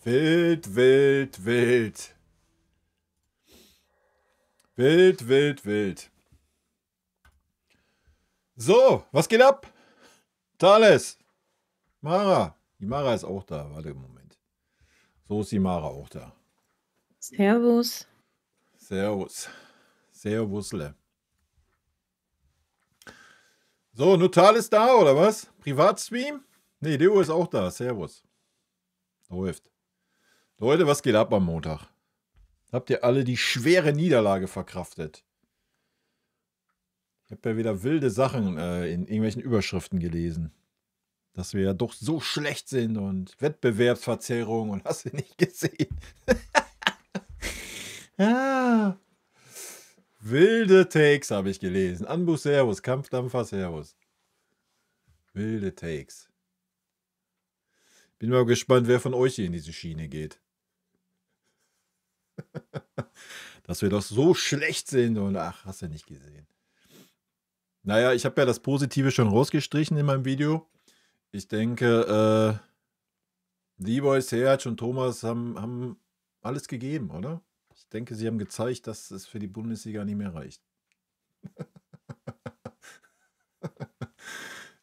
Wild, wild, wild. Wild, wild, wild. So, was geht ab? Thales. Mara. Die Mara ist auch da. Warte einen Moment. So ist die Mara auch da. Servus. Servus. Servusle. So, nur Thales da, oder was? Privatstream? Nee, Leo ist auch da. Servus. Läuft. Leute, was geht ab am Montag? Habt ihr alle die schwere Niederlage verkraftet? Ich habe ja wieder wilde Sachen in irgendwelchen Überschriften gelesen. Dass wir ja doch so schlecht sind und Wettbewerbsverzerrung und hast du nicht gesehen. Ja. Wilde Takes habe ich gelesen. Anbu Servus, Kampfdampfer Servus. Wilde Takes. Bin mal gespannt, wer von euch hier in diese Schiene geht. Dass wir doch so schlecht sind und ach, hast du nicht gesehen. Naja, ich habe ja das Positive schon rausgestrichen in meinem Video. Ich denke, Leroy, Serge und Thomas haben alles gegeben, oder? Ich denke, sie haben gezeigt, dass es für die Bundesliga nicht mehr reicht.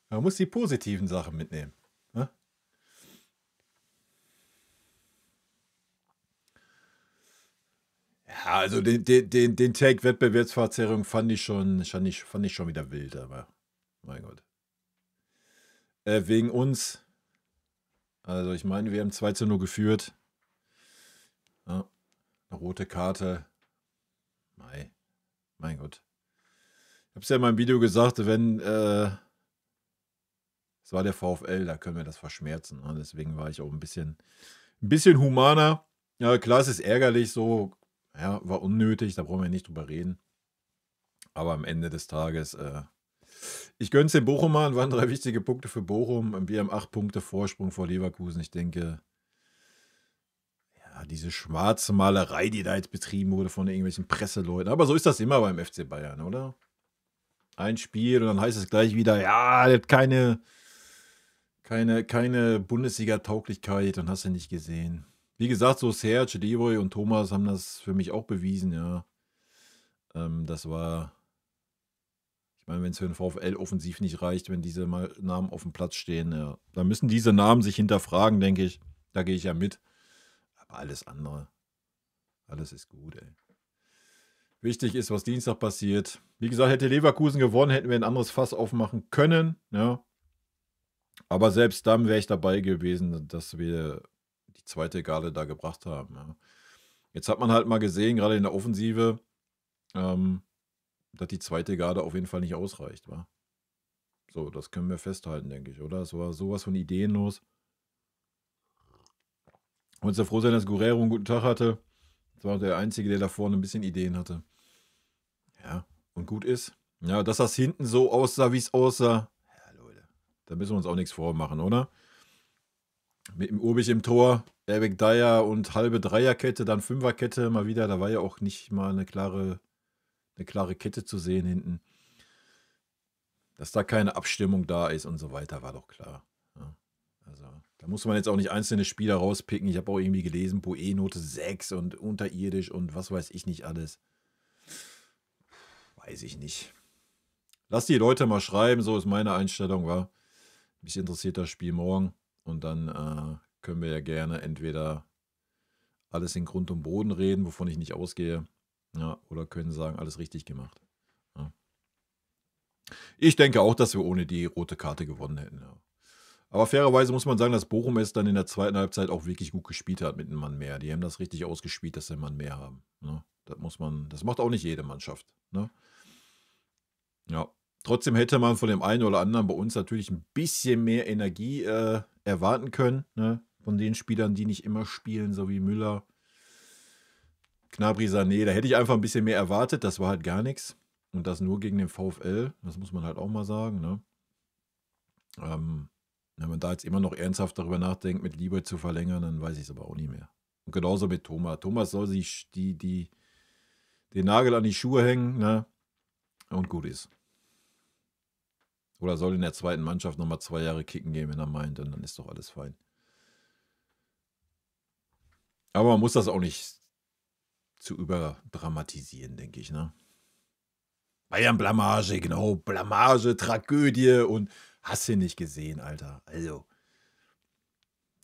Man muss die positiven Sachen mitnehmen. Ne? Ja, also den Take Wettbewerbsverzerrung fand ich schon wieder wild, aber mein Gott. Wegen uns. Also ich meine, wir haben 2:0 geführt. Ja, eine rote Karte. Mein Gott. Ich habe es ja in meinem Video gesagt, wenn es war der VfL, da können wir das verschmerzen. Ne? Deswegen war ich auch ein bisschen humaner. Ja, klar, es ist ärgerlich so. Ja, war unnötig, da brauchen wir nicht drüber reden. Aber am Ende des Tages, ich gönn's den Bochumern, waren 3 wichtige Punkte für Bochum. Wir haben 8 Punkte Vorsprung vor Leverkusen. Ich denke, ja, diese schwarze Malerei, die da jetzt betrieben wurde von irgendwelchen Presseleuten. Aber so ist das immer beim FC Bayern, oder? Ein Spiel und dann heißt es gleich wieder, ja, der hat keine Bundesliga-Tauglichkeit und hast du nicht gesehen. Wie gesagt, so Serge, Leroy und Thomas haben das für mich auch bewiesen, ja. Das war, ich meine, wenn es für den VfL offensiv nicht reicht, wenn diese Namen auf dem Platz stehen, ja, dann müssen diese Namen sich hinterfragen, denke ich. Da gehe ich ja mit. Aber alles andere, alles ist gut, ey. Wichtig ist, was Dienstag passiert. Wie gesagt, hätte Leverkusen gewonnen, hätten wir ein anderes Fass aufmachen können, ja. Aber selbst dann wäre ich dabei gewesen, dass wir die zweite Garde da gebracht haben. Ja. Jetzt hat man halt mal gesehen, gerade in der Offensive, dass die zweite Garde auf jeden Fall nicht ausreicht. Wa? So, das können wir festhalten, denke ich, oder? Es war sowas von ideenlos. Und sehr froh sein, dass Guerrero einen guten Tag hatte. Das war der Einzige, der da vorne ein bisschen Ideen hatte. Ja, und gut ist. Ja, dass das hinten so aussah, wie es aussah. Ja, Leute, da müssen wir uns auch nichts vormachen, oder? Mit dem Urbich im Tor, Erik Dyer und halbe Dreierkette, dann Fünferkette mal wieder. Da war ja auch nicht mal eine klare Kette zu sehen hinten. Dass da keine Abstimmung da ist und so weiter, war doch klar. Ja, also, da muss man jetzt auch nicht einzelne Spieler rauspicken. Ich habe auch irgendwie gelesen, Poe-Note 6 und unterirdisch und was weiß ich nicht alles. Weiß ich nicht. Lass die Leute mal schreiben, so ist meine Einstellung, war. Mich interessiert das Spiel morgen. Und dann können wir ja gerne entweder alles in Grund und Boden reden, wovon ich nicht ausgehe. Ja, oder können sagen, alles richtig gemacht. Ja. Ich denke auch, dass wir ohne die rote Karte gewonnen hätten. Ja. Aber fairerweise muss man sagen, dass Bochum es dann in der zweiten Halbzeit auch wirklich gut gespielt hat mit einem Mann mehr. Die haben das richtig ausgespielt, dass sie einen Mann mehr haben. Ne? Das macht auch nicht jede Mannschaft. Ne? Ja. Trotzdem hätte man von dem einen oder anderen bei uns natürlich ein bisschen mehr Energie erwarten können. Ne? Von den Spielern, die nicht immer spielen, so wie Müller, Gnabry, Sané. Da hätte ich einfach ein bisschen mehr erwartet. Das war halt gar nichts. Und das nur gegen den VfL. Das muss man halt auch mal sagen. Ne? Wenn man da jetzt immer noch ernsthaft darüber nachdenkt, mit Liebe zu verlängern, dann weiß ich es aber auch nicht mehr. Und genauso mit Thomas. Thomas soll sich den Nagel an die Schuhe hängen, ne? Und gut ist. Oder soll in der zweiten Mannschaft nochmal 2 Jahre kicken gehen, wenn er meint, und dann ist doch alles fein. Aber man muss das auch nicht zu überdramatisieren, denke ich, ne? Bayern-Blamage, genau. Blamage, Tragödie und hast du nicht gesehen, Alter. Also,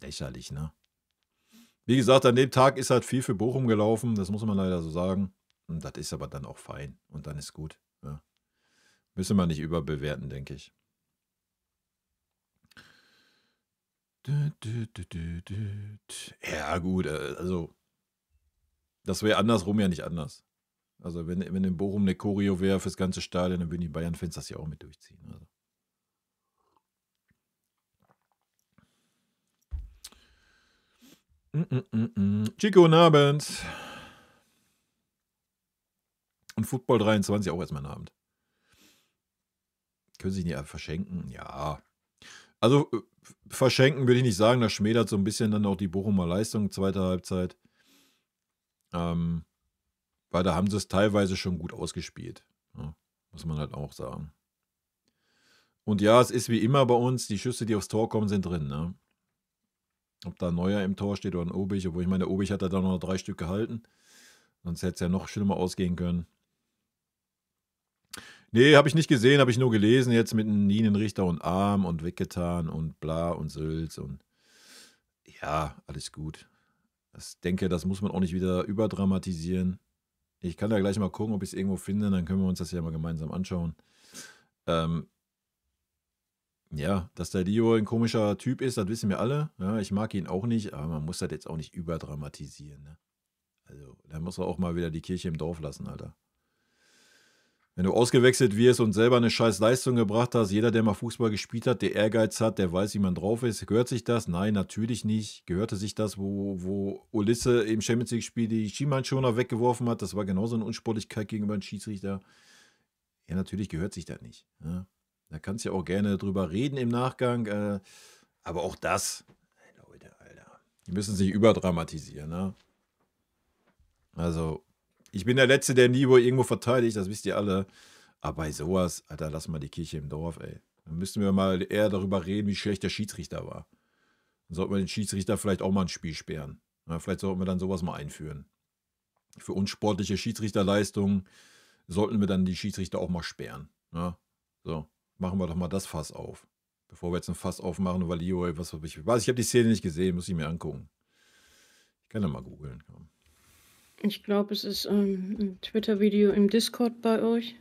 lächerlich, ne? Wie gesagt, an dem Tag ist halt viel für Bochum gelaufen, das muss man leider so sagen. Und das ist aber dann auch fein. Und dann ist gut. Ja. Müssen wir nicht überbewerten, denke ich. Ja, gut, also, das wäre andersrum ja nicht anders. Also, wenn in Bochum eine Choreo wäre fürs ganze Stadion, dann würden die Bayern-Fans das ja auch mit durchziehen. Also. Chico, guten Abend. Und Football 23 auch erstmal einen Abend. Können sich nicht verschenken? Ja. Also, verschenken würde ich nicht sagen. Das schmälert so ein bisschen dann auch die Bochumer Leistung, zweite Halbzeit. Weil da haben sie es teilweise schon gut ausgespielt. Ja, muss man halt auch sagen. Und ja, es ist wie immer bei uns, die Schüsse, die aufs Tor kommen, sind drin. Ne? Ob da ein Neuer im Tor steht oder ein Obich, obwohl ich meine, der Obich hat da dann noch 3 Stück gehalten. Sonst hätte es ja noch schlimmer ausgehen können. Nee, habe ich nicht gesehen, habe ich nur gelesen, jetzt mit einem Linienrichter und Arm und weggetan und bla und Sülz und ja, alles gut. Ich denke, das muss man auch nicht wieder überdramatisieren. Ich kann da gleich mal gucken, ob ich es irgendwo finde, dann können wir uns das ja mal gemeinsam anschauen. Ja, dass der Dio ein komischer Typ ist, das wissen wir alle. Ja, ich mag ihn auch nicht, aber man muss das jetzt auch nicht überdramatisieren. Ne? Also, da muss man auch mal wieder die Kirche im Dorf lassen, Alter. Wenn du ausgewechselt wirst und selber eine scheiß Leistung gebracht hast, jeder, der mal Fußball gespielt hat, der Ehrgeiz hat, der weiß, wie man drauf ist. Gehört sich das? Nein, natürlich nicht. Gehörte sich das, wo Ulisse im Champions League-Spiel die Schienbeinschoner weggeworfen hat? Das war genauso eine Unsportlichkeit gegenüber einem Schiedsrichter. Ja, natürlich gehört sich das nicht. Ja. Da kannst du ja auch gerne drüber reden im Nachgang. Aber auch das, Leute, Alter, die müssen sich überdramatisieren. Ne? Also, ich bin der Letzte, der Niveau irgendwo verteidigt, das wisst ihr alle. Aber bei sowas, Alter, lass mal die Kirche im Dorf, ey. Dann müssten wir mal eher darüber reden, wie schlecht der Schiedsrichter war. Dann sollten wir den Schiedsrichter vielleicht auch mal ein Spiel sperren. Ja, vielleicht sollten wir dann sowas mal einführen. Für unsportliche Schiedsrichterleistungen sollten wir dann die Schiedsrichter auch mal sperren. Ja, so, machen wir doch mal das Fass auf. Bevor wir jetzt ein Fass aufmachen, weil Leo, ich habe die Szene nicht gesehen, muss ich mir angucken. Ich kann ja mal googeln. Ich glaube, es ist ein Twitter-Video im Discord bei euch.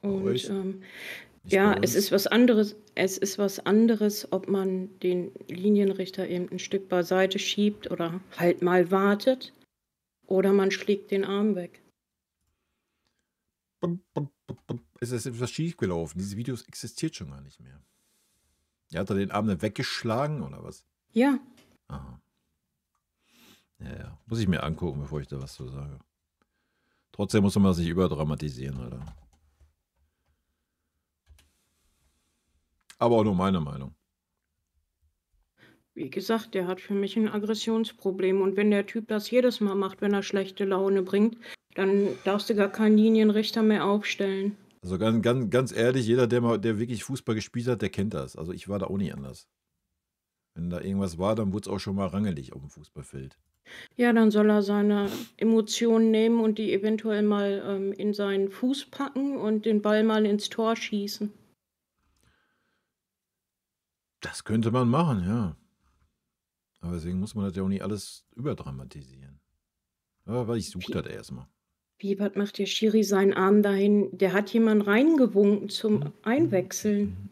Bei Und euch? ja, bei es ist was anderes. Es ist was anderes, ob man den Linienrichter eben ein Stück beiseite schiebt oder halt mal wartet oder man schlägt den Arm weg. Es ist etwas schief gelaufen. Dieses Video existiert schon gar nicht mehr. Hat er den Arm dann weggeschlagen oder was? Ja. Aha. Ja. Muss ich mir angucken, bevor ich da was zu sage. Trotzdem muss man das nicht überdramatisieren, Alter. Aber auch nur meine Meinung. Wie gesagt, der hat für mich ein Aggressionsproblem. Und wenn der Typ das jedes Mal macht, wenn er schlechte Laune bringt, dann darfst du gar keinen Linienrichter mehr aufstellen. Also ganz ehrlich, jeder, der wirklich Fußball gespielt hat, der kennt das. Also ich war da auch nicht anders. Wenn da irgendwas war, dann wurde es auch schon mal rangelig auf dem Fußballfeld. Ja, dann soll er seine Emotionen nehmen und die eventuell mal in seinen Fuß packen und den Ball mal ins Tor schießen. Das könnte man machen, ja. Aber deswegen muss man das ja auch nicht alles überdramatisieren. Aber ich suche das erstmal. Wie, was macht der Schiri seinen Arm dahin? Der hat jemanden reingewunken zum Einwechseln.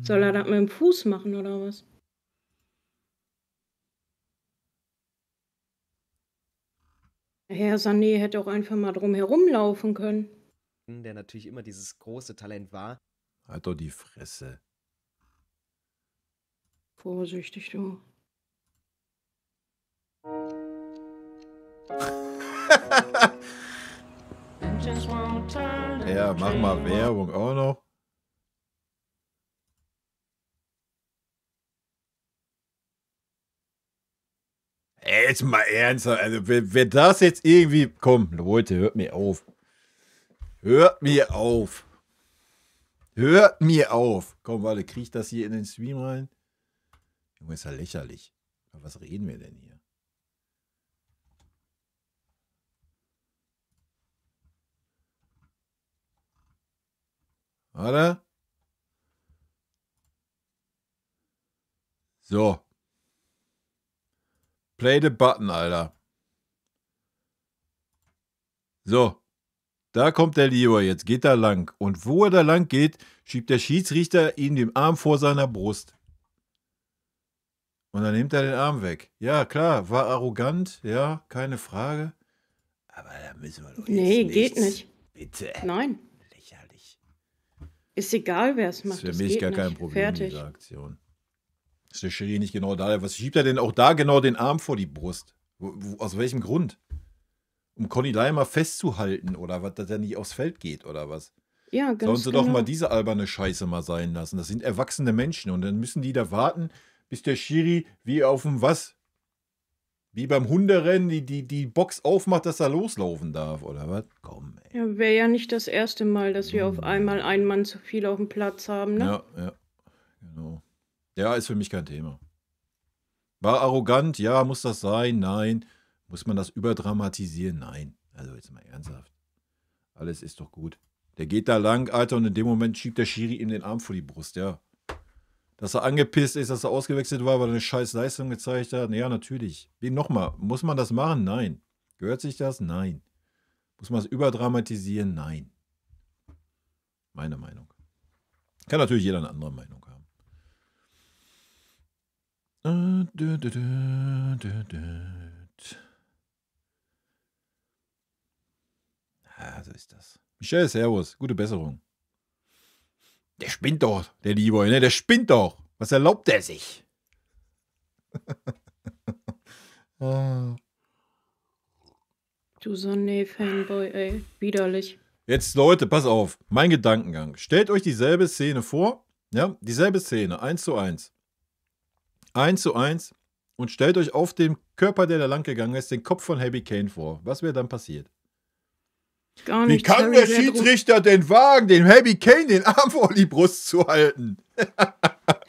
Soll er das mit dem Fuß machen oder was? Herr Sané hätte auch einfach mal drum herumlaufen können. Der natürlich immer dieses große Talent war. Halt doch die Fresse. Vorsichtig, du. Ja, mach mal Werbung auch noch. Jetzt mal ernsthaft, also wer das jetzt irgendwie... Komm, Leute, hört mir auf. Hört mir auf. Hört mir auf. Komm, warte, krieg ich das hier in den Stream rein? Junge, ist ja lächerlich. Aber was reden wir denn hier? Warte. So. Play the button, Alter. So. Da kommt der Lieber, jetzt geht er lang. Und wo er da lang geht, schiebt der Schiedsrichter ihm den Arm vor seiner Brust. Und dann nimmt er den Arm weg. Ja, klar, war arrogant, ja, keine Frage. Aber da müssen wir doch Nee, jetzt geht nichts. nicht. Bitte. Nein. Lächerlich. Ist egal, wer es Das macht. ist für Das mich geht gar kein nicht. Problem in Fertig. dieser Aktion. Ist der Schiri nicht genau da? Was schiebt er denn auch da genau den Arm vor die Brust? Aus welchem Grund? Um Conny Leimer festzuhalten oder was, dass er nicht aufs Feld geht oder was? Ja, Sollen ganz sie doch mal genau. diese alberne Scheiße mal sein lassen. Das sind erwachsene Menschen und dann müssen die da warten, bis der Schiri wie auf dem was? Wie beim Hunderennen die Box aufmacht, dass er loslaufen darf oder was? Komm, ey. Ja, wäre ja nicht das erste Mal, dass wir auf einmal einen Mann zu viel auf dem Platz haben, ne? Ja, genau. Ja, ist für mich kein Thema. War arrogant? Ja, muss das sein? Nein. Muss man das überdramatisieren? Nein. Also jetzt mal ernsthaft. Alles ist doch gut. Der geht da lang, Alter, und in dem Moment schiebt der Schiri ihm den Arm vor die Brust, ja. Dass er angepisst ist, dass er ausgewechselt war, weil er eine scheiß Leistung gezeigt hat? Ja, natürlich. Wie nochmal? Muss man das machen? Nein. Gehört sich das? Nein. Muss man es überdramatisieren? Nein. Meine Meinung. Kann natürlich jeder eine andere Meinung haben. Ja, so ist das. Michelle, servus. Gute Besserung. Der spinnt doch, der Leroy, ne? Der spinnt doch. Was erlaubt der sich? Ah. Du Sané-Fanboy, ey. Widerlich. Jetzt, Leute, pass auf. Mein Gedankengang. Stellt euch dieselbe Szene vor. Ja, dieselbe Szene. 1:1. 1:1. Und stellt euch auf dem Körper, der da lang gegangen ist, den Kopf von Harry Kane vor. Was wäre dann passiert? Gar Wie nichts. kann Harry der wär drum- Schiedsrichter denn wagen, dem Harry Kane den Arm vor die Brust zu halten?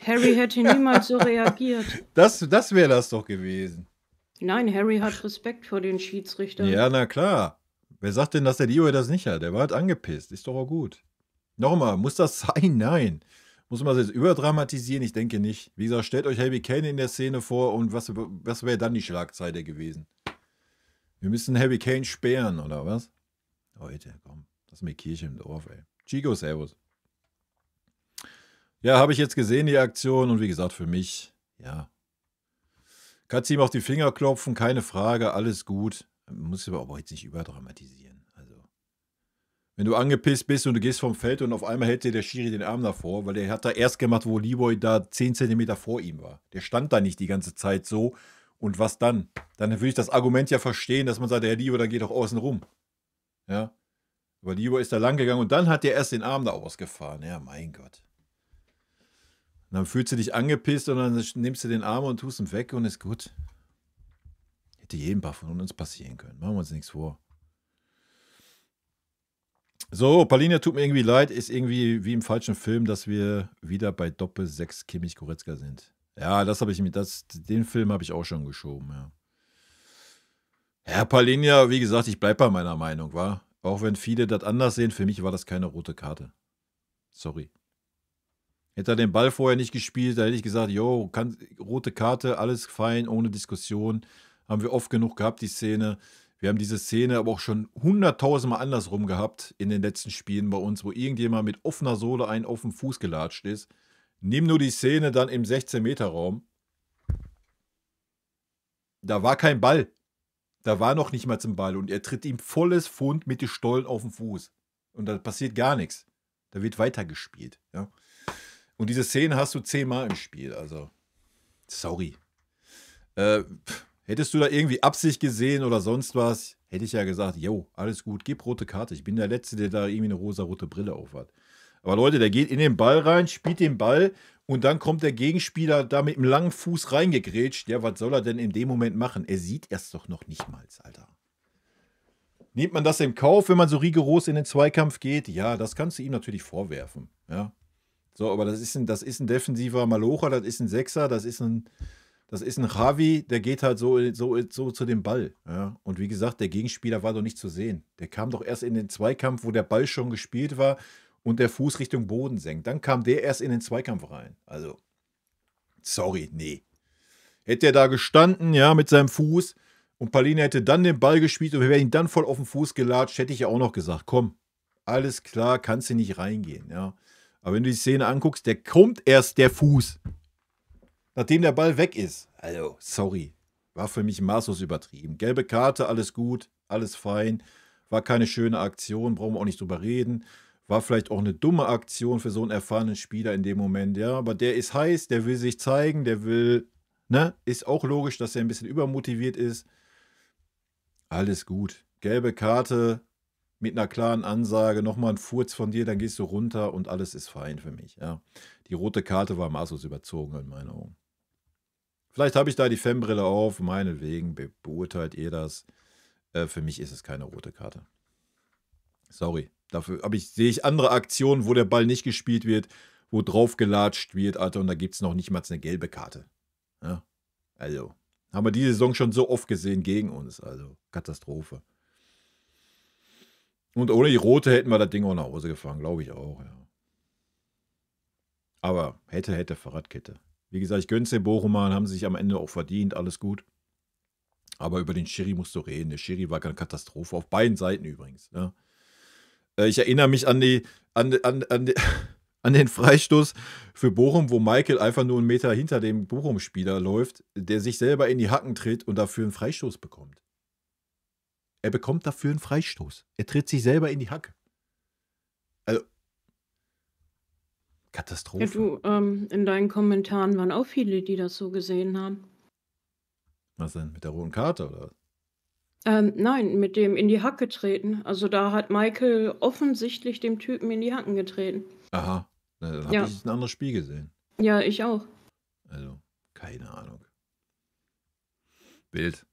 Harry hätte niemals so reagiert. Das wäre das doch gewesen. Nein, Harry hat Respekt vor den Schiedsrichtern. Ja, na klar. Wer sagt denn, dass der Leroy das nicht hat? Der war halt angepisst. Ist doch auch gut. Nochmal, muss das sein? Nein. Muss man das jetzt überdramatisieren? Ich denke nicht. Wie gesagt, stellt euch Harry Kane in der Szene vor und was wäre dann die Schlagzeile gewesen? Wir müssen Harry Kane sperren, oder was? Leute, komm. Das ist mir Kirche im Dorf, ey. Chico, servus. Ja, habe ich jetzt gesehen, die Aktion. Und wie gesagt, für mich, ja. Kannst ihm auf die Finger klopfen, keine Frage, alles gut. Muss aber jetzt nicht überdramatisieren. Also, wenn du angepisst bist und du gehst vom Feld und auf einmal hält dir der Schiri den Arm davor, weil der hat da erst gemacht, wo Leroy da 10 Zentimeter vor ihm war. Der stand da nicht die ganze Zeit so. Und was dann? Dann würde ich das Argument ja verstehen, dass man sagt, der Leroy, dann geht doch außen rum. Ja. Aber Leroy ist da lang gegangen und dann hat der erst den Arm da ausgefahren. Ja, mein Gott. Und dann fühlst du dich angepisst und dann nimmst du den Arm und tust ihn weg und ist gut. Hätte jedem paar von uns passieren können. Machen wir uns nichts vor. So, Paulina, tut mir irgendwie leid, ist irgendwie wie im falschen Film, dass wir wieder bei Doppel 6 Kimmich Goretzka sind. Ja, den Film habe ich auch schon geschoben, ja. Ja, Paulina, wie gesagt, ich bleibe bei meiner Meinung, wa? Auch wenn viele das anders sehen, für mich war das keine rote Karte. Sorry. Hätte er den Ball vorher nicht gespielt, da hätte ich gesagt, jo, rote Karte, alles fein, ohne Diskussion. Haben wir oft genug gehabt, die Szene. Wir haben diese Szene aber auch schon 100.000 Mal andersrum gehabt in den letzten Spielen bei uns, wo irgendjemand mit offener Sohle einen auf den Fuß gelatscht ist. Nimm nur die Szene dann im 16-Meter-Raum. Da war kein Ball. Da war noch nicht mal zum Ball. Und er tritt ihm volles Pfund mit den Stollen auf den Fuß. Und da passiert gar nichts. Da wird weitergespielt. Ja? Und diese Szene hast du 10-mal im Spiel. Also, sorry. Hättest du da irgendwie Absicht gesehen oder sonst was, hätte ich ja gesagt, jo, alles gut, gib rote Karte. Ich bin der Letzte, der da irgendwie eine rosa-rote Brille aufhat. Aber Leute, der geht in den Ball rein, spielt den Ball und dann kommt der Gegenspieler da mit dem langen Fuß reingegrätscht. Ja, was soll er denn in dem Moment machen? Er sieht es doch noch nicht mal, Alter. Nimmt man das in Kauf, wenn man so rigoros in den Zweikampf geht? Ja, das kannst du ihm natürlich vorwerfen. Ja. So, aber das ist ein defensiver Malocher, das ist ein Sechser, das ist ein Javi, der geht halt so zu dem Ball. Ja. Und wie gesagt, der Gegenspieler war doch nicht zu sehen. Der kam doch erst in den Zweikampf, wo der Ball schon gespielt war und der Fuß Richtung Boden senkt. Dann kam der erst in den Zweikampf rein. Also, sorry, nee. Hätte er da gestanden, ja, mit seinem Fuß und Palhinha hätte dann den Ball gespielt und wir wären ihn dann voll auf den Fuß gelatscht, hätte ich ja auch noch gesagt, komm, alles klar, kannst du nicht reingehen, ja. Aber wenn du die Szene anguckst, der kommt erst der Fuß, nachdem der Ball weg ist. Also, sorry, war für mich maßlos übertrieben. Gelbe Karte, alles gut, alles fein, war keine schöne Aktion, brauchen wir auch nicht drüber reden. War vielleicht auch eine dumme Aktion für so einen erfahrenen Spieler in dem Moment, ja. Aber der ist heiß, der will sich zeigen, der will, ne, ist auch logisch, dass er ein bisschen übermotiviert ist. Alles gut. Gelbe Karte mit einer klaren Ansage, nochmal ein Furz von dir, dann gehst du runter und alles ist fein für mich, ja. Die rote Karte war maßlos überzogen in meinen Augen. Vielleicht habe ich da die Fanbrille auf, meinetwegen beurteilt ihr das. Für mich ist es keine rote Karte. Sorry. Dafür sehe ich andere Aktionen, wo der Ball nicht gespielt wird, wo drauf gelatscht wird, Alter, und da gibt es noch nicht mal eine gelbe Karte. Ja? Also, haben wir diese Saison schon so oft gesehen gegen uns. Also, Katastrophe. Und ohne die rote hätten wir das Ding auch nach Hause gefahren, glaube ich auch, ja. Aber hätte, Fahrradkette. Wie gesagt, ich gönn's den Bochumern, haben sie sich am Ende auch verdient, alles gut. Aber über den Schiri musst du reden. Der Schiri war keine Katastrophe, auf beiden Seiten übrigens, ja. Ich erinnere mich an den Freistoß für Bochum, wo Michael einfach nur einen Meter hinter dem Bochum-Spieler läuft, der sich selber in die Hacken tritt und dafür einen Freistoß bekommt. Er bekommt dafür einen Freistoß. Er tritt sich selber in die Hacke. Also, Katastrophe. Ja, du, in deinen Kommentaren waren auch viele, die das so gesehen haben. Was denn? Mit der roten Karte, oder? Nein, mit dem in die Hacke treten. Also da hat Michael offensichtlich dem Typen in die Hacken getreten. Aha. Dann habe Ja. ich ein anderes Spiel gesehen. Ja, ich auch. Also, keine Ahnung. Bild.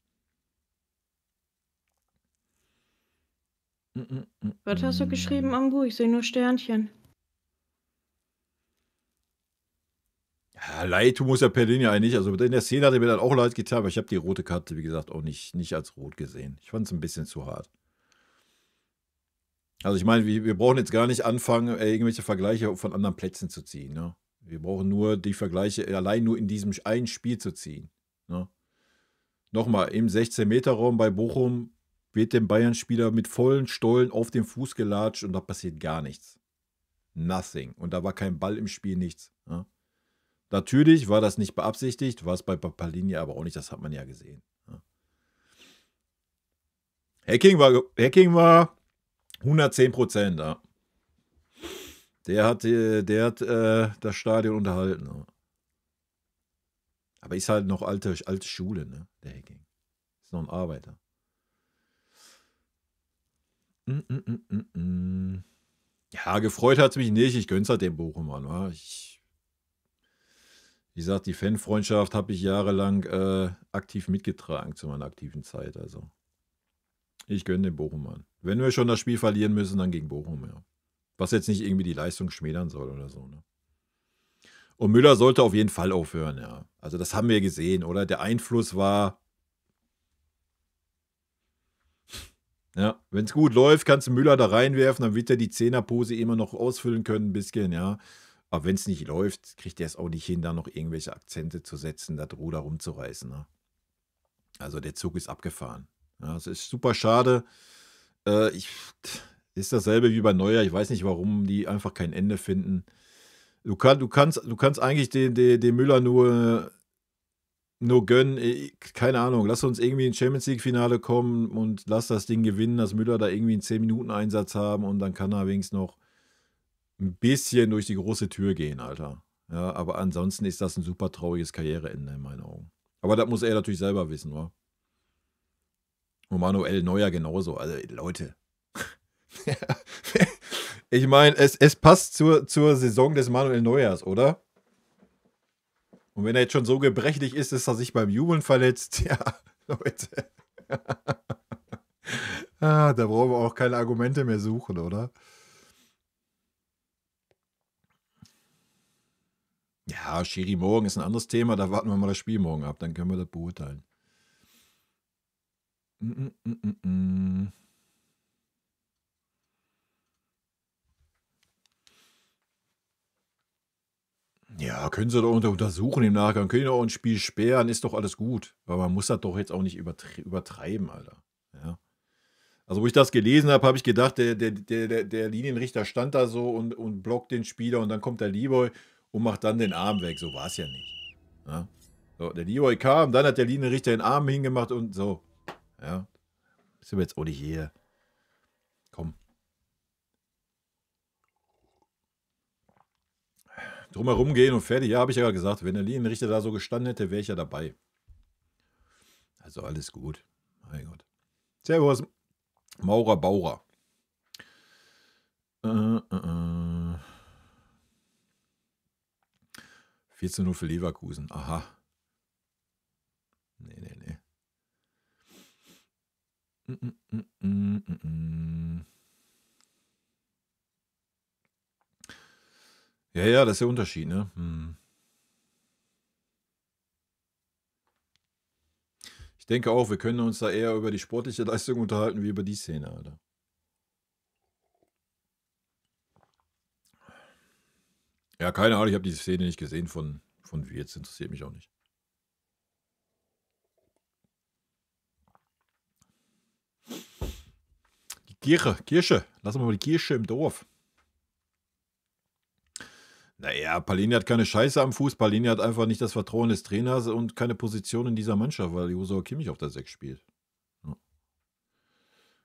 Was hast du geschrieben, Ambu? Ich sehe nur Sternchen. Ja, leid tun muss ja Palhinha eigentlich. Also in der Szene hat er mir dann auch leid getan, aber ich habe die rote Karte, wie gesagt, auch nicht als rot gesehen. Ich fand es ein bisschen zu hart. Also ich meine, wir brauchen jetzt gar nicht anfangen, irgendwelche Vergleiche von anderen Plätzen zu ziehen. Ne? Wir brauchen nur die Vergleiche allein nur in diesem einen Spiel zu ziehen. Ne? Nochmal, im 16-Meter-Raum bei Bochum wird dem Bayern-Spieler mit vollen Stollen auf den Fuß gelatscht und da passiert gar nichts. Nothing. Und da war kein Ball im Spiel, nichts. Ne? Natürlich war das nicht beabsichtigt, war es bei Palhinha aber auch nicht, das hat man ja gesehen. Ja. Hacking war 110%, ja. Der hat das Stadion unterhalten. Ja. Aber ist halt noch alte Schule, ne? Der Hacking. Ist noch ein Arbeiter. Ja, gefreut hat es mich nicht. Ich gönn's halt dem Bochumern. Ja. Wie gesagt, die Fanfreundschaft habe ich jahrelang aktiv mitgetragen zu meiner aktiven Zeit. Also, ich gönne den Bochumern. Wenn wir schon das Spiel verlieren müssen, dann gegen Bochum, ja. Was jetzt nicht irgendwie die Leistung schmälern soll oder so, ne? Und Müller sollte auf jeden Fall aufhören, ja. Also, das haben wir gesehen, oder? Der Einfluss war. Ja, wenn es gut läuft, kannst du Müller da reinwerfen, dann wird er die Zehnerpose immer noch ausfüllen können, ein bisschen, ja. Aber wenn es nicht läuft, kriegt er es auch nicht hin, da noch irgendwelche Akzente zu setzen, das Ruder rumzureißen. Ne? Also der Zug ist abgefahren. Ja, es ist super schade. Ist dasselbe wie bei Neuer. Ich weiß nicht, warum die einfach kein Ende finden. Du kannst eigentlich den Müller nur gönnen. Keine Ahnung, lass uns irgendwie ins Champions League-Finale kommen und lass das Ding gewinnen, dass Müller da irgendwie einen 10-Minuten-Einsatz haben und dann kann er wenigstens noch ein bisschen durch die große Tür gehen, Alter. Ja, aber ansonsten ist das ein super trauriges Karriereende in meinen Augen. Aber das muss er natürlich selber wissen, wa? Und Manuel Neuer genauso. Also, Leute. Ich meine, es passt zur Saison des Manuel Neuers, oder? Und wenn er jetzt schon so gebrechlich ist, dass er sich beim Jubeln verletzt, ja, Leute. Da brauchen wir auch keine Argumente mehr suchen, oder? Ja, Schiri morgen ist ein anderes Thema, da warten wir mal das Spiel morgen ab, dann können wir das beurteilen. Ja, können sie doch untersuchen im Nachgang. Können auch ein Spiel sperren, ist doch alles gut. Aber man muss das doch jetzt auch nicht übertreiben, Alter. Ja. Also, wo ich das gelesen habe, habe ich gedacht, der Linienrichter stand da so und blockt den Spieler und dann kommt der Leroy und macht dann den Arm weg. So war es ja nicht. Ja. So, der Leroy kam, dann hat der Linienrichter den Arm hingemacht und so. Ja. Sind wir jetzt auch nicht hier. Komm. Drumherum gehen und fertig. Ja, habe ich ja gesagt. Wenn der Linienrichter da so gestanden hätte, wäre ich ja dabei. Also alles gut. Mein Gott. Servus. Maurer Baurer. 14:0 für Leverkusen. Aha. Nee. Ja, das ist der Unterschied, ne? Ich denke auch, wir können uns da eher über die sportliche Leistung unterhalten, wie über die Szene, Alter. Ja, keine Ahnung, ich habe die Szene nicht gesehen von Wirtz, interessiert mich auch nicht. Die Kirche, lassen wir mal die Kirche im Dorf. Naja, Palini hat keine Scheiße am Fuß, Palini hat einfach nicht das Vertrauen des Trainers und keine Position in dieser Mannschaft, weil Josua Kimmich auf der 6 spielt. Ja.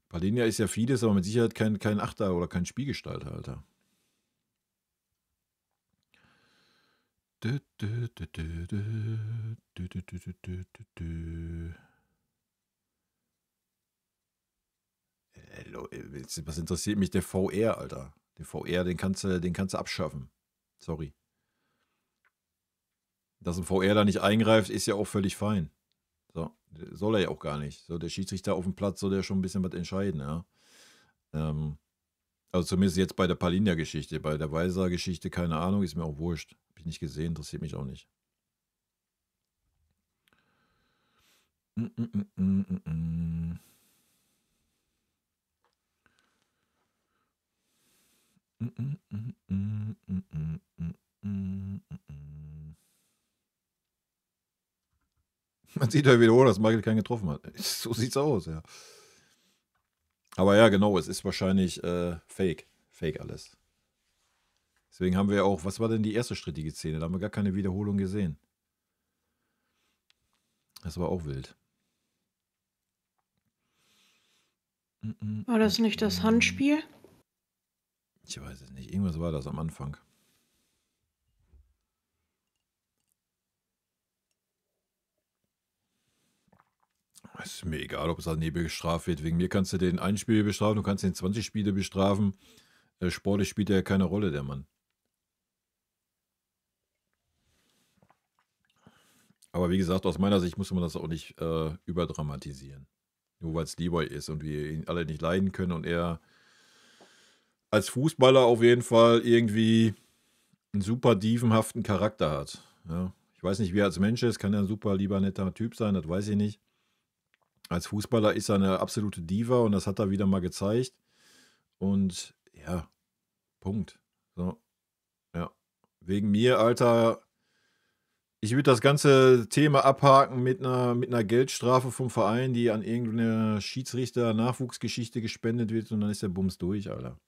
Palini ist ja vieles, aber mit Sicherheit kein Achter oder kein Spielgestalter, Alter. Was interessiert mich der VR, Alter? Den VR, den kannst du abschaffen. Sorry. Dass ein VR da nicht eingreift, ist ja auch völlig fein. So, soll er ja auch gar nicht. So, der Schiedsrichter auf dem Platz soll ja schon ein bisschen was entscheiden, ja. Also zumindest jetzt bei der Palinja-Geschichte. Bei der Weiser-Geschichte, keine Ahnung, ist mir auch wurscht. Hab ich nicht gesehen, interessiert mich auch nicht. Man sieht ja wieder, dass Michael keinen getroffen hat. So sieht's aus, ja. Aber ja, genau, es ist wahrscheinlich Fake. Fake alles. Deswegen haben wir auch, was war denn die erste strittige Szene? Da haben wir gar keine Wiederholung gesehen. Das war auch wild. War das nicht das Handspiel? Ich weiß es nicht. Irgendwas war das am Anfang. Es ist mir egal, ob es daneben bestraft wird. Wegen mir kannst du den ein Spiel bestrafen, du kannst den 20 Spiele bestrafen. Sportlich spielt er ja keine Rolle, der Mann. Aber wie gesagt, aus meiner Sicht muss man das auch nicht überdramatisieren. Nur weil es Leroy ist und wir ihn alle nicht leiden können und er als Fußballer auf jeden Fall irgendwie einen super dievenhaften Charakter hat. Ja. Ich weiß nicht, wie er als Mensch ist, kann er ein super lieber netter Typ sein, das weiß ich nicht. Als Fußballer ist er eine absolute Diva und das hat er wieder mal gezeigt. Und ja, Punkt. So. Ja. Wegen mir, Alter, ich würde das ganze Thema abhaken mit einer Geldstrafe vom Verein, die an irgendeine Schiedsrichter-Nachwuchsgeschichte gespendet wird und dann ist der Bums durch, Alter.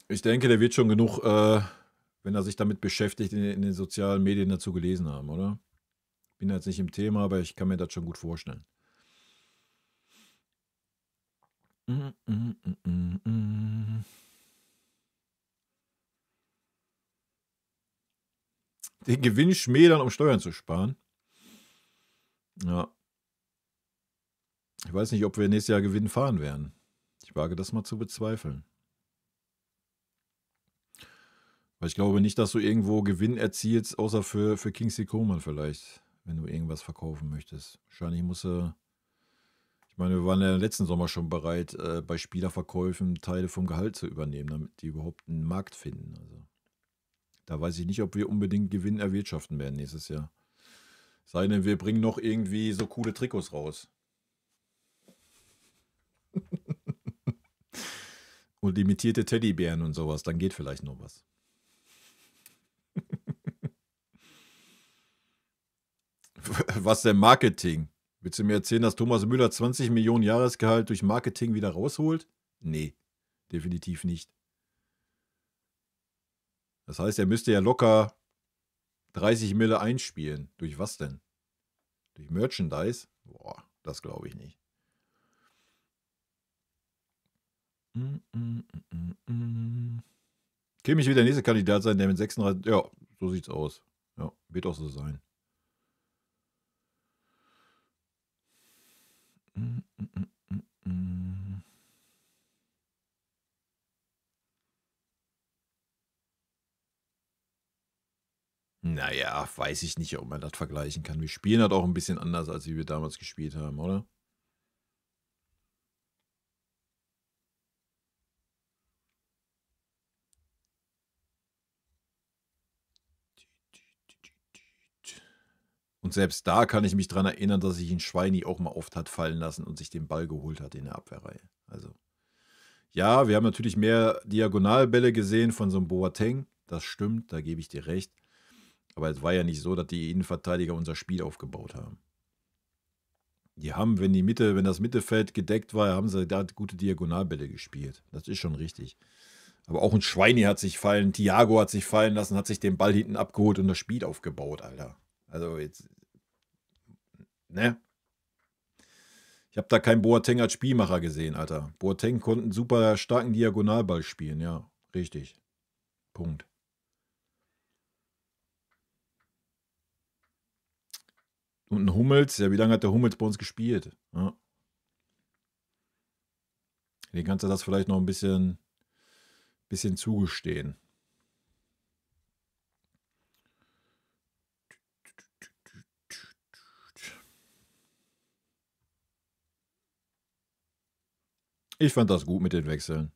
Ich denke, der wird schon genug, wenn er sich damit beschäftigt, in den sozialen Medien dazu gelesen haben, oder? Bin jetzt nicht im Thema, aber ich kann mir das schon gut vorstellen. Den Gewinn schmälern, um Steuern zu sparen. Ja. Ich weiß nicht, ob wir nächstes Jahr Gewinn fahren werden. Ich wage das mal zu bezweifeln. Weil ich glaube nicht, dass du irgendwo Gewinn erzielst, außer für Kingsley Coman vielleicht, wenn du irgendwas verkaufen möchtest. Wahrscheinlich musst du. Ich meine, wir waren ja letzten Sommer schon bereit, bei Spielerverkäufen Teile vom Gehalt zu übernehmen, damit die überhaupt einen Markt finden. Also, da weiß ich nicht, ob wir unbedingt Gewinn erwirtschaften werden nächstes Jahr. Sei denn, wir bringen noch irgendwie so coole Trikots raus. Und limitierte Teddybären und sowas, dann geht vielleicht noch was. Was denn Marketing? Willst du mir erzählen, dass Thomas Müller 20 Millionen Jahresgehalt durch Marketing wieder rausholt? Nee, definitiv nicht. Das heißt, er müsste ja locker 30 Mille einspielen. Durch was denn? Durch Merchandise? Boah, das glaube ich nicht. Kimmich wird der nächste Kandidat sein, der mit 36... Ja, so sieht's aus. Ja, wird auch so sein. Naja, weiß ich nicht, ob man das vergleichen kann. Wir spielen halt auch ein bisschen anders, als wie wir damals gespielt haben, oder? Und selbst da kann ich mich dran erinnern, dass sich ein Schweini auch mal oft hat fallen lassen und sich den Ball geholt hat in der Abwehrreihe. Also, ja, wir haben natürlich mehr Diagonalbälle gesehen von so einem Boateng. Das stimmt, da gebe ich dir recht. Aber es war ja nicht so, dass die Innenverteidiger unser Spiel aufgebaut haben. Die haben, wenn das Mittelfeld gedeckt war, haben sie da gute Diagonalbälle gespielt. Das ist schon richtig. Aber auch ein Schweini hat sich fallen, Thiago hat sich fallen lassen, hat sich den Ball hinten abgeholt und das Spiel aufgebaut, Alter. Also jetzt, ne? Ich habe da keinen Boateng als Spielmacher gesehen, Alter. Boateng konnte einen super starken Diagonalball spielen, ja, richtig. Punkt. Und ein Hummels, ja, wie lange hat der Hummels bei uns gespielt? Ja. Den kannst du das vielleicht noch ein bisschen zugestehen. Ich fand das gut mit den Wechseln.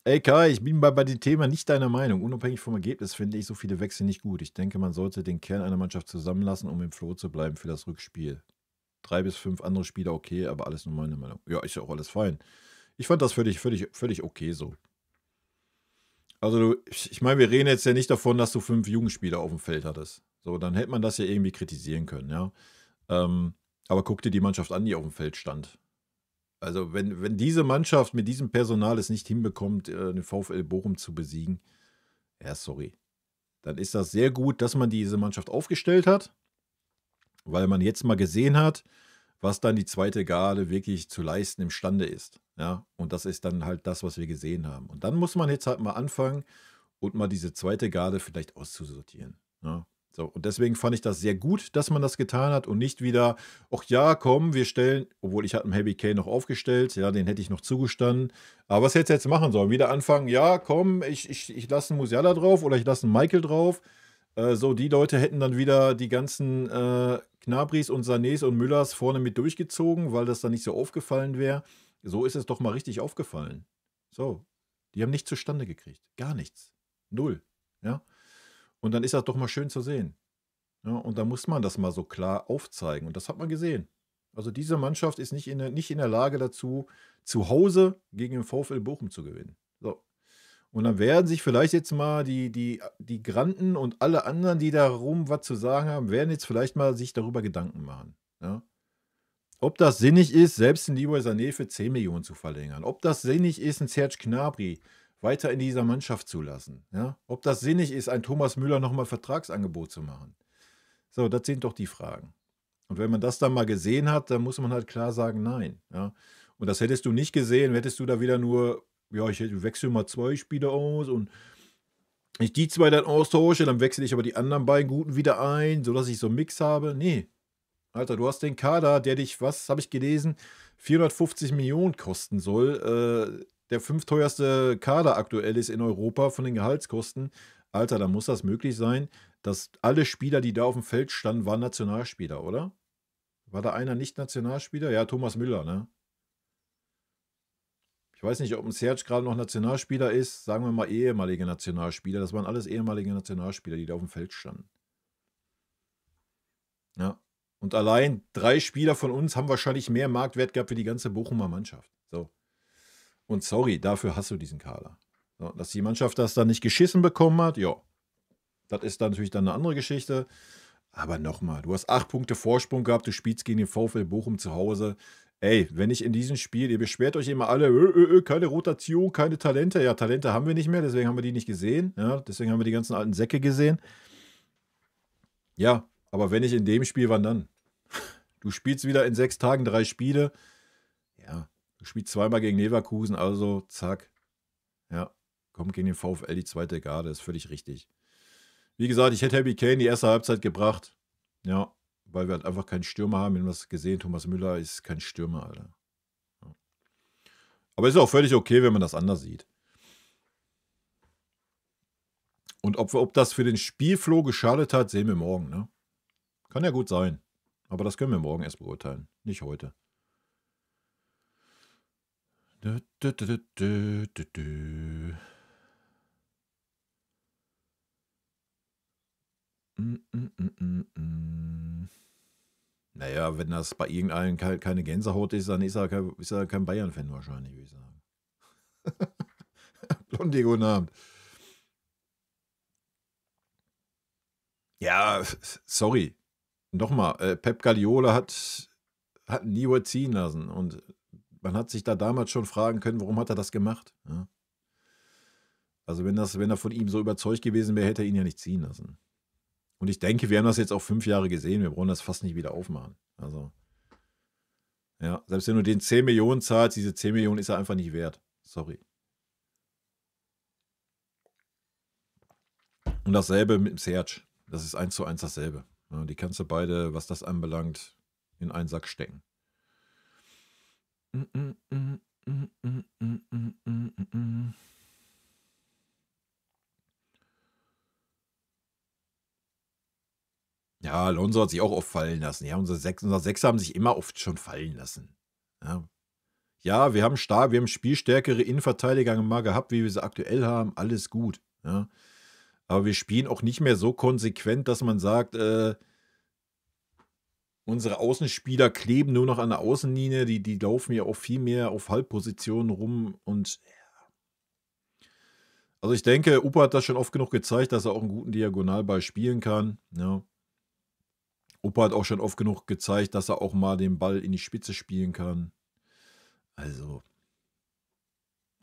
Ey Kai, ich bin bei dem Thema nicht deiner Meinung. Unabhängig vom Ergebnis finde ich so viele Wechsel nicht gut. Ich denke, man sollte den Kern einer Mannschaft zusammenlassen, um im Flow zu bleiben für das Rückspiel. 3 bis 5 andere Spieler okay, aber alles nur meine Meinung. Ja, ist ja auch alles fein. Ich fand das völlig okay so. Also, ich meine, wir reden jetzt ja nicht davon, dass du 5 Jugendspieler auf dem Feld hattest. So, dann hätte man das ja irgendwie kritisieren können, ja. Aber guck dir die Mannschaft an, die auf dem Feld stand. Also, wenn diese Mannschaft mit diesem Personal es nicht hinbekommt, den VfL Bochum zu besiegen, ja, sorry. Dann ist das sehr gut, dass man diese Mannschaft aufgestellt hat, weil man jetzt mal gesehen hat, was dann die zweite Garde wirklich zu leisten imstande ist. Ja, und das ist dann halt das, was wir gesehen haben. Und dann muss man jetzt halt mal anfangen und mal diese zweite Garde vielleicht auszusortieren. Ja, so, und deswegen fand ich das sehr gut, dass man das getan hat und nicht wieder, ach ja, komm, wir stellen, obwohl ich hatte einen Heavy K noch aufgestellt, ja, den hätte ich noch zugestanden. Aber was hätte ich jetzt machen sollen? Wieder anfangen, ja, komm, ich lasse einen Musiala drauf oder ich lasse einen Michael drauf. So, die Leute hätten dann wieder die ganzen Gnabrys und Sanés und Müllers vorne mit durchgezogen, weil das dann nicht so aufgefallen wäre. So ist es doch mal richtig aufgefallen. So, die haben nichts zustande gekriegt. Gar nichts. Null. Ja. Und dann ist das doch mal schön zu sehen. Ja, und da muss man das mal so klar aufzeigen. Und das hat man gesehen. Also diese Mannschaft ist nicht in der Lage dazu, zu Hause gegen den VfL Bochum zu gewinnen. So. Und dann werden sich vielleicht jetzt mal die Granden und alle anderen, die darum was zu sagen haben, werden jetzt vielleicht mal sich darüber Gedanken machen. Ja? Ob das sinnig ist, selbst einen Leroy Sané für 10 Millionen zu verlängern. Ob das sinnig ist, einen Serge Gnabry weiter in dieser Mannschaft zu lassen. Ja? Ob das sinnig ist, ein Thomas Müller nochmal Vertragsangebot zu machen. So, das sind doch die Fragen. Und wenn man das dann mal gesehen hat, dann muss man halt klar sagen, nein. Ja? Und das hättest du nicht gesehen, hättest du da wieder nur, ja, ich wechsle mal 2 Spieler aus und ich die 2 dann austausche, dann wechsle ich aber die anderen beiden Guten wieder ein, sodass ich so einen Mix habe. Nee. Alter, du hast den Kader, der dich, was habe ich gelesen, 450 Millionen kosten soll. Der 5. teuerste Kader aktuell ist in Europa von den Gehaltskosten. Alter, da muss das möglich sein, dass alle Spieler, die da auf dem Feld standen, waren Nationalspieler, oder? War da einer nicht Nationalspieler? Ja, Thomas Müller, ne? Ich weiß nicht, ob ein Serge gerade noch Nationalspieler ist. Sagen wir mal ehemalige Nationalspieler. Das waren alles ehemalige Nationalspieler, die da auf dem Feld standen. Ja. Und allein 3 Spieler von uns haben wahrscheinlich mehr Marktwert gehabt wie die ganze Bochumer Mannschaft. So. Und sorry, dafür hast du diesen Kader. So, dass die Mannschaft das dann nicht geschissen bekommen hat, ja. Das ist dann natürlich dann eine andere Geschichte. Aber nochmal, du hast 8 Punkte Vorsprung gehabt, du spielst gegen den VfL Bochum zu Hause. Ey, wenn ich in diesem Spiel, ihr beschwert euch immer alle, keine Rotation, keine Talente. Ja, Talente haben wir nicht mehr, deswegen haben wir die nicht gesehen. Ja, deswegen haben wir die ganzen alten Säcke gesehen. Ja, aber wenn ich in dem Spiel, wann dann? Du spielst wieder in 6 Tagen 3 Spiele. Ja, du spielst zweimal gegen Leverkusen, also zack. Ja, kommt gegen den VfL die zweite Garde, ist völlig richtig. Wie gesagt, ich hätte Harry Kane die erste Halbzeit gebracht. Ja, weil wir halt einfach keinen Stürmer haben. Wir haben das gesehen, Thomas Müller ist kein Stürmer, Alter. Ja. Aber ist auch völlig okay, wenn man das anders sieht. Und ob das für den Spielflow geschadet hat, sehen wir morgen. Ne? Kann ja gut sein. Aber das können wir morgen erst beurteilen, nicht heute. Naja, wenn das bei irgendeinem keine Gänsehaut ist, dann ist er kein Bayern-Fan wahrscheinlich, würde ich sagen. Blondie, guten Abend. Ja, sorry. Nochmal, Pep Guardiola hat nie ziehen lassen. Und man hat sich da damals schon fragen können, warum hat er das gemacht? Ja? Also wenn er von ihm so überzeugt gewesen wäre, hätte er ihn ja nicht ziehen lassen. Und ich denke, wir haben das jetzt auch 5 Jahre gesehen. Wir brauchen das fast nicht wieder aufmachen. Also, ja, selbst wenn du den 10 Millionen zahlst, diese 10 Millionen ist er einfach nicht wert. Sorry. Und dasselbe mit dem Serge. Das ist 1:1 dasselbe. Ja, die kannst du beide, was das anbelangt, in einen Sack stecken. Ja, Alonso hat sich auch oft fallen lassen. Ja, unsere Sechser haben sich immer oft schon fallen lassen. Ja, wir haben spielstärkere Innenverteidiger mal gehabt, wie wir sie aktuell haben. Alles gut. Ja. Aber wir spielen auch nicht mehr so konsequent, dass man sagt, unsere Außenspieler kleben nur noch an der Außenlinie. Die laufen ja auch viel mehr auf Halbpositionen rum. Und also ich denke, Upa hat das schon oft genug gezeigt, dass er auch einen guten Diagonalball spielen kann. Ja. Upa hat auch schon oft genug gezeigt, dass er auch mal den Ball in die Spitze spielen kann. Also,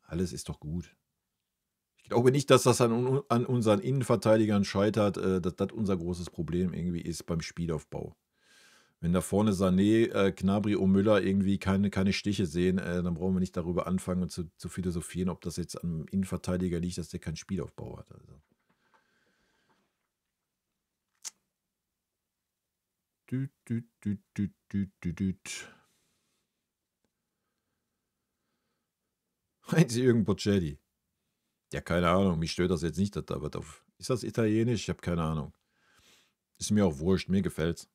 alles ist doch gut. Ich glaube nicht, dass das an unseren Innenverteidigern scheitert, dass das unser großes Problem irgendwie ist beim Spielaufbau. Wenn da vorne Sané, Gnabry und Müller irgendwie keine Stiche sehen, dann brauchen wir nicht darüber anfangen und zu philosophieren, ob das jetzt am Innenverteidiger liegt, dass der keinen Spielaufbau hat. Also. Heinz-Jürgen Bocelli. Ja, keine Ahnung. Mich stört das jetzt nicht, dass da was auf. Ist das italienisch? Ich habe keine Ahnung. Ist mir auch wurscht. Mir gefällt's.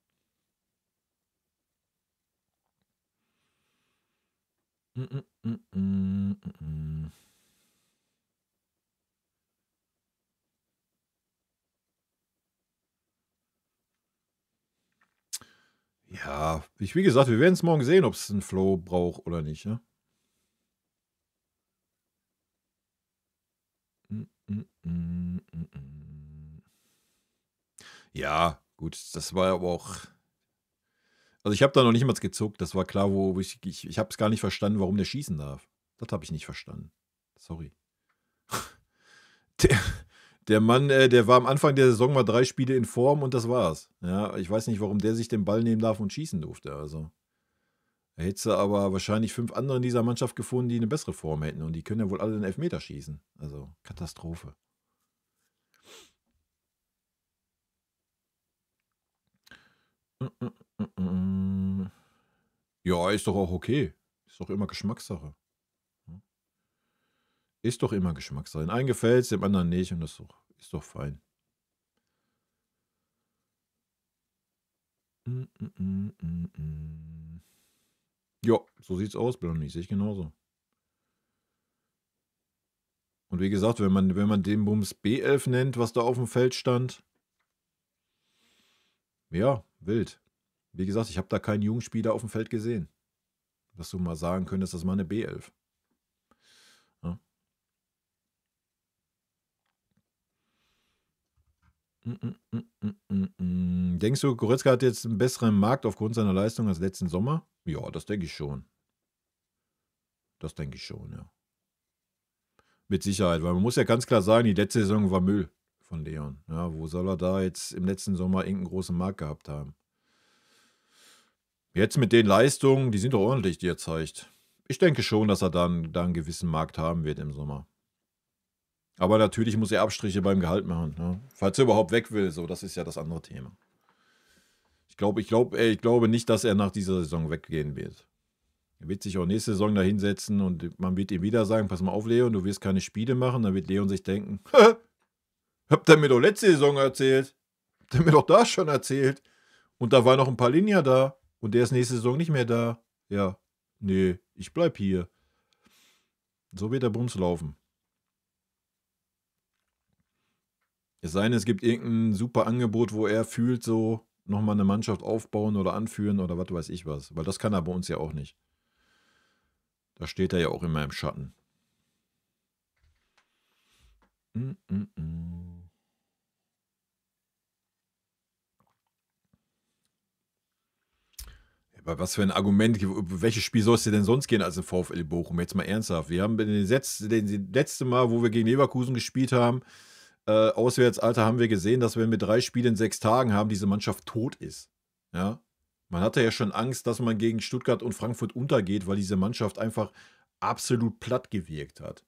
Ja, wie gesagt, wir werden es morgen sehen, ob es einen Flow braucht oder nicht. Ja? Ja, gut, das war aber auch. Also ich habe da noch nicht mal gezuckt. Das war klar, wo ich habe es gar nicht verstanden, warum der schießen darf. Das habe ich nicht verstanden. Sorry. Der Mann, der war am Anfang der Saison mal 3 Spiele in Form und das war's. Ja, ich weiß nicht, warum der sich den Ball nehmen darf und schießen durfte. Also. Da hättest du aber wahrscheinlich 5 andere in dieser Mannschaft gefunden, die eine bessere Form hätten. Und die können ja wohl alle einen Elfmeter schießen. Also, Katastrophe. Ja, ist doch auch okay. Ist doch immer Geschmackssache. Ist doch immer Geschmackssache. Den einen gefällt es, dem anderen nicht. Und das ist doch fein. Ja, so sieht's aus, Blondie. Sehe ich genauso. Und wie gesagt, wenn man den Bums B11 nennt, was da auf dem Feld stand, ja, wild. Wie gesagt, ich habe da keinen Jugendspieler auf dem Feld gesehen. Dass du mal sagen könntest, das war eine B11. Denkst du, Goretzka hat jetzt einen besseren Markt aufgrund seiner Leistung als letzten Sommer? Ja, das denke ich schon. Das denke ich schon, ja. Mit Sicherheit, weil man muss ja ganz klar sagen, die letzte Saison war Müll von Leon. Ja, wo soll er da jetzt im letzten Sommer irgendeinen großen Markt gehabt haben? Jetzt mit den Leistungen, die sind doch ordentlich, die er zeigt. Ich denke schon, dass er dann einen gewissen Markt haben wird im Sommer. Aber natürlich muss er Abstriche beim Gehalt machen. Ne? Falls er überhaupt weg will, so, das ist ja das andere Thema. Ich glaube nicht, dass er nach dieser Saison weggehen wird. Er wird sich auch nächste Saison da hinsetzen und man wird ihm wieder sagen, pass mal auf, Leon, du wirst keine Spiele machen. Dann wird Leon sich denken, habt ihr mir doch letzte Saison erzählt. Habt ihr mir doch da schon erzählt. Und da war noch ein paar Linien da. Und der ist nächste Saison nicht mehr da. Ja, nee, ich bleib hier. So wird der Bums laufen. Es sei denn, es gibt irgendein super Angebot, wo er fühlt, so nochmal eine Mannschaft aufbauen oder anführen oder was weiß ich was. Weil das kann er bei uns ja auch nicht. Da steht er ja auch immer im Schatten. Aber was für ein Argument, welches Spiel soll es dir denn sonst gehen als im VfL Bochum? Jetzt mal ernsthaft. Wir haben den letzten Mal, wo wir gegen Leverkusen gespielt haben, auswärts, Alter, haben wir gesehen, dass wir mit 3 Spielen in 6 Tagen haben, diese Mannschaft tot ist. Ja? Man hatte ja schon Angst, dass man gegen Stuttgart und Frankfurt untergeht, weil diese Mannschaft einfach absolut platt gewirkt hat.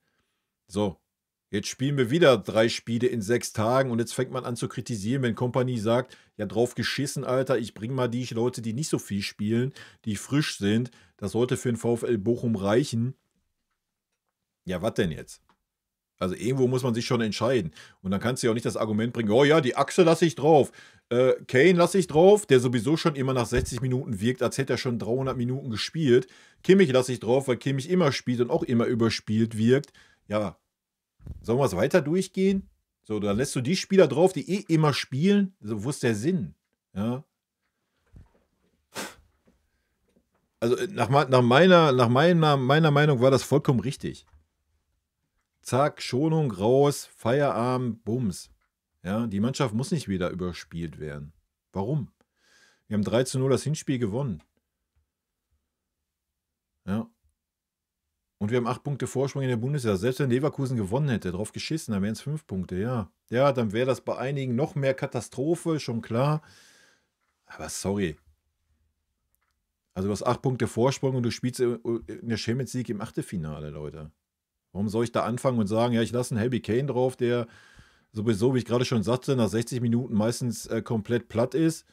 So, jetzt spielen wir wieder 3 Spiele in 6 Tagen und jetzt fängt man an zu kritisieren, wenn Kompanie sagt, ja drauf geschissen, Alter, ich bringe mal die Leute, die nicht so viel spielen, die frisch sind, das sollte für den VfL Bochum reichen. Ja, was denn jetzt? Also irgendwo muss man sich schon entscheiden. Und dann kannst du ja auch nicht das Argument bringen, oh ja, die Achse lasse ich drauf. Kane lasse ich drauf, der sowieso schon immer nach 60 Minuten wirkt, als hätte er schon 300 Minuten gespielt. Kimmich lasse ich drauf, weil Kimmich immer spielt und auch immer überspielt wirkt. Ja, sollen wir es weiter durchgehen? So, dann lässt du die Spieler drauf, die immer spielen. So, wo ist der Sinn? Ja. Also nach meiner Meinung war das vollkommen richtig. Zack, Schonung, raus, Feierabend, Bums. Ja, die Mannschaft muss nicht wieder überspielt werden. Warum? Wir haben 3:0 das Hinspiel gewonnen. Ja. Und wir haben 8 Punkte Vorsprung in der Bundesliga. Selbst wenn Leverkusen gewonnen hätte, drauf geschissen, dann wären es 5 Punkte, ja. Ja, dann wäre das bei einigen noch mehr Katastrophe, schon klar. Aber sorry. Also du hast 8 Punkte Vorsprung und du spielst in der Champions League im Achtelfinale, Leute. Warum soll ich da anfangen und sagen, ja, ich lasse einen Harry Kane drauf, der sowieso, wie ich gerade schon sagte, nach 60 Minuten meistens komplett platt ist.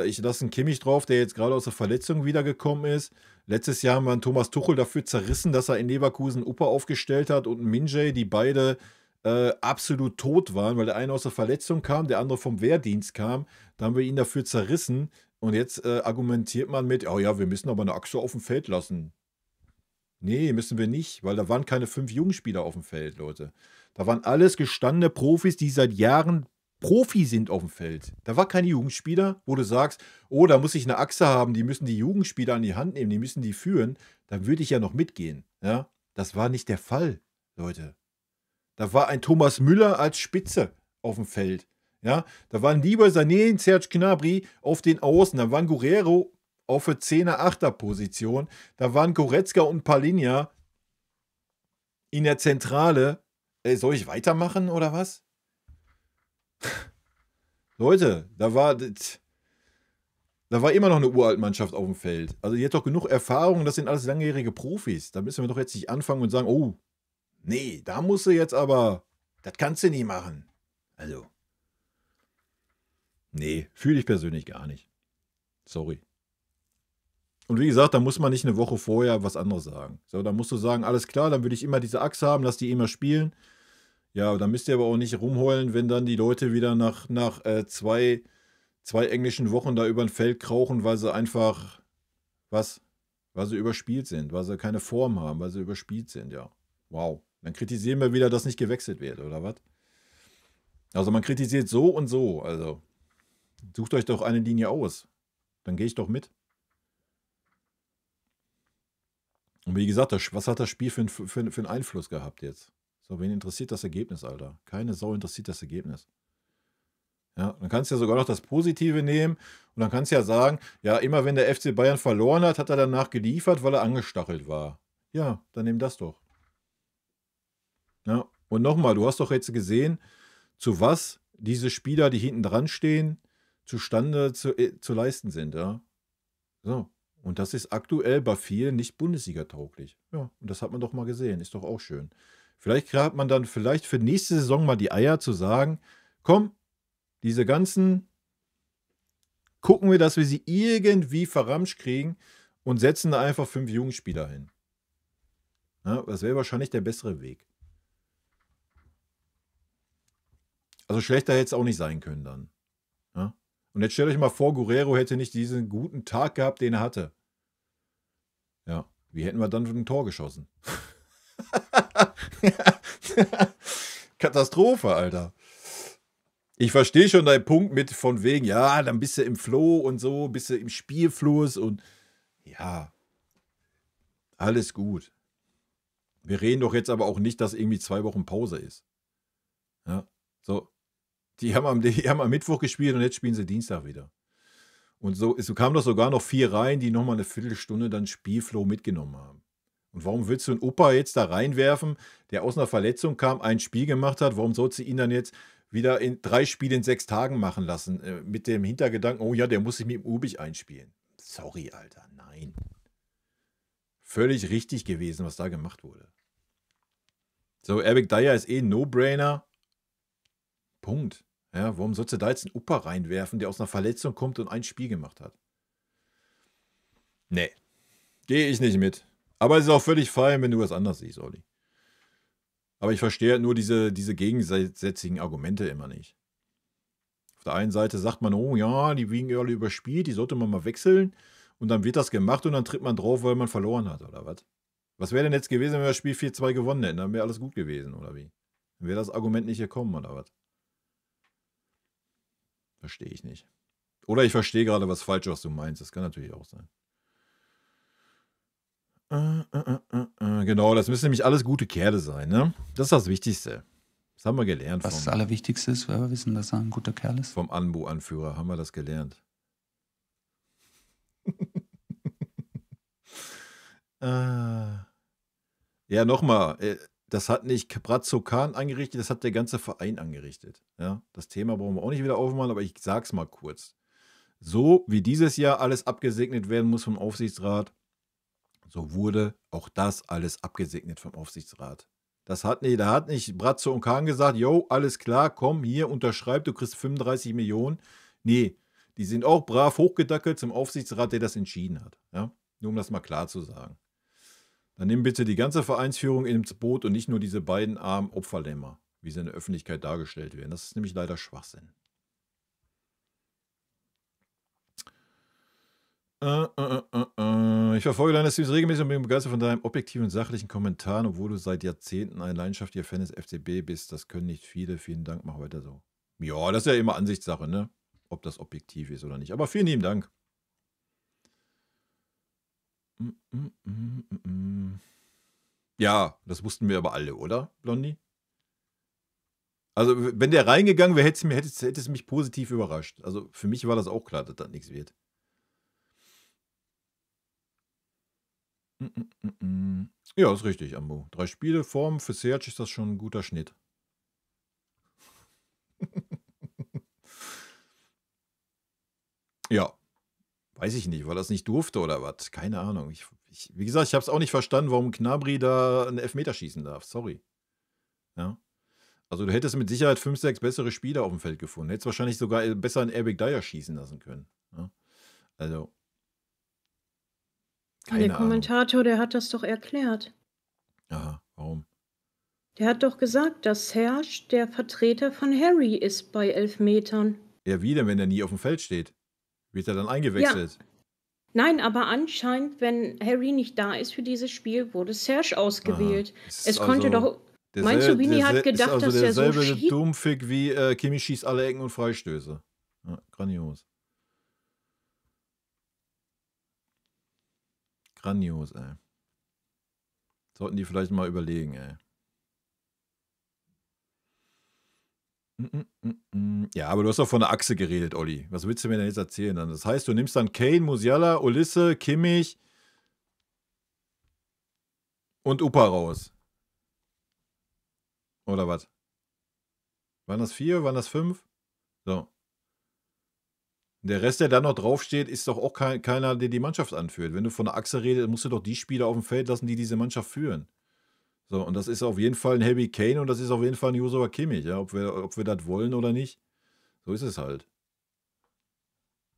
Ich lasse einen Kimmich drauf, der jetzt gerade aus der Verletzung wiedergekommen ist. Letztes Jahr haben wir einen Thomas Tuchel dafür zerrissen, dass er in Leverkusen Upper aufgestellt hat und einen Minjay, die beide absolut tot waren, weil der eine aus der Verletzung kam, der andere vom Wehrdienst kam. Da haben wir ihn dafür zerrissen. Und jetzt argumentiert man mit, oh ja, wir müssen aber eine Achse auf dem Feld lassen. Nee, müssen wir nicht, weil da waren keine 5 Jugendspieler auf dem Feld, Leute. Da waren alles gestandene Profis, die seit Jahren Profi sind auf dem Feld. Da war kein Jugendspieler, wo du sagst, oh, da muss ich eine Achse haben, die müssen die Jugendspieler an die Hand nehmen, die müssen die führen. Dann würde ich ja noch mitgehen. Ja? Das war nicht der Fall, Leute. Da war ein Thomas Müller als Spitze auf dem Feld. Ja? Da waren lieber Sané und Serge Gnabry auf den Außen. Da waren Guerrero auf der 10er-8er-Position. Da waren Goretzka und Palinja in der Zentrale. Soll ich weitermachen oder was? Leute, da war immer noch eine Uraltmannschaft auf dem Feld. Also die hat doch genug Erfahrung, das sind alles langjährige Profis. Da müssen wir doch jetzt nicht anfangen und sagen, oh, nee, da musst du jetzt aber, das kannst du nie machen. Also, nee, fühle ich persönlich gar nicht. Sorry. Und wie gesagt, da muss man nicht eine Woche vorher was anderes sagen. So, da musst du sagen, alles klar, dann würde ich immer diese Achse haben, lass die immer spielen. Ja, dann müsst ihr aber auch nicht rumheulen, wenn dann die Leute wieder nach 2 englischen Wochen da über ein Feld krauchen, weil sie einfach, weil sie überspielt sind, weil sie keine Form haben, weil sie überspielt sind, ja. Wow. Dann kritisieren wir wieder, dass nicht gewechselt wird, oder was? Also man kritisiert so und so, also sucht euch doch eine Linie aus. Dann gehe ich doch mit. Und wie gesagt, was hat das Spiel für einen Einfluss gehabt jetzt? So, wen interessiert das Ergebnis, Alter? Keine Sau interessiert das Ergebnis. Ja, dann kannst du ja sogar noch das Positive nehmen und dann kannst du ja sagen, ja, immer wenn der FC Bayern verloren hat, hat er danach geliefert, weil er angestachelt war. Ja, dann nimm das doch. Ja, und nochmal, du hast doch jetzt gesehen, zu was diese Spieler, die hinten dran stehen, zustande zu leisten sind, ja. So. Und das ist aktuell bei vielen nicht Bundesliga-tauglich. Ja, und das hat man doch mal gesehen. Ist doch auch schön. Vielleicht hat man dann vielleicht für nächste Saison mal die Eier zu sagen, komm, diese ganzen, gucken wir, dass wir sie irgendwie verramscht kriegen und setzen da einfach 5 Jugendspieler hin. Ja, das wäre wahrscheinlich der bessere Weg. Also schlechter hätte es auch nicht sein können dann. Ja? Und jetzt stellt euch mal vor, Guerrero hätte nicht diesen guten Tag gehabt, den er hatte. Ja, wie hätten wir dann ein Tor geschossen? Katastrophe, Alter. Ich verstehe schon deinen Punkt mit von wegen, ja, dann bist du im Flow und so, bist du im Spielfluss und ja, alles gut. Wir reden doch jetzt aber auch nicht, dass irgendwie 2 Wochen Pause ist. Ja, so. Die haben am Mittwoch gespielt und jetzt spielen sie Dienstag wieder. Und so kamen doch sogar noch 4 rein, die nochmal eine Viertelstunde dann Spielflow mitgenommen haben. Und warum willst du einen Opa jetzt da reinwerfen, der aus einer Verletzung kam, ein Spiel gemacht hat? Warum sollst du ihn dann jetzt wieder in 3 Spiele in 6 Tagen machen lassen? Mit dem Hintergedanken, oh ja, der muss sich mit dem Ubich einspielen. Sorry, Alter, nein. Völlig richtig gewesen, was da gemacht wurde. So, Eric Dyer ist eh ein No-Brainer. Punkt. Ja, warum sollst du da jetzt einen Opa reinwerfen, der aus einer Verletzung kommt und ein Spiel gemacht hat? Nee, gehe ich nicht mit. Aber es ist auch völlig fein, wenn du was anders siehst, Olli. Aber ich verstehe halt nur diese gegensätzigen Argumente immer nicht. Auf der einen Seite sagt man, oh ja, die wiegen alle überspielt, die sollte man mal wechseln. Und dann wird das gemacht und dann tritt man drauf, weil man verloren hat, oder was? Was wäre denn jetzt gewesen, wenn wir das Spiel 4-2 gewonnen hätten? Dann wäre alles gut gewesen, oder wie? Dann wäre das Argument nicht gekommen, oder was? Verstehe ich nicht. Oder ich verstehe gerade was falsch, was du meinst. Das kann natürlich auch sein. Genau, das müssen nämlich alles gute Kerle sein, ne? Das ist das Wichtigste. Das haben wir gelernt. Was das Allerwichtigste ist, weil wir wissen, dass er ein guter Kerl ist. Vom Anbu-Anführer haben wir das gelernt. Ja, nochmal. Das hat nicht Brazzo Khan angerichtet, das hat der ganze Verein angerichtet. Ja, das Thema brauchen wir auch nicht wieder aufmachen, aber ich sag's mal kurz. So wie dieses Jahr alles abgesegnet werden muss vom Aufsichtsrat, so wurde auch das alles abgesegnet vom Aufsichtsrat. Da hat nicht Brazzo und Kahn gesagt, jo, alles klar, komm, hier, unterschreib, du kriegst 35 Millionen. Nee, die sind auch brav hochgedackelt zum Aufsichtsrat, der das entschieden hat. Ja? Nur um das mal klar zu sagen. Dann nimm bitte die ganze Vereinsführung ins Boot und nicht nur diese beiden armen Opferlämmer, wie sie in der Öffentlichkeit dargestellt werden. Das ist nämlich leider Schwachsinn. Ich verfolge deine Streams regelmäßig und bin begeistert von deinem objektiven und sachlichen Kommentaren, obwohl du seit Jahrzehnten ein leidenschaftlicher Fan des FCB bist. Das können nicht viele. Vielen Dank, mach weiter so. Ja, das ist ja immer Ansichtssache, ne? Ob das objektiv ist oder nicht. Aber vielen lieben Dank. Ja, das wussten wir aber alle, oder, Blondie? Also, wenn der reingegangen wäre, hätte es mich positiv überrascht. Also, für mich war das auch klar, dass das nichts wird. Ja, ist richtig, Ambo. 3 Spiele, Form für Serge ist das schon ein guter Schnitt. Ja, weiß ich nicht, weil das nicht durfte oder was. Keine Ahnung. Wie gesagt, ich habe es auch nicht verstanden, warum Gnabry da einen Elfmeter schießen darf. Sorry. Ja. Also du hättest mit Sicherheit 5, 6 bessere Spieler auf dem Feld gefunden. Hättest wahrscheinlich sogar besser einen Eric Dyer schießen lassen können. Ja. Also. Der Kommentator, der hat das doch erklärt. Aha, warum? Der hat doch gesagt, dass Serge der Vertreter von Harry ist bei Elfmetern. Ja, wie denn, wenn er nie auf dem Feld steht? Wird er dann eingewechselt? Ja. Nein, aber anscheinend, wenn Harry nicht da ist für dieses Spiel, wurde Serge ausgewählt. Es konnte doch. Meinst du, Vini hat gedacht, dass er so schießt? Derselbe Dummfick wie Kimi schießt alle Ecken und Freistöße. Ja, grandios. Grandios, ey. Sollten die vielleicht mal überlegen, ey. Ja, aber du hast doch von der Achse geredet, Olli. Was willst du mir denn jetzt erzählen dann? Das heißt, du nimmst dann Kane, Musiala, Olisse, Kimmich und Upa raus. Oder was? Waren das 4? Waren das 5? So. Der Rest, der da noch draufsteht, ist doch auch keiner, der die Mannschaft anführt. Wenn du von der Achse redest, musst du doch die Spieler auf dem Feld lassen, die diese Mannschaft führen. So, und das ist auf jeden Fall ein Harry Kane und das ist auf jeden Fall ein Joshua Kimmich, ja, ob wir das wollen oder nicht. So ist es halt.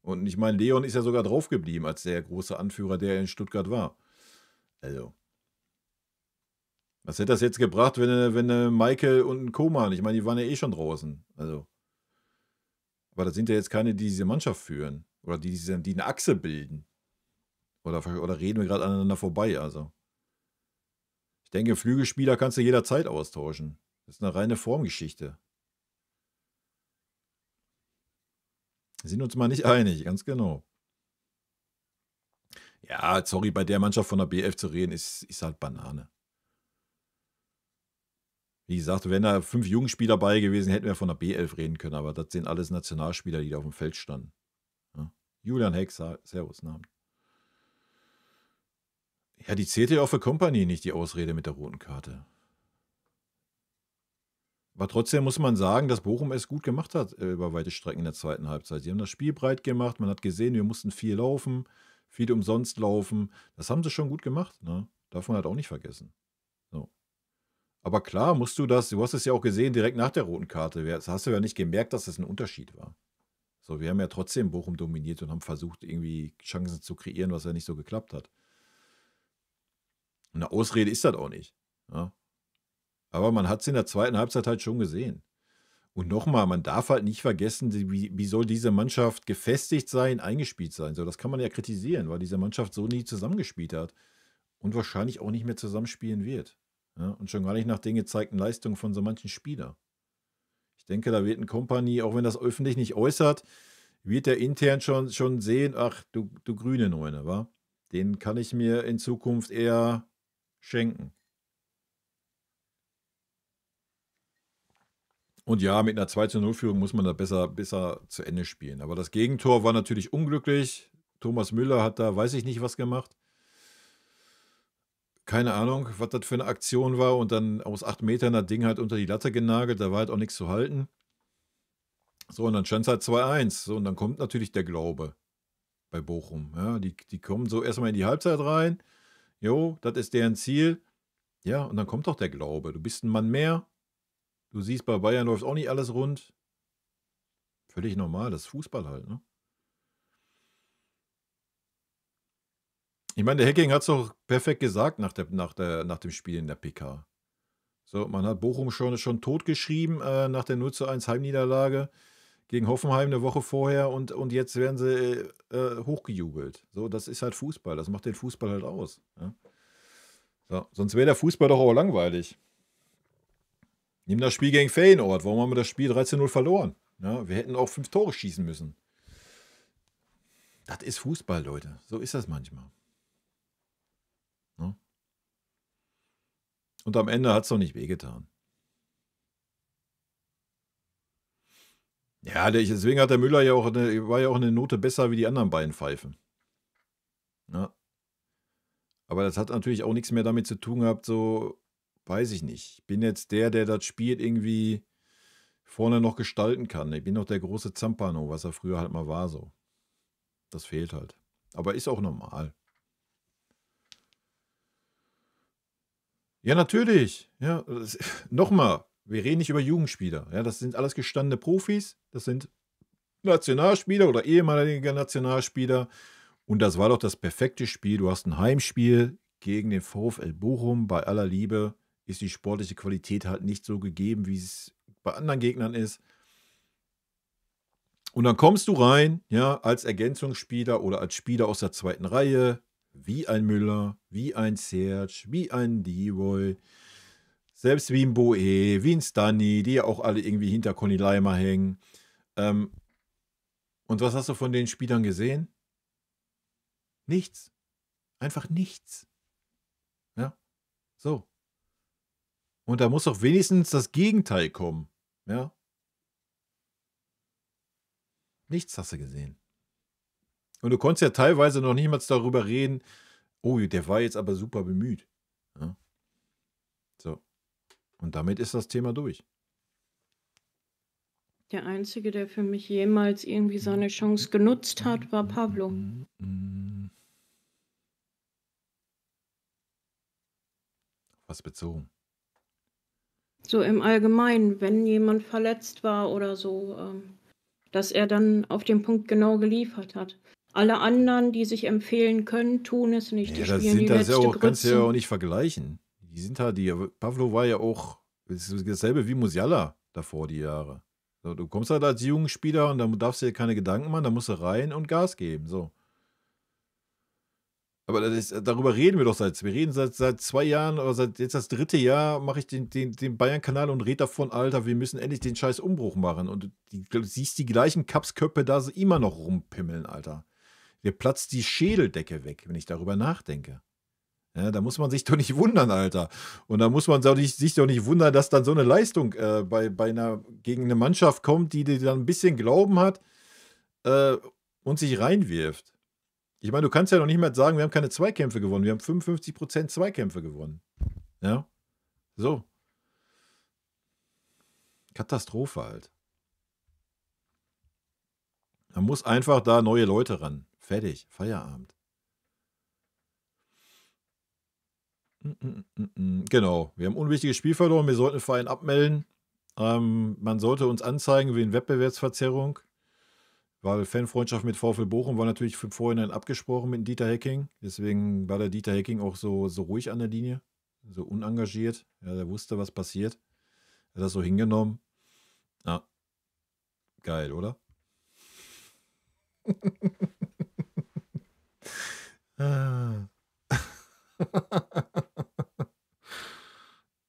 Und ich meine, Leon ist ja sogar draufgeblieben als der große Anführer, der in Stuttgart war. Also. Was hätte das jetzt gebracht, wenn Michael und ein Koman, ich meine, die waren ja eh schon draußen. Also. Aber das sind ja jetzt keine, die diese Mannschaft führen. Oder die eine Achse bilden. Oder reden wir gerade aneinander vorbei, also. Ich denke, Flügelspieler kannst du jederzeit austauschen. Das ist eine reine Formgeschichte. Wir sind uns mal nicht einig, ganz genau. Ja, sorry, bei der Mannschaft von der B11 zu reden, ist halt Banane. Wie gesagt, wenn da 5 Jugendspieler dabei gewesen, hätten wir von der B11 reden können, aber das sind alles Nationalspieler, die da auf dem Feld standen. Ja. Julian Heck, Servus, Namen. Ja, die zählte ja auch für Kompanie nicht, die Ausrede mit der roten Karte. Aber trotzdem muss man sagen, dass Bochum es gut gemacht hat über weite Strecken in der zweiten Halbzeit. Sie haben das Spiel breit gemacht, man hat gesehen, wir mussten viel laufen, viel umsonst laufen. Das haben sie schon gut gemacht, ne? Darf man halt auch nicht vergessen. So. Aber klar musst du das, du hast es ja auch gesehen, direkt nach der roten Karte. Das hast du ja nicht gemerkt, dass das ein Unterschied war. So, wir haben ja trotzdem Bochum dominiert und haben versucht, irgendwie Chancen zu kreieren, was ja nicht so geklappt hat. Eine Ausrede ist das auch nicht. Ja? Aber man hat es in der zweiten Halbzeit halt schon gesehen. Und nochmal, man darf halt nicht vergessen, wie soll diese Mannschaft gefestigt sein, eingespielt sein. So, das kann man ja kritisieren, weil diese Mannschaft so nie zusammengespielt hat und wahrscheinlich auch nicht mehr zusammenspielen wird. Ja? Und schon gar nicht nach den gezeigten Leistungen von so manchen Spielern. Ich denke, da wird ein Kompanie, auch wenn das öffentlich nicht äußert, wird er intern schon sehen, ach, du grüne Neune, wa? Den kann ich mir in Zukunft eher schenken. Und ja, mit einer 2:0-Führung muss man da besser zu Ende spielen. Aber das Gegentor war natürlich unglücklich. Thomas Müller hat da, weiß ich nicht, was gemacht. Keine Ahnung, was das für eine Aktion war. Und dann aus 8 Metern das Ding halt unter die Latte genagelt. Da war halt auch nichts zu halten. So, und dann stand es halt 2:1. So, und dann kommt natürlich der Glaube bei Bochum. Ja, die kommen so erstmal in die Halbzeit rein. Jo, das ist deren Ziel. Ja, und dann kommt doch der Glaube. Du bist ein Mann mehr. Du siehst, bei Bayern läuft auch nicht alles rund. Völlig normal, das ist Fußball halt, ne? Ich meine, der Hacking hat es doch perfekt gesagt nach dem Spiel in der PK. So, man hat Bochum schon totgeschrieben nach der 0:1 Heimniederlage gegen Hoffenheim eine Woche vorher und jetzt werden sie hochgejubelt. So, das ist halt Fußball, das macht den Fußball halt aus. Ja? So, sonst wäre der Fußball doch auch langweilig. Nimm das Spiel gegen Feyenoord, warum haben wir das Spiel 13:0 verloren? Ja, wir hätten auch 5 Tore schießen müssen. Das ist Fußball, Leute. So ist das manchmal. Ja? Und am Ende hat es doch nicht wehgetan. Ja, deswegen hat der Müller war ja auch eine Note besser wie die anderen beiden Pfeifen. Ja. Aber das hat natürlich auch nichts mehr damit zu tun gehabt, so, weiß ich nicht. Ich bin jetzt der das Spiel irgendwie vorne noch gestalten kann. Ich bin noch der große Zampano, was er früher halt mal war, so. Das fehlt halt. Aber ist auch normal. Ja, natürlich. Ja, nochmal, wir reden nicht über Jugendspieler. Ja, das sind alles gestandene Profis. Das sind Nationalspieler oder ehemalige Nationalspieler. Und das war doch das perfekte Spiel. Du hast ein Heimspiel gegen den VfL Bochum. Bei aller Liebe ist die sportliche Qualität halt nicht so gegeben, wie es bei anderen Gegnern ist. Und dann kommst du rein, ja, als Ergänzungsspieler oder als Spieler aus der zweiten Reihe, wie ein Müller, wie ein Serge, wie ein Divoy, selbst wie ein Boe, wie ein Stani, die ja auch alle irgendwie hinter Conny Leimer hängen. Und was hast du von den Spielern gesehen? Nichts. Einfach nichts. Ja, so. Und da muss doch wenigstens das Gegenteil kommen. Ja. Nichts hast du gesehen. Und du konntest ja teilweise noch niemals darüber reden, oh, der war jetzt aber super bemüht. Ja. So. Und damit ist das Thema durch. Der Einzige, der für mich jemals irgendwie seine Chance genutzt hat, war Pavlo. Was bezogen? So im Allgemeinen, wenn jemand verletzt war oder so, dass er dann auf den Punkt genau geliefert hat. Alle anderen, die sich empfehlen können, tun es nicht. Die Ja, das spielen die sind das ja letzte auch, kannst du ja auch Grütze. nicht vergleichen. Die sind halt, Pavlo war ja auch dasselbe wie Musiala davor die Jahre. So, du kommst halt als Jugendspieler und dann darfst du dir keine Gedanken machen, dann musst du rein und Gas geben. So. Aber darüber reden wir doch wir reden seit 2 Jahren oder seit jetzt das 3. Jahr mache ich den Bayern-Kanal und rede davon, Alter, wir müssen endlich den scheiß Umbruch machen. Und du siehst die gleichen Kapsköpfe da immer noch rumpimmeln, Alter. Mir platzt die Schädeldecke weg, wenn ich darüber nachdenke. Ja, da muss man sich doch nicht wundern, Alter. Und da muss man sich doch nicht wundern, dass dann so eine Leistung gegen eine Mannschaft kommt, die dir dann ein bisschen Glauben hat und sich reinwirft. Ich meine, du kannst ja noch nicht mehr sagen, wir haben keine Zweikämpfe gewonnen. Wir haben 55% Zweikämpfe gewonnen. Ja, so. Katastrophe halt. Man muss einfach da neue Leute ran. Fertig, Feierabend. Genau, wir haben ein unwichtiges Spiel verloren. Wir sollten den Verein abmelden. Man sollte uns anzeigen wegen Wettbewerbsverzerrung, weil Fanfreundschaft mit VfL Bochum war natürlich im Vorhinein abgesprochen mit Dieter Hecking. Deswegen war der Dieter Hecking auch so ruhig an der Linie, so unengagiert. Ja, der wusste, was passiert. Er hat das so hingenommen. Ja, geil, oder?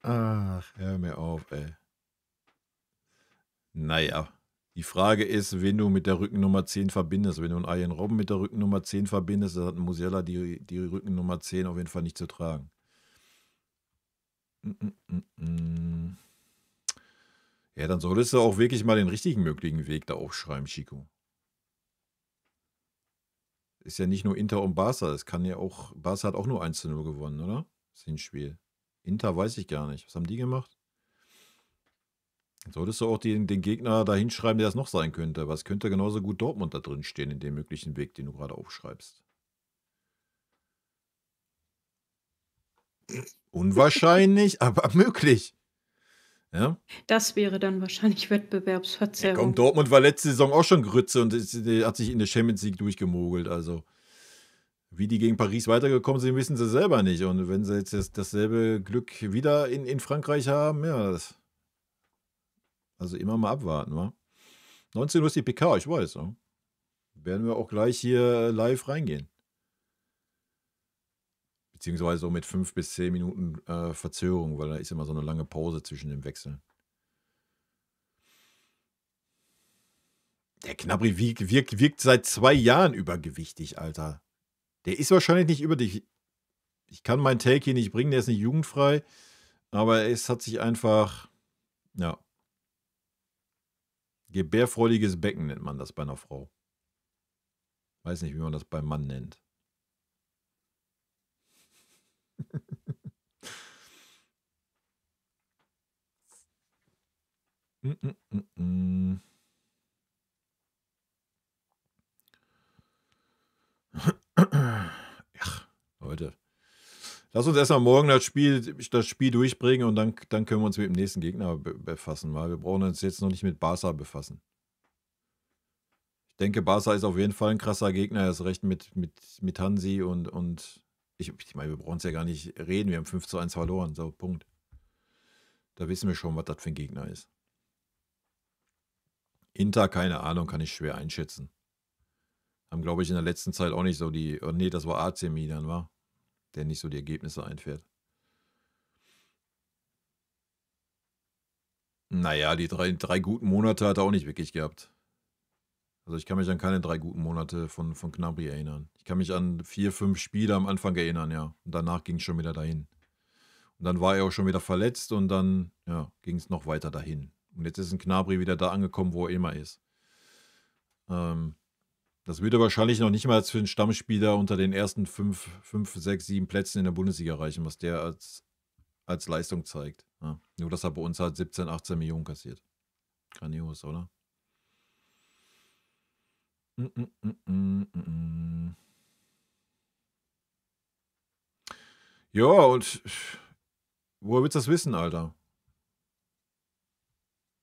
Ach, hör mir auf, ey. Naja, die Frage ist, wen du mit der Rückennummer 10 verbindest. Wenn du einen Arjen Robben mit der Rückennummer 10 verbindest, dann hat ein Musiala die Rückennummer 10 auf jeden Fall nicht zu tragen. Ja, dann solltest du auch wirklich mal den richtigen möglichen Weg da aufschreiben, Chico. Ist ja nicht nur Inter und Barca. Es kann ja auch, Barca hat auch nur 1:0 gewonnen, oder? Das Hinspiel. Inter weiß ich gar nicht. Was haben die gemacht? Solltest du auch den Gegner da hinschreiben, der das noch sein könnte. Was könnte genauso gut Dortmund da drin stehen in dem möglichen Weg, den du gerade aufschreibst? Unwahrscheinlich, aber möglich. Ja? Das wäre dann wahrscheinlich Ja, Wettbewerbsverzerrung. komm, Dortmund war letzte Saison auch schon Grütze und hat sich in der Champions League durchgemogelt. Also, wie die gegen Paris weitergekommen sind, wissen sie selber nicht. Und wenn sie jetzt dasselbe Glück wieder in Frankreich haben, ja, also immer mal abwarten, wa? 19 Uhr ist die PK, ich weiß. Ja. Werden wir auch gleich hier live reingehen. Beziehungsweise so mit 5 bis 10 Minuten Verzögerung, weil da ist immer so eine lange Pause zwischen den Wechseln. Der Gnabry wirkt seit 2 Jahren übergewichtig, Alter. Der ist wahrscheinlich nicht über dich. Ich kann meinen Take hier nicht bringen, der ist nicht jugendfrei. Aber es hat sich einfach, ja. Gebärfreudiges Becken nennt man das bei einer Frau. Weiß nicht, wie man das beim Mann nennt. Ach, Leute. Lass uns erstmal morgen das Spiel durchbringen und dann können wir uns mit dem nächsten Gegner befassen, weil wir brauchen uns jetzt noch nicht mit Barca befassen. Ich denke, Barca ist auf jeden Fall ein krasser Gegner, erst recht mit Hansi und ich meine, wir brauchen es ja gar nicht reden, wir haben 5:1 verloren, so, Punkt. Da wissen wir schon, was das für ein Gegner ist. Inter, keine Ahnung, kann ich schwer einschätzen. Haben, glaube ich, in der letzten Zeit auch nicht so nee, das war AC Milan, war, der nicht so die Ergebnisse einfährt. Naja, die drei guten Monate hat er auch nicht wirklich gehabt. Also ich kann mich an keine 3 guten Monate von Gnabry erinnern. Ich kann mich an 4, 5 Spiele am Anfang erinnern, ja. Und danach ging es schon wieder dahin. Und dann war er auch schon wieder verletzt und dann ja, ging es noch weiter dahin. Und jetzt ist ein Gnabry wieder da angekommen, wo er immer ist. Das würde wahrscheinlich noch nicht mal für einen Stammspieler unter den ersten 5, 6, 7 Plätzen in der Bundesliga reichen, was der als Leistung zeigt. Ja. Nur, dass er bei uns halt 17, 18 Millionen kassiert. Grandios, oder? Ja, und woher willst du das wissen, Alter?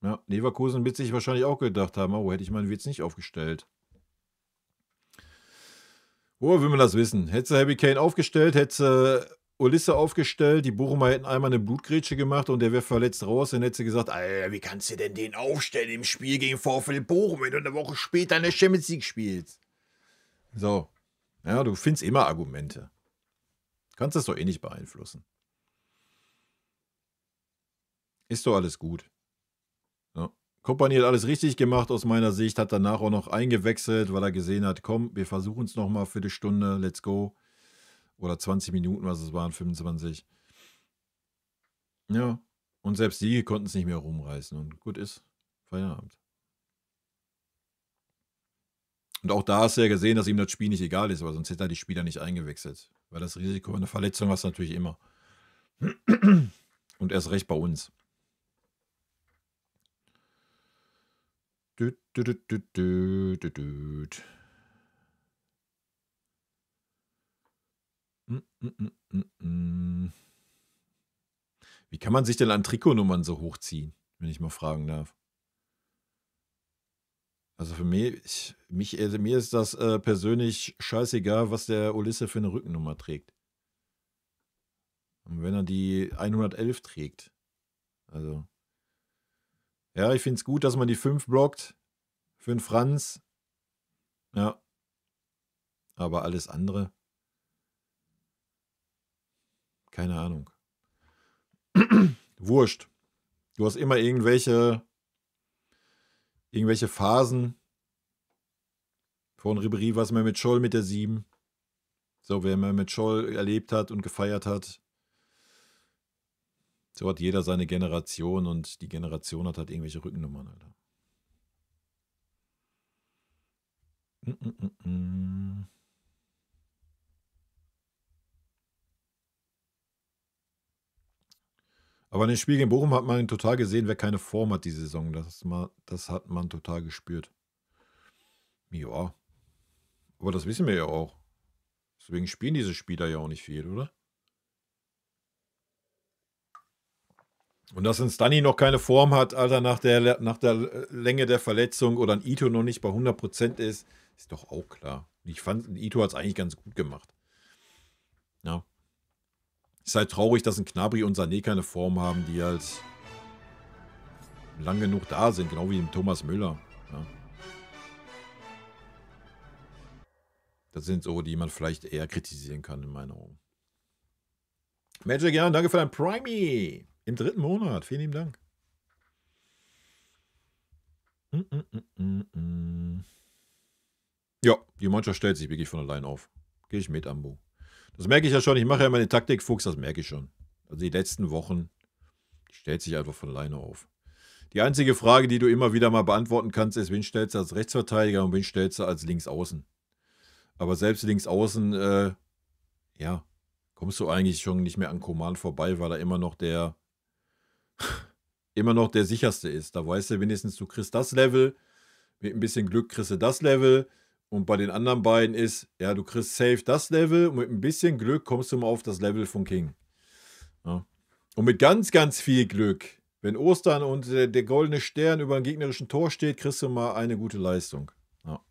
Ja, Leverkusen wird sich wahrscheinlich auch gedacht haben, oh, hätte ich meinen Witz nicht aufgestellt. Woher will man das wissen? Hättest du Harry Kane aufgestellt, hättest du Ulisse aufgestellt, die Bochumer hätten einmal eine Blutgrätsche gemacht und der wäre verletzt raus, dann hättest du gesagt, Alter, wie kannst du denn den aufstellen im Spiel gegen VfL Bochum, wenn du eine Woche später in der Champions League spielst? So. Ja, du findest immer Argumente. Kannst das doch eh nicht beeinflussen. Ist doch alles gut. Ja. Kompanie hat alles richtig gemacht aus meiner Sicht, hat danach auch noch eingewechselt, weil er gesehen hat, komm, wir versuchen es nochmal für eine Stunde, let's go. Oder 20 Minuten, was es waren, 25. Ja, und selbst die konnten es nicht mehr rumreißen und gut ist, Feierabend. Und auch da hast du ja gesehen, dass ihm das Spiel nicht egal ist, aber sonst hätte er die Spieler nicht eingewechselt. Weil das Risiko einer Verletzung hast du natürlich immer. Und erst recht bei uns. Wie kann man sich denn an Trikotnummern so hochziehen, wenn ich mal fragen darf? Also für mich mir ist das persönlich scheißegal, was der Ulisse für eine Rückennummer trägt. Und wenn er die 111 trägt. Also. Ja, ich finde es gut, dass man die 5 blockt. Für den Franz. Ja. Aber alles andere. Keine Ahnung. Wurscht. Du hast immer irgendwelche Phasen. Von Ribéry, was man mit Scholl mit der 7. So, wer man mit Scholl erlebt hat und gefeiert hat. So hat jeder seine Generation und die Generation hat halt irgendwelche Rückennummern, Alter. Aber in dem Spiel gegen Bochum hat man total gesehen, wer keine Form hat diese Saison. Das hat man total gespürt. Ja. Aber das wissen wir ja auch. Deswegen spielen diese Spieler ja auch nicht viel, oder? Und dass ein Stunny noch keine Form hat, Alter, nach der Länge der Verletzung oder ein Ito noch nicht bei 100% ist doch auch klar. Ich fand, Ito hat es eigentlich ganz gut gemacht. Ja. Ist halt traurig, dass ein Gnabry und Sané keine Form haben, die halt lang genug da sind, genau wie im Thomas Müller. Ja. Das sind so, die man vielleicht eher kritisieren kann, in meinen Augen. Magic, ja, danke für dein Primey. Im 3. Monat. Vielen lieben Dank. Ja, die Mannschaft stellt sich wirklich von allein auf. Gehe ich mit, Ambo. Das merke ich ja schon. Ich mache ja meine Taktikfuchs, das merke ich schon. Also die letzten Wochen, die stellt sich einfach von alleine auf. Die einzige Frage, die du immer wieder mal beantworten kannst, ist, wen stellst du als Rechtsverteidiger und wen stellst du als Linksaußen? Aber selbst Linksaußen, ja, kommst du eigentlich schon nicht mehr an Coman vorbei, weil er immer noch der sicherste ist. Da weißt du wenigstens, du kriegst das Level, mit ein bisschen Glück kriegst du das Level und bei den anderen beiden ist, ja, du kriegst safe das Level und mit ein bisschen Glück kommst du mal auf das Level von King. Ja. Und mit ganz, ganz viel Glück, wenn Ostern und der goldene Stern über einem gegnerischen Tor steht, kriegst du mal eine gute Leistung. Ja.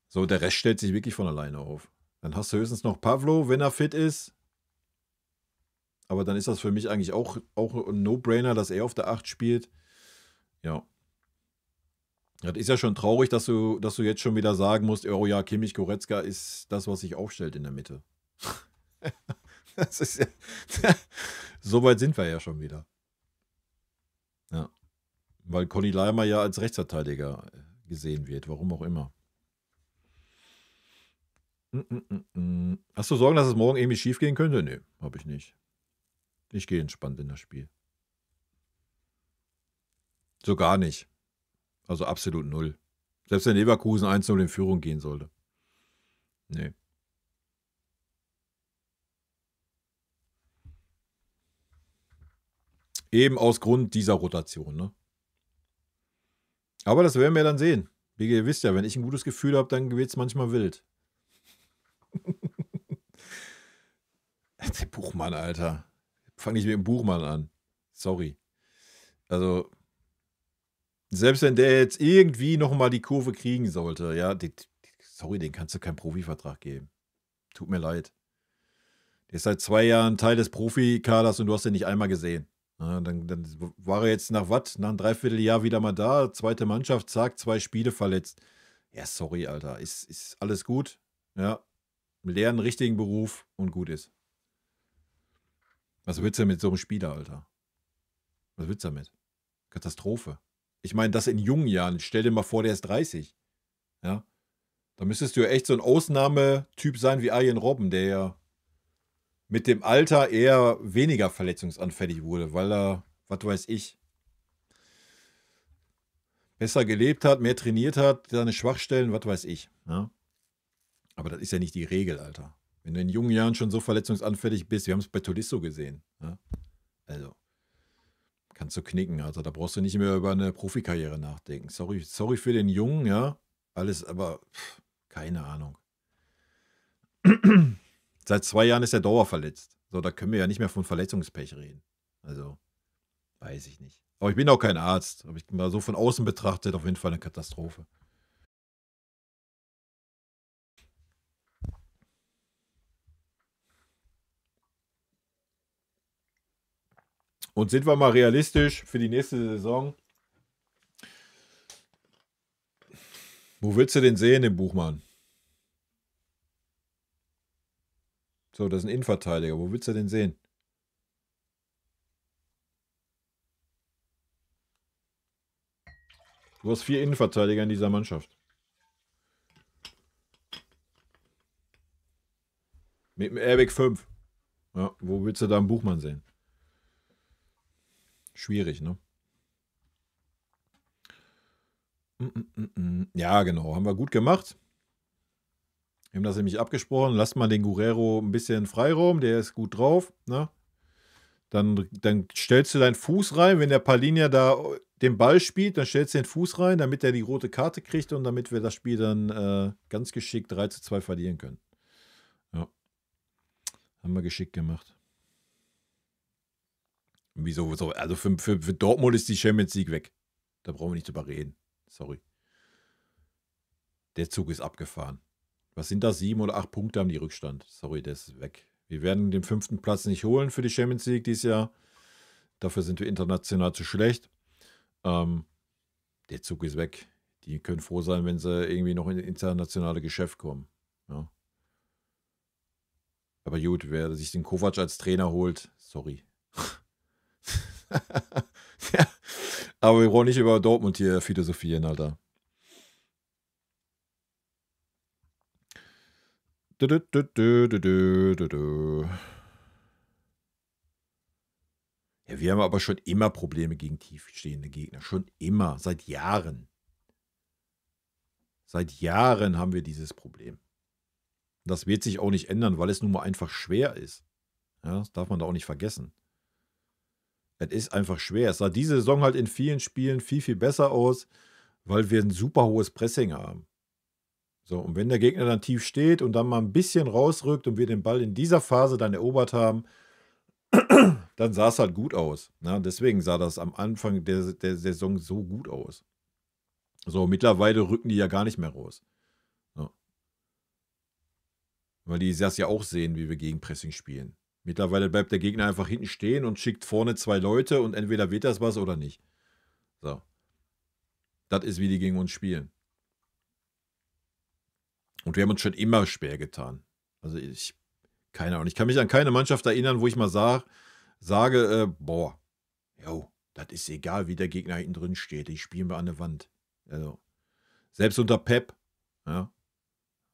So, der Rest stellt sich wirklich von alleine auf. Dann hast du höchstens noch Pavlo, wenn er fit ist. Aber dann ist das für mich eigentlich auch ein No-Brainer, dass er auf der 8 spielt. Ja. Das ist ja schon traurig, dass du jetzt schon wieder sagen musst, oh ja, Kimmich Goretzka ist das, was sich aufstellt in der Mitte. Das ist ja, so weit sind wir ja schon wieder. Ja. Weil Conny Leimer ja als Rechtsverteidiger gesehen wird, warum auch immer. Hast du Sorgen, dass es morgen irgendwie schief gehen könnte? Nee, habe ich nicht. Ich gehe entspannt in das Spiel. So gar nicht. Also absolut null. Selbst wenn Leverkusen 1-0 in Führung gehen sollte. Nee. Eben aus Grund dieser Rotation, ne? Aber das werden wir dann sehen. Wie ihr wisst ja, wenn ich ein gutes Gefühl habe, dann wird es manchmal wild. Der Buchmann, Alter. Fang nicht mit dem Buchmann an. Sorry. Also, selbst wenn der jetzt irgendwie nochmal die Kurve kriegen sollte, ja, sorry, den kannst du keinen Profivertrag geben. Tut mir leid. Der ist seit 2 Jahren Teil des Profikaders und du hast ihn nicht einmal gesehen. Ja, dann war er jetzt nach einem Dreivierteljahr wieder mal da, zweite Mannschaft, zack, 2 Spiele verletzt. Ja, sorry, Alter. Ist alles gut. Ja. Lernen einen richtigen Beruf und gut ist. Was willst du mit so einem Spieler, Alter? Was willst du damit? Katastrophe. Ich meine, das in jungen Jahren. Stell dir mal vor, der ist 30. Ja. Da müsstest du ja echt so ein Ausnahmetyp sein wie Arjen Robben, der ja mit dem Alter eher weniger verletzungsanfällig wurde, weil er, was weiß ich, besser gelebt hat, mehr trainiert hat, seine Schwachstellen, was weiß ich. Ja? Aber das ist ja nicht die Regel, Alter. Wenn du in jungen Jahren schon so verletzungsanfällig bist, wir haben es bei Tolisso gesehen. Ja? Also, kannst du knicken, also da brauchst du nicht mehr über eine Profikarriere nachdenken. Sorry für den Jungen, ja, alles, aber keine Ahnung. Seit 2 Jahren ist er dauerverletzt. So, da können wir ja nicht mehr von Verletzungspech reden. Also, weiß ich nicht. Aber ich bin auch kein Arzt. Aber ich mal so von außen betrachtet, auf jeden Fall eine Katastrophe. Und sind wir mal realistisch für die nächste Saison? Wo willst du den sehen, den Buchmann? So, das ist ein Innenverteidiger. Wo willst du den sehen? Du hast 4 Innenverteidiger in dieser Mannschaft. Mit dem Airbag 5. Ja, wo willst du da einen Buchmann sehen? Schwierig, ne? Ja, genau. Haben wir gut gemacht. Wir haben das nämlich abgesprochen. Lasst mal den Guerrero ein bisschen Freiraum. Der ist gut drauf. Ne? Dann stellst du deinen Fuß rein. Wenn der Palhinha da den Ball spielt, dann stellst du den Fuß rein, damit er die rote Karte kriegt und damit wir das Spiel dann ganz geschickt 3-2 verlieren können. Ja. Haben wir geschickt gemacht. Wieso? Also für Dortmund ist die Champions League weg. Da brauchen wir nicht drüber reden. Sorry. Der Zug ist abgefahren. Was sind das? 7 oder 8 Punkte haben die Rückstand. Sorry, der ist weg. Wir werden den 5. Platz nicht holen für die Champions League dieses Jahr. Dafür sind wir international zu schlecht. Der Zug ist weg. Die können froh sein, wenn sie irgendwie noch in internationale Geschäft kommen. Ja. Aber gut, wer sich den Kovac als Trainer holt, sorry. Ja. Aber wir brauchen nicht über Dortmund hier philosophieren, Alter. Ja, wir haben aber schon immer Probleme gegen tiefstehende Gegner. Schon immer. Seit Jahren. Seit Jahren haben wir dieses Problem. Das wird sich auch nicht ändern, weil es nun mal einfach schwer ist. Ja, das darf man da auch nicht vergessen. Es ist einfach schwer. Es sah diese Saison halt in vielen Spielen viel, viel besser aus, weil wir ein super hohes Pressing haben. So, und wenn der Gegner dann tief steht und dann mal ein bisschen rausrückt und wir den Ball in dieser Phase dann erobert haben, dann sah es halt gut aus. Ne? Deswegen sah das am Anfang der Saison so gut aus. So, mittlerweile rücken die ja gar nicht mehr raus. Ja. Weil die das ja auch sehen, wie wir gegen Pressing spielen. Mittlerweile bleibt der Gegner einfach hinten stehen und schickt vorne 2 Leute und entweder wird das was oder nicht. So. Das ist, wie die gegen uns spielen. Und wir haben uns schon immer schwer getan. Also keine Ahnung. Ich kann mich an keine Mannschaft erinnern, wo ich mal sage, boah, jo, das ist egal, wie der Gegner hinten drin steht. Die spielen wir an der Wand. Also, selbst unter Pep, ja,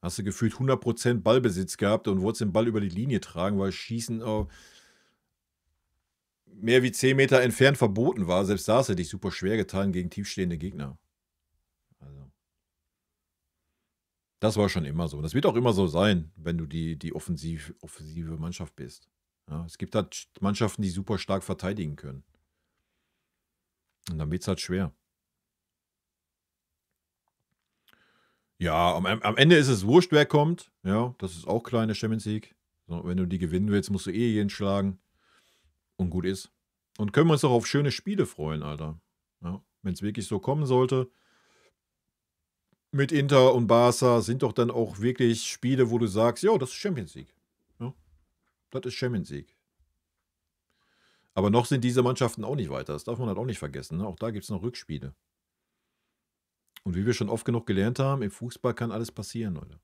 hast du gefühlt 100% Ballbesitz gehabt und wolltest den Ball über die Linie tragen, weil Schießen mehr wie 10 Meter entfernt verboten war. Selbst da hast du dich super schwer getan gegen tiefstehende Gegner. Also, Das war schon immer so. Das wird auch immer so sein, wenn du die offensive Mannschaft bist. Ja, es gibt halt Mannschaften, die super stark verteidigen können. Und dann wird es halt schwer. Ja, am Ende ist es wurscht, wer kommt. Ja, das ist auch klar in der Champions League. So, wenn du die gewinnen willst, musst du jeden schlagen. Und gut ist. Und können wir uns doch auf schöne Spiele freuen, Alter. Ja, wenn es wirklich so kommen sollte. Mit Inter und Barca sind doch dann auch wirklich Spiele, wo du sagst, ja, das ist Champions League. Ja, das ist Champions League. Aber noch sind diese Mannschaften auch nicht weiter. Das darf man halt auch nicht vergessen. Ne? Auch da gibt es noch Rückspiele. Und wie wir schon oft genug gelernt haben, im Fußball kann alles passieren, Leute.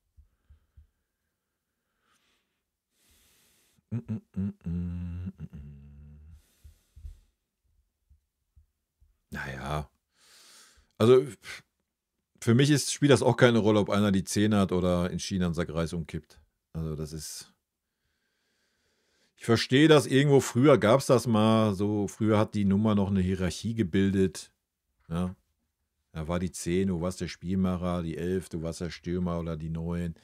Naja. Also, für mich spielt das auch keine Rolle, ob einer die 10 hat oder in China einen Sack Reis umkippt. Also, das ist. Ich verstehe das irgendwo. Früher gab es das mal. So, früher hat die Nummer noch eine Hierarchie gebildet. Ja. Da war die 10, du warst der Spielmacher, die 11, du warst der Stürmer oder die 9.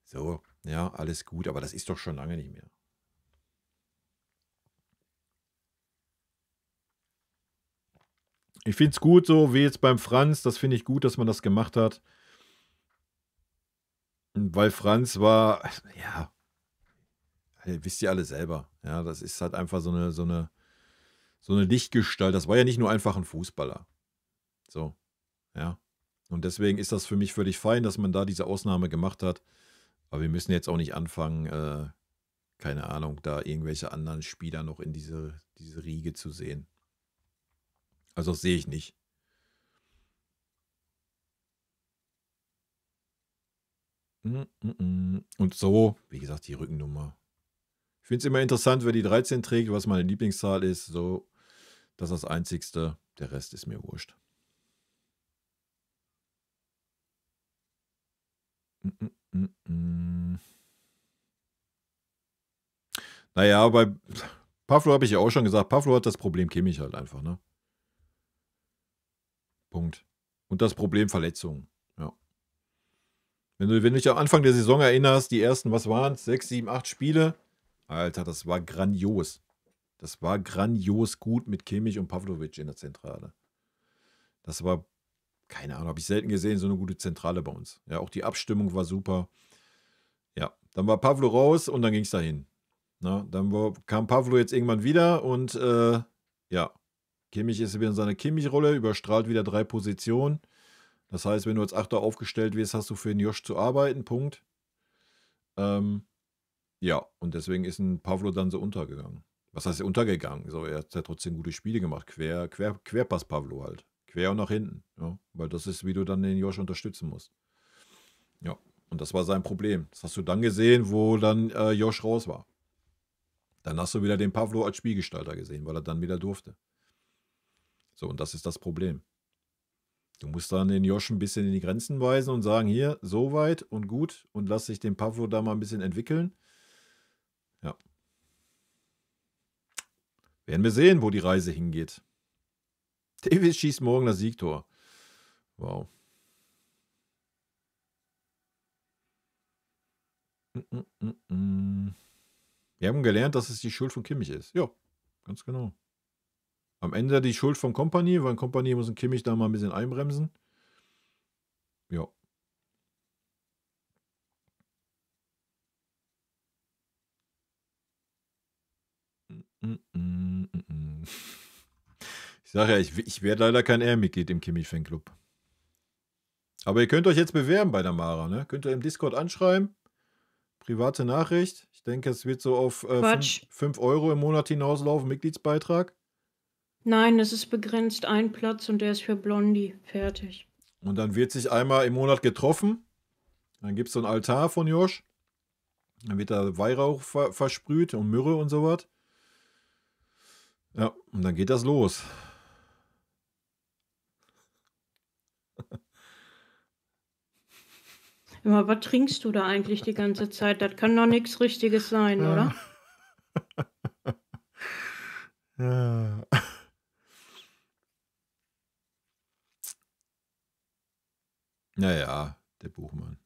So, ja, alles gut, aber das ist doch schon lange nicht mehr. Ich finde es gut, so wie jetzt beim Franz, das finde ich gut, dass man das gemacht hat. Weil Franz war, ja, wisst ihr alle selber, ja, das ist halt einfach so eine Lichtgestalt. Das war ja nicht nur einfach ein Fußballer. So, ja. Und deswegen ist das für mich völlig fein, dass man da diese Ausnahme gemacht hat. Aber wir müssen jetzt auch nicht anfangen, keine Ahnung, da irgendwelche anderen Spieler noch in diese Riege zu sehen. Also das sehe ich nicht. Und so, wie gesagt, die Rückennummer. Ich finde es immer interessant, wer die 13 trägt, was meine Lieblingszahl ist. So, das ist das Einzigste. Der Rest ist mir wurscht. Naja, bei Pavlo habe ich ja auch schon gesagt, Pavlo hat das Problem Kimmich halt einfach, ne? Punkt. Und das Problem Verletzungen. Ja. Wenn du dich am Anfang der Saison erinnerst, die ersten, was waren es? 6, 7, 8 Spiele? Alter, das war grandios. Das war grandios gut mit Kimmich und Pavlovic in der Zentrale. Das war, keine Ahnung, habe ich selten gesehen, so eine gute Zentrale bei uns. Ja, auch die Abstimmung war super. Ja, dann war Pavlo raus und dann ging es dahin. Na, dann kam Pavlo jetzt irgendwann wieder und ja, Kimmich ist wieder in seiner Kimmich-Rolle, überstrahlt wieder 3 Positionen. Das heißt, wenn du als Achter aufgestellt wirst, hast du für den Josh zu arbeiten, Punkt. Ja, und deswegen ist ein Pavlo dann so untergegangen. Was heißt untergegangen? So, er hat ja trotzdem gute Spiele gemacht. Querpass Pavlo halt. Quer und nach hinten. Ja, weil das ist, wie du dann den Josh unterstützen musst. Ja, und das war sein Problem. Das hast du dann gesehen, wo dann Josh raus war. Dann hast du wieder den Pavlo als Spielgestalter gesehen, weil er dann wieder durfte. So, und das ist das Problem. Du musst dann den Josh ein bisschen in die Grenzen weisen und sagen, hier, so weit und gut und lass sich den Pavlo da mal ein bisschen entwickeln. Ja. Werden wir sehen, wo die Reise hingeht. Davis schießt morgen das Siegtor. Wow. Wir haben gelernt, dass es die Schuld von Kimmich ist. Ja, ganz genau. Am Ende die Schuld von Kompany, weil Kompany muss ein Kimmich da mal ein bisschen einbremsen. Ja. Ich sage ja, ich werde leider kein R-Mitglied im Kimmich-Fanclub. Aber ihr könnt euch jetzt bewerben bei der Mara, ne? Könnt ihr im Discord anschreiben. Private Nachricht. Ich denke, es wird so auf 5 Euro im Monat hinauslaufen, Mitgliedsbeitrag. Nein, es ist begrenzt 1 Platz und der ist für Blondie. Fertig. Und dann wird sich einmal im Monat getroffen. Dann gibt es so einen Altar von Josh. Dann wird da Weihrauch versprüht und Myrrhe und sowas. Ja, und dann geht das los. Aber was trinkst du da eigentlich die ganze Zeit? Das kann doch nichts Richtiges sein, oder? Ja. Naja, der Buchmann.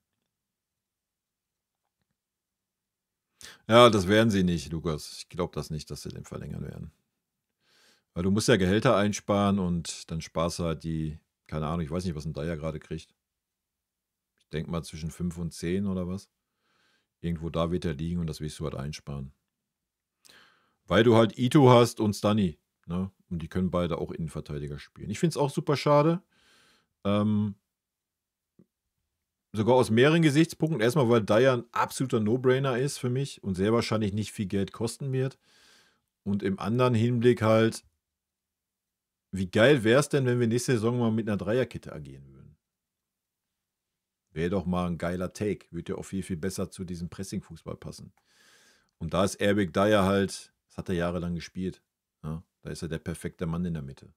Ja, das werden sie nicht, Lukas. Ich glaube das nicht, dass sie den verlängern werden. Weil du musst ja Gehälter einsparen und dann sparst du halt die, keine Ahnung, ich weiß nicht, was ein Dyer gerade kriegt. Ich denke mal zwischen 5 und 10 oder was. Irgendwo da wird er liegen und das willst du halt einsparen. Weil du halt Ito hast und Stunny. Ne? Und die können beide auch Innenverteidiger spielen. Ich finde es auch super schade. Sogar aus mehreren Gesichtspunkten. Erstmal, weil Dyer ein absoluter No-Brainer ist für mich und sehr wahrscheinlich nicht viel Geld kosten wird. Und im anderen Hinblick halt, wie geil wäre es denn, wenn wir nächste Saison mal mit einer Dreierkette agieren würden? Wäre doch mal ein geiler Take. Würde ja auch viel, viel besser zu diesem Pressing-Fußball passen. Und da ist Eric Dyer halt, das hat er jahrelang gespielt. Ja, da ist er der perfekte Mann in der Mitte.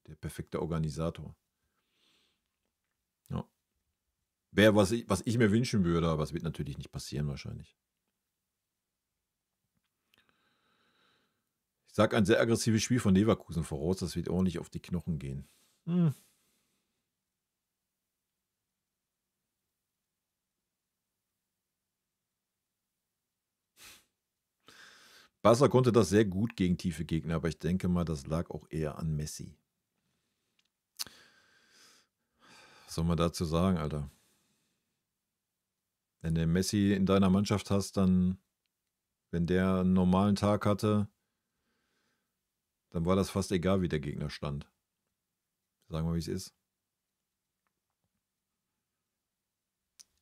Der perfekte Organisator. Ja. Wäre, was ich mir wünschen würde, aber es wird natürlich nicht passieren wahrscheinlich. Ich sage ein sehr aggressives Spiel von Leverkusen voraus, das wird ordentlich auf die Knochen gehen. Barca konnte das sehr gut gegen tiefe Gegner, aber ich denke mal, das lag auch eher an Messi. Was soll man dazu sagen, Alter? Wenn du Messi in deiner Mannschaft hast, dann, wenn der einen normalen Tag hatte, dann war das fast egal, wie der Gegner stand. Sagen wir, wie es ist.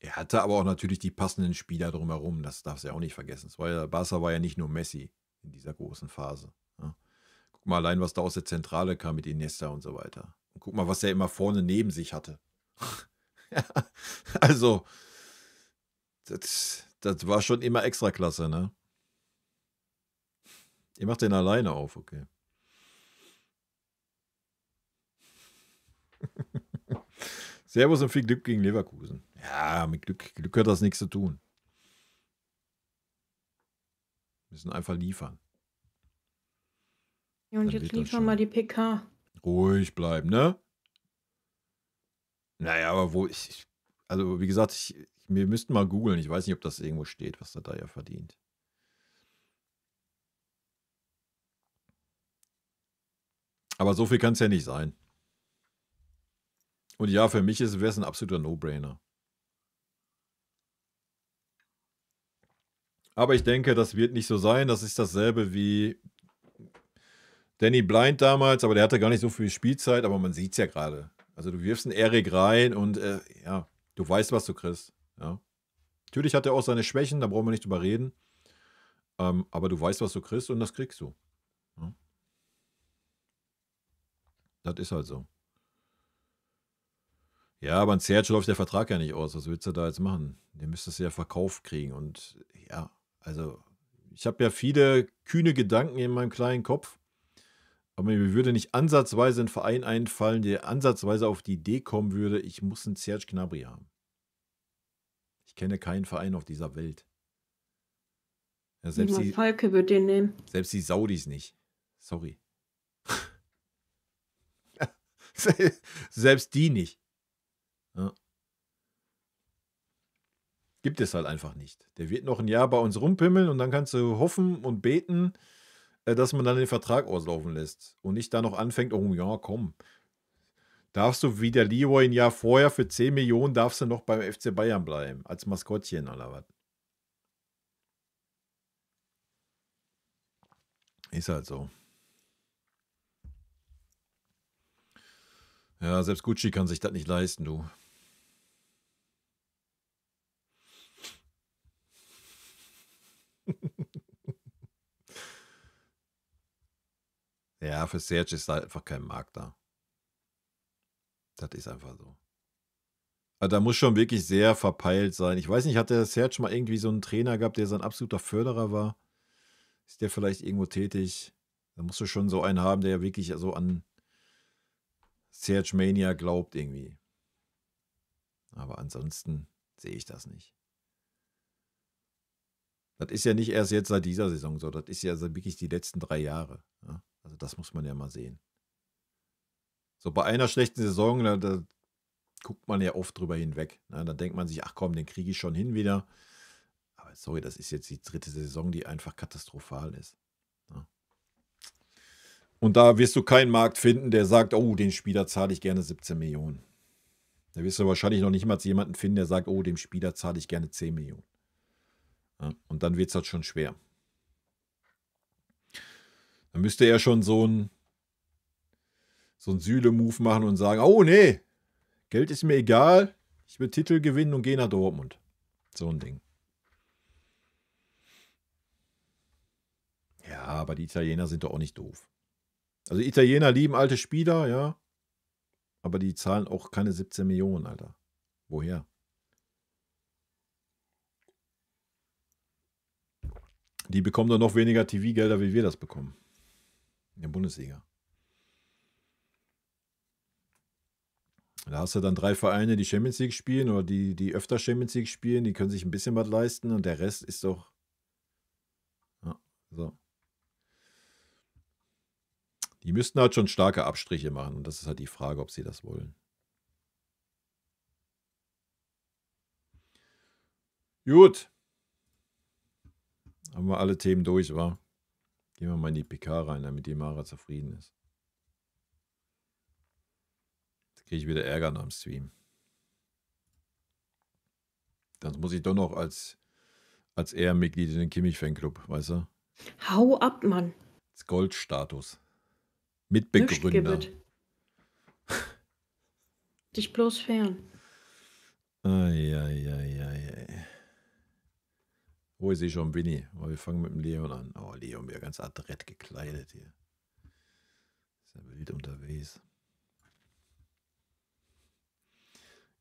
Er hatte aber auch natürlich die passenden Spieler drumherum. Das darfst du ja auch nicht vergessen. Barca war ja nicht nur Messi in dieser großen Phase. Ja. Guck mal allein, was da aus der Zentrale kam mit Iniesta und so weiter. Und guck mal, was er immer vorne neben sich hatte. Ja, also, das war schon immer Extraklasse, ne? Ihr macht den alleine auf, okay. Servus und viel Glück gegen Leverkusen. Ja, mit Glück hat das nichts zu tun. Müssen einfach liefern. Ja, und Dann jetzt wird das liefern schon. mal die PK. Ruhig bleiben, ne? Naja, aber also wie gesagt, wir müssten mal googeln. Ich weiß nicht, ob das irgendwo steht, was der da ja verdient. Aber so viel kann es ja nicht sein. Und ja, für mich wäre es ein absoluter No-Brainer. Aber ich denke, das wird nicht so sein. Das ist dasselbe wie Danny Blind damals, aber der hatte gar nicht so viel Spielzeit, aber man sieht es ja gerade. Also du wirfst einen Erik rein und ja, du weißt, was du kriegst. Ja. Natürlich hat er auch seine Schwächen, da brauchen wir nicht drüber reden. Aber du weißt, was du kriegst und das kriegst du. Ja. Das ist halt so. Ja, aber an Serge läuft der Vertrag ja nicht aus. Was willst du da jetzt machen? Den müsstest du ja verkauft kriegen. Und ja, also ich habe ja viele kühne Gedanken in meinem kleinen Kopf. Aber mir würde nicht ansatzweise ein Verein einfallen, der ansatzweise auf die Idee kommen würde, ich muss einen Serge Gnabry haben. Ich kenne keinen Verein auf dieser Welt. Ja, Falke wird den nehmen. Selbst die Saudis nicht. Sorry. Selbst die nicht. Ja. Gibt es halt einfach nicht. Der wird noch ein Jahr bei uns rumpimmeln und dann kannst du hoffen und beten, dass man dann den Vertrag auslaufen lässt. Und nicht da noch anfängt, oh ja, komm. Darfst du wie der Leroy ein Jahr vorher für 10 Millionen darfst du noch beim FC Bayern bleiben. Als Maskottchen oder was. Ist halt so. Ja, selbst Gucci kann sich das nicht leisten, du. Ja, für Serge ist da einfach kein Markt da. Das ist einfach so. Also da muss schon wirklich sehr verpeilt sein. Ich weiß nicht, hat der Serge mal irgendwie so einen Trainer gehabt, der so ein absoluter Förderer war? Ist der vielleicht irgendwo tätig? Da musst du schon so einen haben, der ja wirklich so an Serge Mania glaubt irgendwie. Aber ansonsten sehe ich das nicht. Das ist ja nicht erst jetzt seit dieser Saison so. Das ist ja wirklich die letzten 3 Jahre. Ja? Also das muss man ja mal sehen. So bei einer schlechten Saison, da guckt man ja oft drüber hinweg. Ne? Da denkt man sich, ach komm, den kriege ich schon hin wieder. Aber aber sorry, das ist jetzt die 3. Saison, die einfach katastrophal ist. Ja. Und da wirst du keinen Markt finden, der sagt, oh, den Spieler zahle ich gerne 17 Millionen. Da wirst du wahrscheinlich noch nicht mal jemanden finden, der sagt, oh, dem Spieler zahle ich gerne 10 Millionen. Ja, und dann wird es halt schon schwer. Dann müsste er schon so ein Süle-Move machen und sagen, oh nee, Geld ist mir egal, ich will Titel gewinnen und gehe nach Dortmund. So ein Ding. Ja, aber die Italiener sind doch auch nicht doof. Also Italiener lieben alte Spieler, ja, aber die zahlen auch keine 17 Millionen, Alter. Woher? Die bekommen doch noch weniger TV-Gelder, wie wir das bekommen. In der Bundesliga. Da hast du dann 3 Vereine, die Champions League spielen oder die öfter Champions League spielen, die können sich ein bisschen was leisten und der Rest ist doch. Ja, so. Die müssten halt schon starke Abstriche machen und das ist halt die Frage, ob sie das wollen. Gut. Haben wir alle Themen durch, wa? Gehen wir mal in die PK rein, damit die Mara zufrieden ist. Jetzt kriege ich wieder Ärger nach dem Stream. Dann muss ich doch noch als Ehrenmitglied in den Kimmich-Fanclub, weißt du? Hau ab, Mann. Das Goldstatus. Mitbegründer. Dich bloß fern. Eieieiei. Oh, ich sehe schon Winnie. Oh, wir fangen mit dem Leon an. Oh, Leon wieder ganz adrett gekleidet hier. Ist ja wild unterwegs.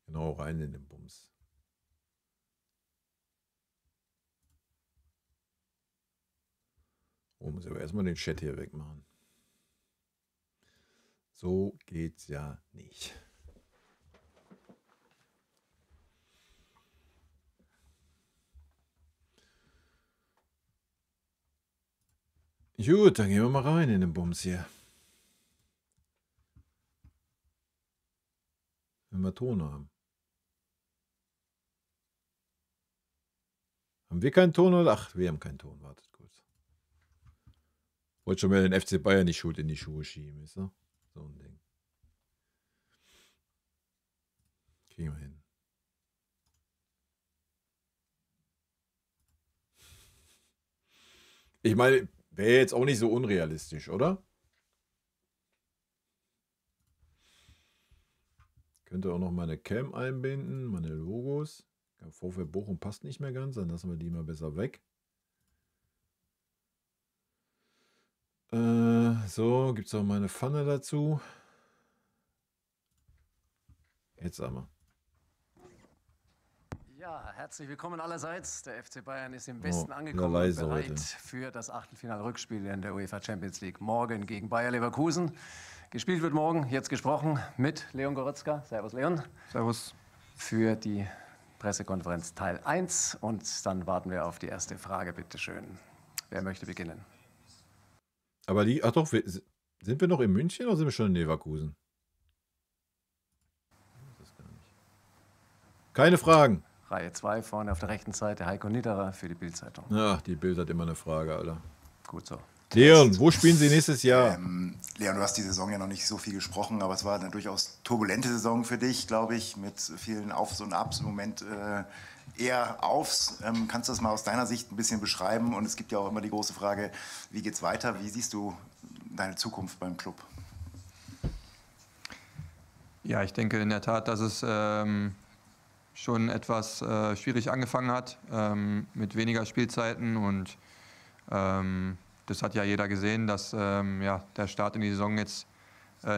Genau, rein in den Bums. Oh, muss ich aber erstmal den Chat hier wegmachen. So geht's ja nicht. Gut, dann gehen wir mal rein in den Bums hier. Wenn wir Ton haben. Haben wir keinen Ton oder? Ach, wir haben keinen Ton. Wartet kurz. Wollte schon mal den FC Bayern die Schuld in die Schuhe schieben, ist so? So ein Ding. Kriegen wir hin. Ich meine, wäre jetzt auch nicht so unrealistisch, oder? Könnte auch noch meine Cam einbinden, meine Logos. VfL Bochum passt nicht mehr ganz, dann lassen wir die mal besser weg. So, gibt es auch meine Pfanne dazu. Jetzt haben wir. Ja, herzlich willkommen allerseits. Der FC Bayern ist im Westen angekommen und leise bereit heute. für das Achtelfinal-Rückspiel in der UEFA Champions League. Morgen gegen Bayer Leverkusen. Gespielt wird morgen, jetzt gesprochen, mit Leon Goretzka. Servus, Leon. Servus. Für die Pressekonferenz Teil 1. Und dann warten wir auf die erste Frage, bitteschön. Wer möchte beginnen? Aber die, ach doch, sind wir noch in München oder sind wir schon in Leverkusen? Keine Fragen. Reihe 2, vorne auf der rechten Seite, Heiko Niederer für die Bild-Zeitung. Ach, die Bild hat immer eine Frage, Alter. Gut so. Leon, wo spielen Sie nächstes Jahr? Leon, du hast die Saison ja noch nicht so viel gesprochen, aber es war eine durchaus turbulente Saison für dich, glaube ich, mit vielen Aufs und Abs. Im Moment eher Aufs. Kannst du das mal aus deiner Sicht ein bisschen beschreiben? Und es gibt ja auch immer die große Frage, wie geht's weiter? Wie siehst du deine Zukunft beim Club? Ja, ich denke in der Tat, dass es schon etwas schwierig angefangen hat, mit weniger Spielzeiten und das hat ja jeder gesehen, dass ja, der Start in die Saison jetzt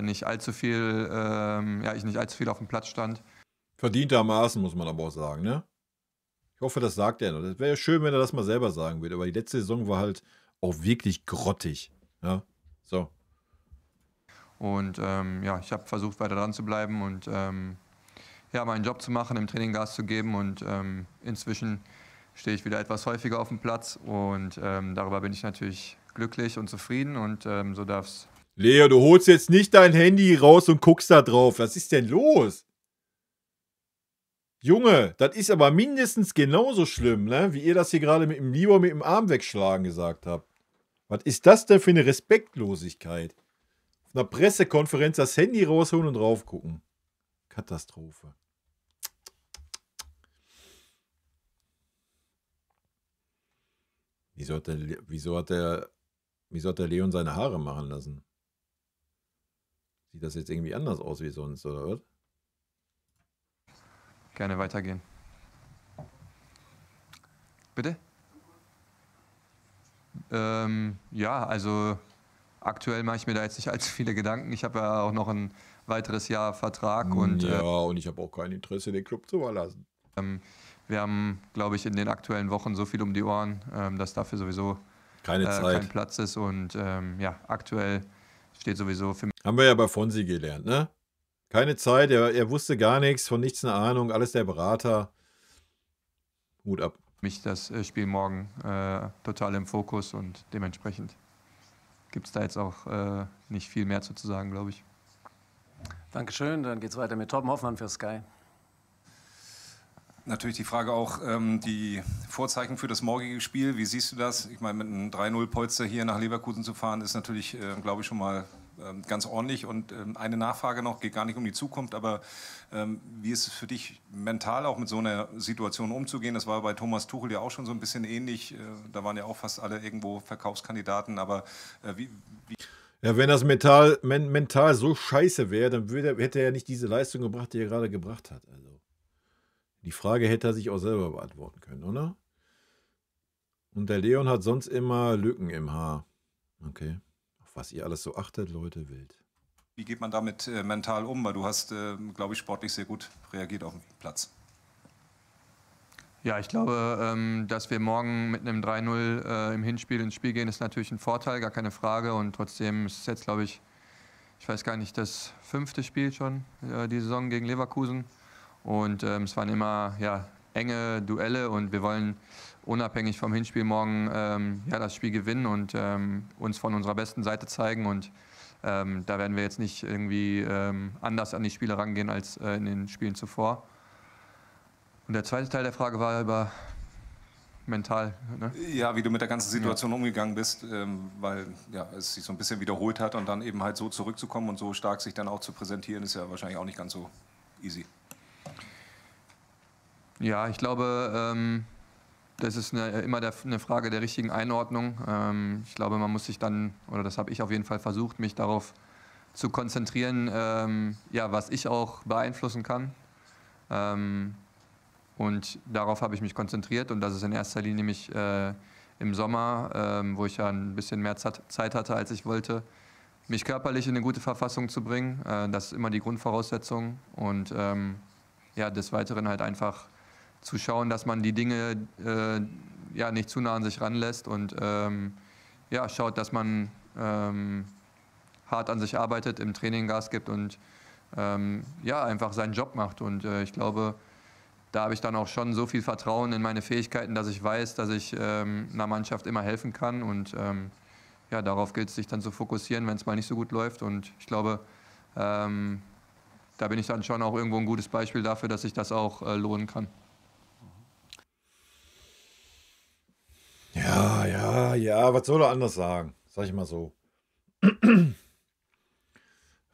nicht allzu viel auf dem Platz stand. Verdientermaßen, muss man aber auch sagen, ne? Ich hoffe, das sagt er noch. Das wäre ja schön, wenn er das mal selber sagen würde, aber die letzte Saison war halt auch wirklich grottig. Ja, so. Und ja, ich habe versucht, weiter dran zu bleiben und ja, meinen Job zu machen, im Training Gas zu geben und inzwischen stehe ich wieder etwas häufiger auf dem Platz und darüber bin ich natürlich glücklich und zufrieden und so darf es. Leo, du holst jetzt nicht dein Handy raus und guckst da drauf. Was ist denn los? Junge, das ist aber mindestens genauso schlimm, ne? Wie ihr das hier gerade mit dem Lieber mit dem Arm wegschlagen gesagt habt. Was ist das denn für eine Respektlosigkeit? Auf einer Pressekonferenz das Handy rausholen und drauf gucken. Katastrophe. Wieso hat der Leon seine Haare machen lassen? Sieht das jetzt irgendwie anders aus wie sonst, oder was? Gerne weitergehen. Bitte? Ja, also aktuell mache ich mir da jetzt nicht allzu viele Gedanken. Ich habe ja auch noch ein weiteres Jahr Vertrag und Ja, und ich habe auch kein Interesse, den Club zu verlassen. wir haben, glaube ich, in den aktuellen Wochen so viel um die Ohren, dass dafür sowieso Keine Zeit. kein Platz ist. Und ja, aktuell steht sowieso für Haben wir ja bei Fonsi gelernt, ne? Keine Zeit, er wusste gar nichts, von nichts eine Ahnung, alles der Berater. Hut ab. mich das Spiel morgen total im Fokus und dementsprechend gibt es da jetzt auch nicht viel mehr zu sagen, glaube ich. Dankeschön. Dann geht es weiter mit Torben Hoffmann für Sky. Natürlich die Frage auch, die Vorzeichen für das morgige Spiel. Wie siehst du das? Ich meine, mit einem 3-0-Polster hier nach Leverkusen zu fahren, ist natürlich, glaube ich, schon mal ganz ordentlich. Und eine Nachfrage noch, geht gar nicht um die Zukunft, aber wie ist es für dich mental auch mit so einer Situation umzugehen? Das war bei Thomas Tuchel ja auch schon so ein bisschen ähnlich. Da waren ja auch fast alle irgendwo Verkaufskandidaten. Aber Ja, wenn das mental so scheiße wäre, dann hätte er ja nicht diese Leistung gebracht, die er gerade gebracht hat. Also, die Frage hätte er sich auch selber beantworten können, oder? Und der Leon hat sonst immer Lücken im Haar. Okay. Auf was ihr alles so achtet, Leute, wild. Wie geht man damit mental um? Weil du hast, glaube ich, sportlich sehr gut reagiert auf den Platz. Ja, ich glaube, dass wir morgen mit einem 3-0 im Hinspiel ins Spiel gehen, ist natürlich ein Vorteil, gar keine Frage. Und trotzdem ist es jetzt, glaube ich weiß gar nicht, das 5. Spiel schon, die Saison gegen Leverkusen. Und es waren immer enge Duelle und wir wollen unabhängig vom Hinspiel morgen das Spiel gewinnen und uns von unserer besten Seite zeigen. Und da werden wir jetzt nicht irgendwie anders an die Spiele rangehen als in den Spielen zuvor. Und der zweite Teil der Frage war über mental. Ne? Ja, wie du mit der ganzen Situation umgegangen bist, weil es sich so ein bisschen wiederholt hat und dann eben halt so zurückzukommen und so stark sich dann auch zu präsentieren, ist ja wahrscheinlich auch nicht ganz so easy. Ja, ich glaube, das ist immer eine Frage der richtigen Einordnung. Ich glaube, man muss sich dann, oder das habe ich auf jeden Fall versucht, mich darauf zu konzentrieren, was ich auch beeinflussen kann. Und darauf habe ich mich konzentriert und das ist in erster Linie nämlich im Sommer, wo ich ja ein bisschen mehr Zeit hatte, als ich wollte, mich körperlich in eine gute Verfassung zu bringen. Das ist immer die Grundvoraussetzung und des Weiteren halt einfach zu schauen, dass man die Dinge nicht zu nah an sich ranlässt und schaut, dass man hart an sich arbeitet, im Training Gas gibt und einfach seinen Job macht. Und ich glaube, da habe ich dann auch schon so viel Vertrauen in meine Fähigkeiten, dass ich weiß, dass ich einer Mannschaft immer helfen kann. Und darauf gilt es, sich dann zu fokussieren, wenn es mal nicht so gut läuft. Und ich glaube, da bin ich dann schon auch irgendwo ein gutes Beispiel dafür, dass sich das auch lohnen kann. Ja, was soll er anders sagen? Sag ich mal so.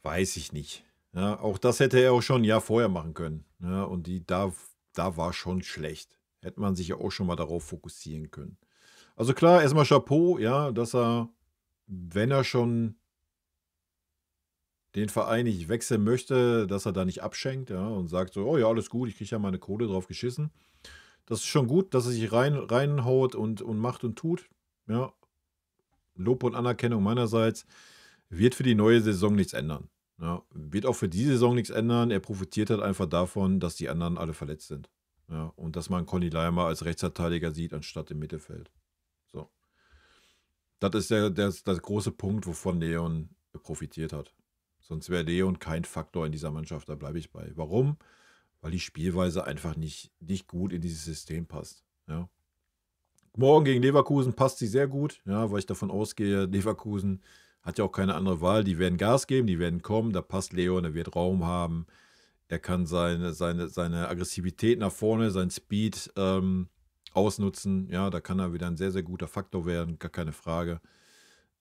Weiß ich nicht. Ja, auch das hätte er auch schon ein Jahr vorher machen können. Ja, und da war schon schlecht. Hätte man sich ja auch schon mal darauf fokussieren können. Also klar, erstmal Chapeau, ja, dass er, wenn er schon den Verein nicht wechseln möchte, dass er da nicht abschenkt, ja, und sagt so, oh ja, alles gut, ich kriege ja meine Kohle drauf geschissen. Das ist schon gut, dass er sich reinhaut und macht und tut. Ja. Lob und Anerkennung meinerseits. Wird für die neue Saison nichts ändern. Ja. Wird auch für die Saison nichts ändern. Er profitiert halt einfach davon, dass die anderen alle verletzt sind. Ja. Und dass man Conny Leimer als Rechtsverteidiger sieht, anstatt im Mittelfeld. So. Das ist der große Punkt, wovon Leon profitiert hat. Sonst wäre Leon kein Faktor in dieser Mannschaft, da bleibe ich bei. Warum? Weil die Spielweise einfach nicht gut in dieses System passt. Ja. Morgen gegen Leverkusen passt sie sehr gut, ja, weil ich davon ausgehe, Leverkusen hat ja auch keine andere Wahl. Die werden Gas geben, die werden kommen, da passt Leon, er wird Raum haben. Er kann seine Aggressivität nach vorne, sein Speed ausnutzen. Ja, da kann er wieder ein sehr, sehr guter Faktor werden, gar keine Frage.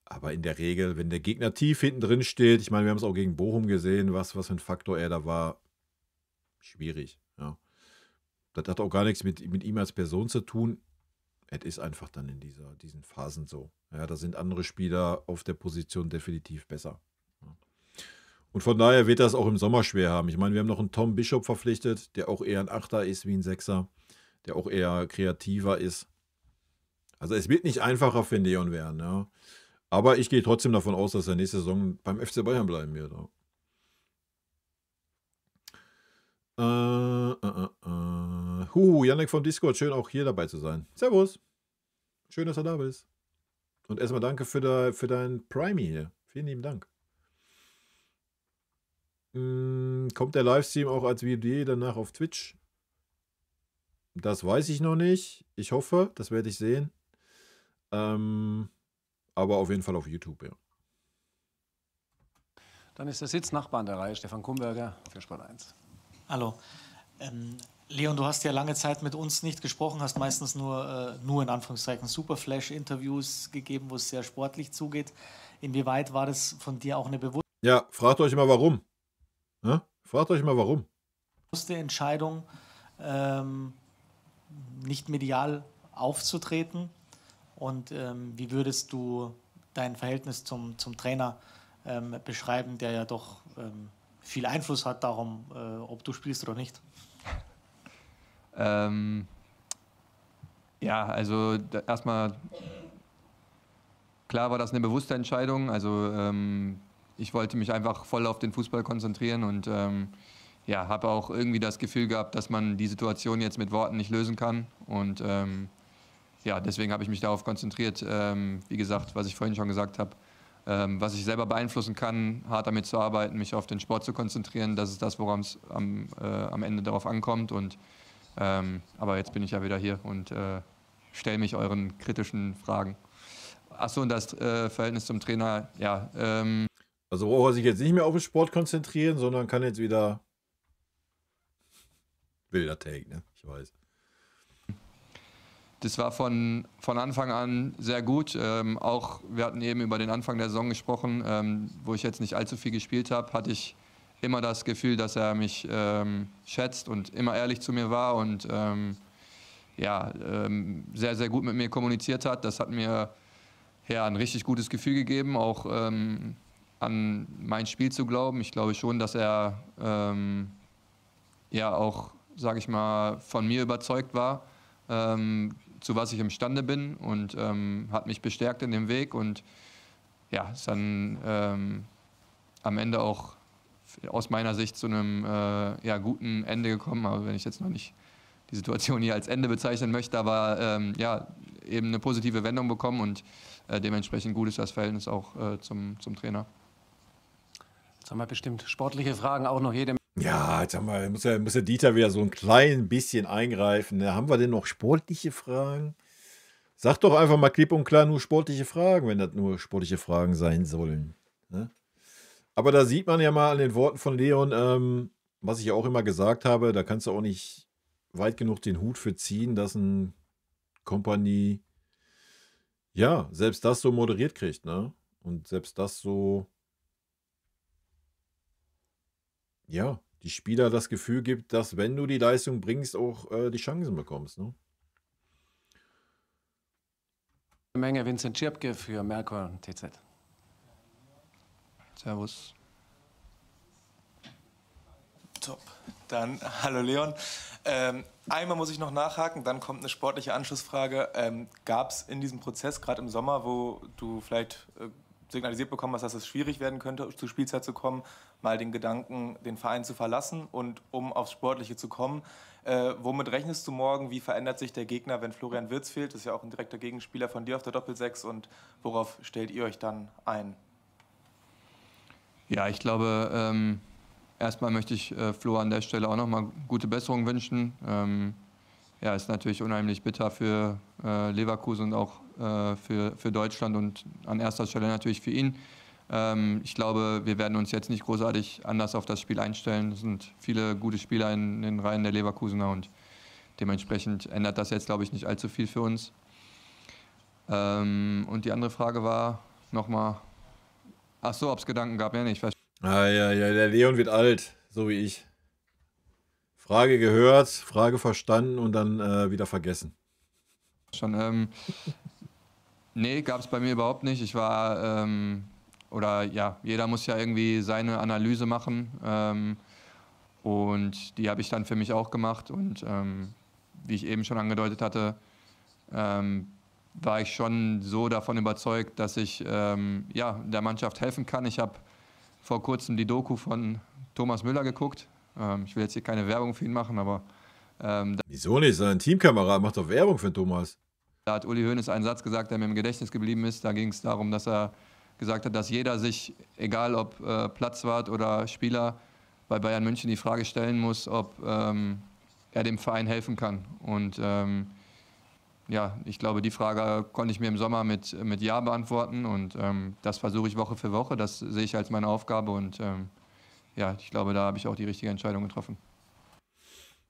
Aber in der Regel, wenn der Gegner tief hinten drin steht, ich meine, wir haben es auch gegen Bochum gesehen, was für ein Faktor er da war, schwierig. Ja. Das hat auch gar nichts mit ihm als Person zu tun. Es ist einfach dann in diesen Phasen so. Ja, da sind andere Spieler auf der Position definitiv besser. Ja. Und von daher wird das auch im Sommer schwer haben. Ich meine, wir haben noch einen Tom Bishop verpflichtet, der auch eher ein Achter ist wie ein Sechser, der auch eher kreativer ist. Also es wird nicht einfacher für Leon werden, ja. Aber ich gehe trotzdem davon aus, dass er nächste Saison beim FC Bayern bleiben wird. Janik vom Discord, schön auch hier dabei zu sein. Servus. Schön, dass du da bist. Und erstmal danke für dein Prime hier. Vielen lieben Dank. Kommt der Livestream auch als Video danach auf Twitch? Das weiß ich noch nicht. Ich hoffe, das werde ich sehen. Aber auf jeden Fall auf YouTube, ja. Dann ist der Sitznachbar an der Reihe, Stefan Kumberger für Sport 1. Hallo. Leon, du hast ja lange Zeit mit uns nicht gesprochen, hast meistens nur in Anführungszeichen Superflash-Interviews gegeben, wo es sehr sportlich zugeht. Inwieweit war das von dir auch eine Ja, fragt euch mal warum. Ja? Fragt euch mal warum. bewusste Entscheidung, nicht medial aufzutreten? Und wie würdest du dein Verhältnis zum Trainer beschreiben, der ja doch viel Einfluss hat darum, ob du spielst oder nicht? Ja, also erstmal, klar war das eine bewusste Entscheidung. Also ich wollte mich einfach voll auf den Fußball konzentrieren und ja, habe auch irgendwie das Gefühl gehabt, dass man die Situation jetzt mit Worten nicht lösen kann. Und ja, deswegen habe ich mich darauf konzentriert, wie gesagt, was ich vorhin schon gesagt habe, was ich selber beeinflussen kann, hart damit zu arbeiten, mich auf den Sport zu konzentrieren. Das ist das, woran es am Ende darauf ankommt. Und, aber jetzt bin ich ja wieder hier und stelle mich euren kritischen Fragen. Achso, und das Verhältnis zum Trainer, ja. Also braucht er sich jetzt nicht mehr auf den Sport konzentrieren, sondern kann jetzt wieder wilder Take, ne? Ich weiß. Das war von Anfang an sehr gut. Auch wir hatten eben über den Anfang der Saison gesprochen, wo ich jetzt nicht allzu viel gespielt habe, hatte ich immer das Gefühl, dass er mich schätzt und immer ehrlich zu mir war und ja, sehr, sehr gut mit mir kommuniziert hat. Das hat mir ja, ein richtig gutes Gefühl gegeben, auch an mein Spiel zu glauben. Ich glaube schon, dass er ja auch, sage ich mal, von mir überzeugt war, zu was ich imstande bin und hat mich bestärkt in dem Weg und ja, ist dann am Ende auch aus meiner Sicht zu einem ja, guten Ende gekommen, aber wenn ich jetzt noch nicht die Situation hier als Ende bezeichnen möchte, aber ja, eben eine positive Wendung bekommen und dementsprechend gut ist das Verhältnis auch zum Trainer. Jetzt haben wir bestimmt sportliche Fragen auch noch jede. Ja, jetzt muss der Dieter wieder so ein klein bisschen eingreifen. Ne? Haben wir denn noch sportliche Fragen? Sag doch einfach mal klipp und klar nur sportliche Fragen, wenn das nur sportliche Fragen sein sollen. Ne? Aber da sieht man ja mal an den Worten von Leon, was ich ja auch immer gesagt habe, da kannst du auch nicht weit genug den Hut für ziehen, dass ein Kompanie ja, selbst das so moderiert kriegt, ne? Und selbst das so, ja, die Spieler das Gefühl gibt, dass wenn du die Leistung bringst, auch die Chancen bekommst, ne? Menge Vincent Schirpke für Merkur TZ. Servus. Top. Dann, hallo Leon. Einmal muss ich noch nachhaken, dann kommt eine sportliche Anschlussfrage. Gab es in diesem Prozess, gerade im Sommer, wo du vielleicht signalisiert bekommen hast, dass es schwierig werden könnte, zur Spielzeit zu kommen, mal den Gedanken, den Verein zu verlassen und um aufs Sportliche zu kommen, womit rechnest du morgen? Wie verändert sich der Gegner, wenn Florian Wirtz fehlt? Das ist ja auch ein direkter Gegenspieler von dir auf der Doppelsechs und worauf stellt ihr euch dann ein? Ja, ich glaube, erstmal möchte ich Flo an der Stelle auch nochmal gute Besserung wünschen. Ja, ist natürlich unheimlich bitter für Leverkusen und auch für Deutschland und an erster Stelle natürlich für ihn. Ich glaube, wir werden uns jetzt nicht großartig anders auf das Spiel einstellen. Es sind viele gute Spieler in den Reihen der Leverkusener und dementsprechend ändert das jetzt, glaube ich, nicht allzu viel für uns. Und die andere Frage war nochmal, ach so, ob es Gedanken gab, ja nicht. Ja, der Leon wird alt, so wie ich. Frage gehört, Frage verstanden und dann wieder vergessen. Schon, nee, gab es bei mir überhaupt nicht. Ich war, oder ja, jeder muss ja irgendwie seine Analyse machen. Und die habe ich dann für mich auch gemacht. Und wie ich eben schon angedeutet hatte, war ich schon so davon überzeugt, dass ich ja, der Mannschaft helfen kann. Ich habe vor kurzem die Doku von Thomas Müller geguckt. Ich will jetzt hier keine Werbung für ihn machen, aber... Wieso nicht? Sein Teamkamerad macht doch Werbung für Thomas. Da hat Uli Hoeneß einen Satz gesagt, der mir im Gedächtnis geblieben ist. Da ging es darum, dass er gesagt hat, dass jeder sich, egal ob Platzwart oder Spieler, bei Bayern München die Frage stellen muss, ob er dem Verein helfen kann. Und ja, ich glaube, die Frage konnte ich mir im Sommer mit Ja beantworten. Und das versuche ich Woche für Woche. Das sehe ich als meine Aufgabe. Und ja, ich glaube, da habe ich auch die richtige Entscheidung getroffen.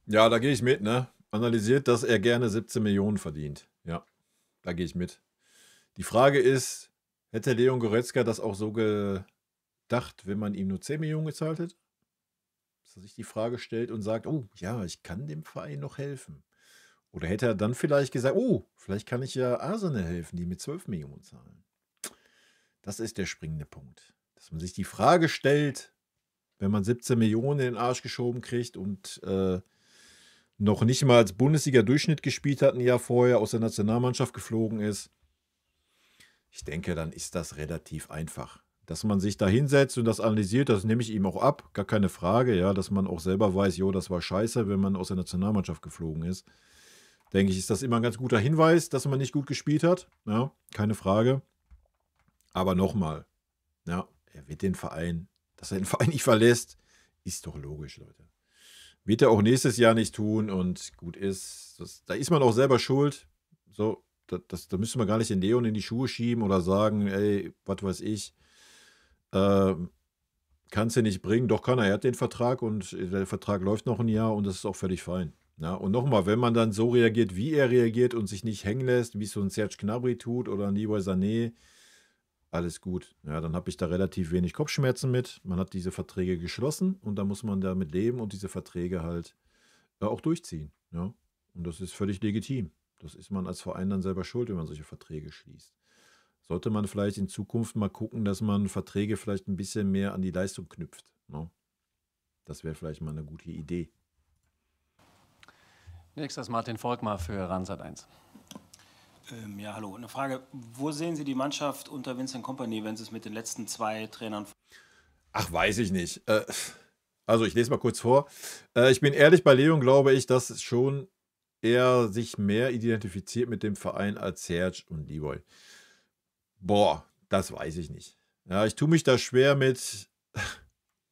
Ja, da gehe ich mit, ne? Analysiert, dass er gerne 17 Millionen verdient. Ja, da gehe ich mit. Die Frage ist, hätte Leon Goretzka das auch so gedacht, wenn man ihm nur 10 Millionen gezahlt hätte? Dass er sich die Frage stellt und sagt, oh ja, ich kann dem Verein noch helfen. Oder hätte er dann vielleicht gesagt, oh, vielleicht kann ich ja Arsenal helfen, die mit 12 Millionen zahlen. Das ist der springende Punkt. Dass man sich die Frage stellt, wenn man 17 Millionen in den Arsch geschoben kriegt und noch nicht mal als Bundesliga-Durchschnitt gespielt hat, ein Jahr vorher aus der Nationalmannschaft geflogen ist. Ich denke, dann ist das relativ einfach. Dass man sich da hinsetzt und das analysiert, das nehme ich ihm auch ab, gar keine Frage, ja, dass man auch selber weiß, jo, das war scheiße, wenn man aus der Nationalmannschaft geflogen ist. Denke ich, ist das immer ein ganz guter Hinweis, dass man nicht gut gespielt hat, ja, keine Frage. Aber nochmal, ja, er wird den Verein, dass er den Verein nicht verlässt, ist doch logisch, Leute. Wird er auch nächstes Jahr nicht tun und gut ist. Da ist man auch selber schuld. So, da müsste man gar nicht den Leon in die Schuhe schieben oder sagen, ey, was weiß ich, kannst du nicht bringen. Doch kann er hat den Vertrag und der Vertrag läuft noch ein Jahr und das ist auch völlig fein. Ja, und nochmal, wenn man dann so reagiert, wie er reagiert und sich nicht hängen lässt, wie es so ein Serge Gnabry tut oder ein Leroy Sané, alles gut. Ja, dann habe ich da relativ wenig Kopfschmerzen mit. Man hat diese Verträge geschlossen und da muss man damit leben und diese Verträge halt auch durchziehen. Ja? Und das ist völlig legitim. Das ist man als Verein dann selber schuld, wenn man solche Verträge schließt. Sollte man vielleicht in Zukunft mal gucken, dass man Verträge vielleicht ein bisschen mehr an die Leistung knüpft. Ne? Das wäre vielleicht mal eine gute Idee. Nächstes Martin Volkmar für Ransat 1. Ja, hallo. Eine Frage. Wo sehen Sie die Mannschaft unter Vincent Kompany, wenn Sie es mit den letzten 2 Trainern... Ach, weiß ich nicht. Also, ich lese mal kurz vor. Ich bin ehrlich, bei Leon glaube ich, dass schon er sich mehr identifiziert mit dem Verein als Serge und Leroy. Boah, das weiß ich nicht. Ja, ich tue mich da schwer mit,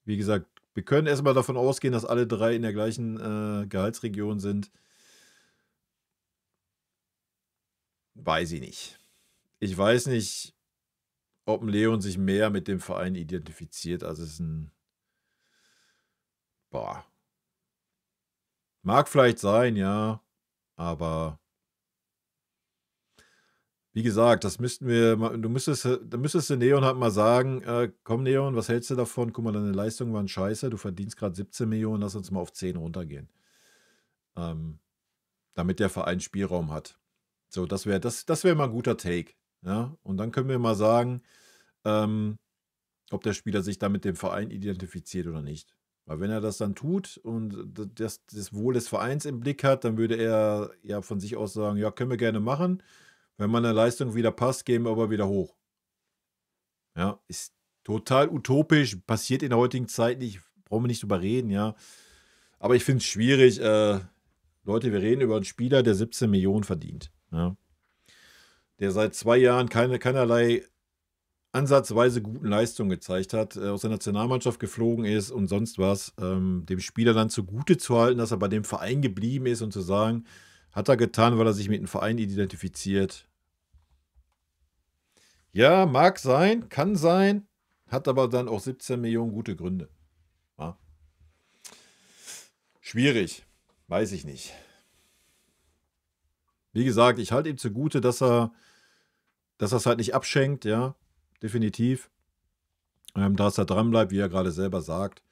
wie gesagt, wir können erstmal davon ausgehen, dass alle 3 in der gleichen Gehaltsregion sind. Weiß ich nicht. Ich weiß nicht, ob ein Leon sich mehr mit dem Verein identifiziert, als es ein... Boah. Mag vielleicht sein, ja. Aber wie gesagt, das müssten wir... Da müsstest du Leon halt mal sagen, komm Leon, was hältst du davon? Guck mal, deine Leistungen waren scheiße. Du verdienst gerade 17 Millionen, lass uns mal auf 10 runtergehen. Damit der Verein Spielraum hat. So, das wär mal ein guter Take. Ja? Und dann können wir mal sagen, ob der Spieler sich da mit dem Verein identifiziert oder nicht. Weil wenn er das dann tut und das Wohl des Vereins im Blick hat, dann würde er ja von sich aus sagen, ja, können wir gerne machen. Wenn meine Leistung wieder passt, gehen wir aber wieder hoch. Ja, ist total utopisch, passiert in der heutigen Zeit nicht, brauchen wir nicht drüber reden, ja. Aber ich finde es schwierig, Leute, wir reden über einen Spieler, der 17 Millionen verdient. Ja. Der seit 2 Jahren keinerlei ansatzweise guten Leistungen gezeigt hat, aus der Nationalmannschaft geflogen ist und sonst was, dem Spieler dann zugute zu halten, dass er bei dem Verein geblieben ist und zu sagen, hat er getan, weil er sich mit dem Verein identifiziert. Ja, mag sein, kann sein, Hat aber dann auch 17 Millionen gute Gründe. Ja. Schwierig. Weiß ich nicht. Wie gesagt, ich halte ihm zugute, dass er es halt nicht abschenkt, ja. Definitiv. Dass er dran bleibt, wie er gerade selber sagt.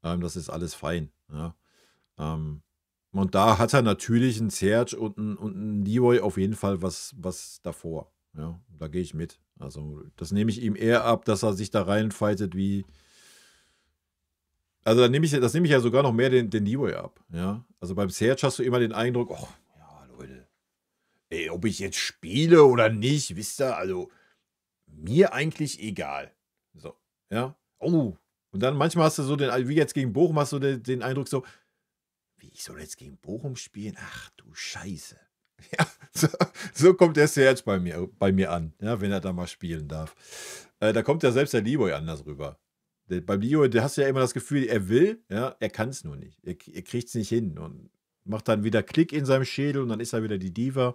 Das ist alles fein. Ja. Und da hat er natürlich einen Serge und einen Leroy auf jeden Fall was davor. Ja, da gehe ich mit. Also, das nehme ich ihm eher ab, dass er sich da reinfightet wie. Also, das nehme ich ja sogar noch mehr den Leroy ab. Ja. Also beim Serge hast du immer den Eindruck, oh, ja, Leute, ey, ob ich jetzt spiele oder nicht, wisst ihr, also mir eigentlich egal. So, ja. Oh. Und dann manchmal hast du so wie jetzt gegen Bochum, hast du den Eindruck so, wie, ich soll jetzt gegen Bochum spielen? Ach du Scheiße. Ja, so kommt der Serge bei mir an, ja, wenn er da mal spielen darf. Da kommt ja selbst der Leroy anders rüber. Beim Leroy, da hast du ja immer das Gefühl, er will, ja, er kann es nur nicht. Er kriegt es nicht hin und macht dann wieder Klick in seinem Schädel und dann ist er wieder die Diva.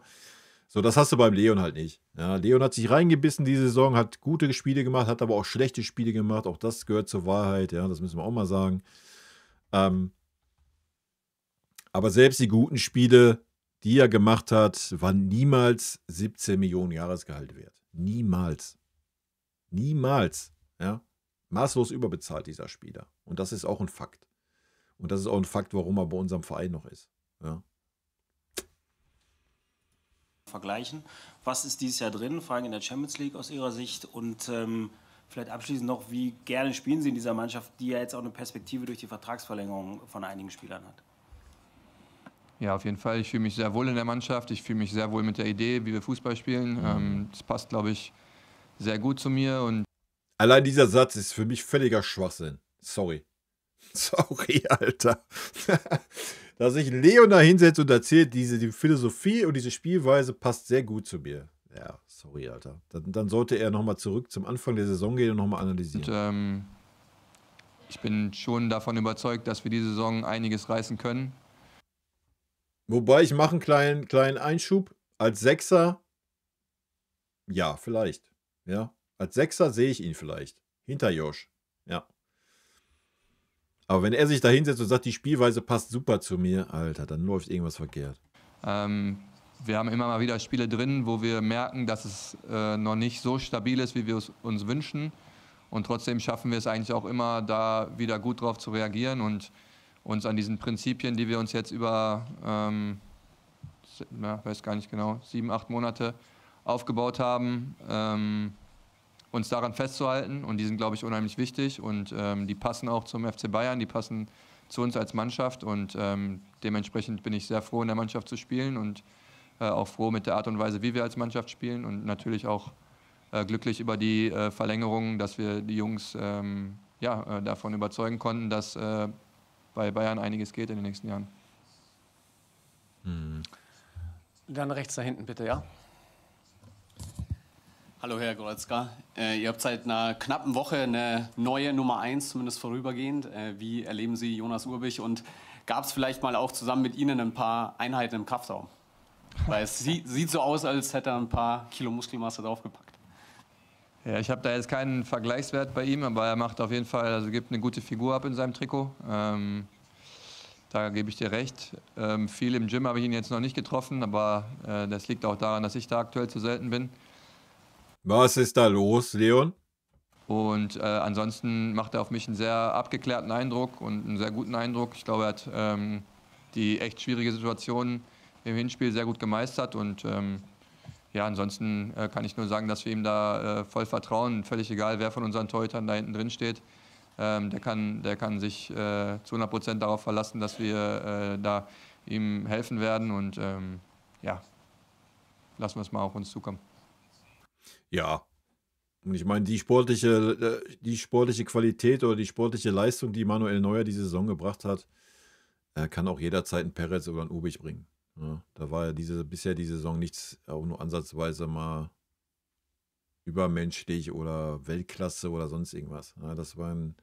So, das hast du beim Leon halt nicht. Ja, Leon hat sich reingebissen diese Saison, hat gute Spiele gemacht, hat aber auch schlechte Spiele gemacht. Auch das gehört zur Wahrheit, ja, das müssen wir auch mal sagen. Aber selbst die guten Spiele, die er gemacht hat, waren niemals 17 Millionen Jahresgehalt wert. Niemals. Niemals. Ja. Maßlos überbezahlt, dieser Spieler. Und das ist auch ein Fakt. Und das ist auch ein Fakt, warum er bei unserem Verein noch ist. Ja. Vergleichen. Was ist dieses Jahr drin, vor allem in der Champions League aus Ihrer Sicht? Und vielleicht abschließend noch, wie gerne spielen Sie in dieser Mannschaft, die ja jetzt auch eine Perspektive durch die Vertragsverlängerung von einigen Spielern hat? Ja, auf jeden Fall. Ich fühle mich sehr wohl in der Mannschaft. Ich fühle mich sehr wohl mit der Idee, wie wir Fußball spielen. Das passt, glaube ich, sehr gut zu mir. Und allein dieser Satz ist für mich völliger Schwachsinn. Sorry. Sorry, Alter. Dass sich Leon da hinsetzt und erzählt, die Philosophie und diese Spielweise passt sehr gut zu mir. Ja, sorry, Alter. Dann sollte er nochmal zurück zum Anfang der Saison gehen und nochmal analysieren. Und, ich bin schon davon überzeugt, dass wir diese Saison einiges reißen können. Wobei, ich mache einen kleinen Einschub. Als Sechser, ja, vielleicht. Ja, als Sechser sehe ich ihn vielleicht. Hinter Josh. Ja. Aber wenn er sich da hinsetzt und sagt, die Spielweise passt super zu mir, Alter, dann läuft irgendwas verkehrt. Wir haben immer mal wieder Spiele drin, wo wir merken, dass es noch nicht so stabil ist, wie wir es uns wünschen. Und trotzdem schaffen wir es eigentlich auch immer, da wieder gut drauf zu reagieren und uns an diesen Prinzipien, die wir uns jetzt über, weiß gar nicht genau, 7, 8 Monate aufgebaut haben, uns daran festzuhalten. Und die sind, glaube ich, unheimlich wichtig. Und die passen auch zum FC Bayern, die passen zu uns als Mannschaft. Und dementsprechend bin ich sehr froh, in der Mannschaft zu spielen und auch froh mit der Art und Weise, wie wir als Mannschaft spielen. Und natürlich auch glücklich über die Verlängerung, dass wir die Jungs davon überzeugen konnten, dass bei Bayern einiges geht in den nächsten Jahren. Dann rechts da hinten bitte, ja. Hallo Herr Goretzka, ihr habt seit einer knappen Woche eine neue Nummer 1, zumindest vorübergehend. Wie erleben Sie Jonas Urbich und gab es vielleicht mal auch zusammen mit Ihnen ein paar Einheiten im Kraftraum? Weil es sieht so aus, als hätte er ein paar Kilo Muskelmasse draufgepackt. Ja, ich habe da jetzt keinen Vergleichswert bei ihm, aber er macht auf jeden Fall, also gibt eine gute Figur ab in seinem Trikot. Da gebe ich dir recht. Viel im Gym habe ich ihn jetzt noch nicht getroffen, aber das liegt auch daran, dass ich da aktuell zu selten bin. Was ist da los, Leon? Und ansonsten macht er auf mich einen sehr abgeklärten Eindruck und einen sehr guten Eindruck. Ich glaube, er hat die echt schwierige Situation im Hinspiel sehr gut gemeistert und ja, ansonsten kann ich nur sagen, dass wir ihm da voll vertrauen. Völlig egal, wer von unseren Torhütern da hinten drin steht. Der kann sich zu 100% darauf verlassen, dass wir da ihm helfen werden. Und ja, lassen wir es mal auf uns zukommen. Ja. Und ich meine, die sportliche Qualität oder die sportliche Leistung, die Manuel Neuer diese Saison gebracht hat, kann auch jederzeit einen Perez oder einen Ubich bringen. Ja, da war ja bisher die Saison nichts, auch nur ansatzweise mal übermenschlich oder Weltklasse oder sonst irgendwas. Ja, das war eine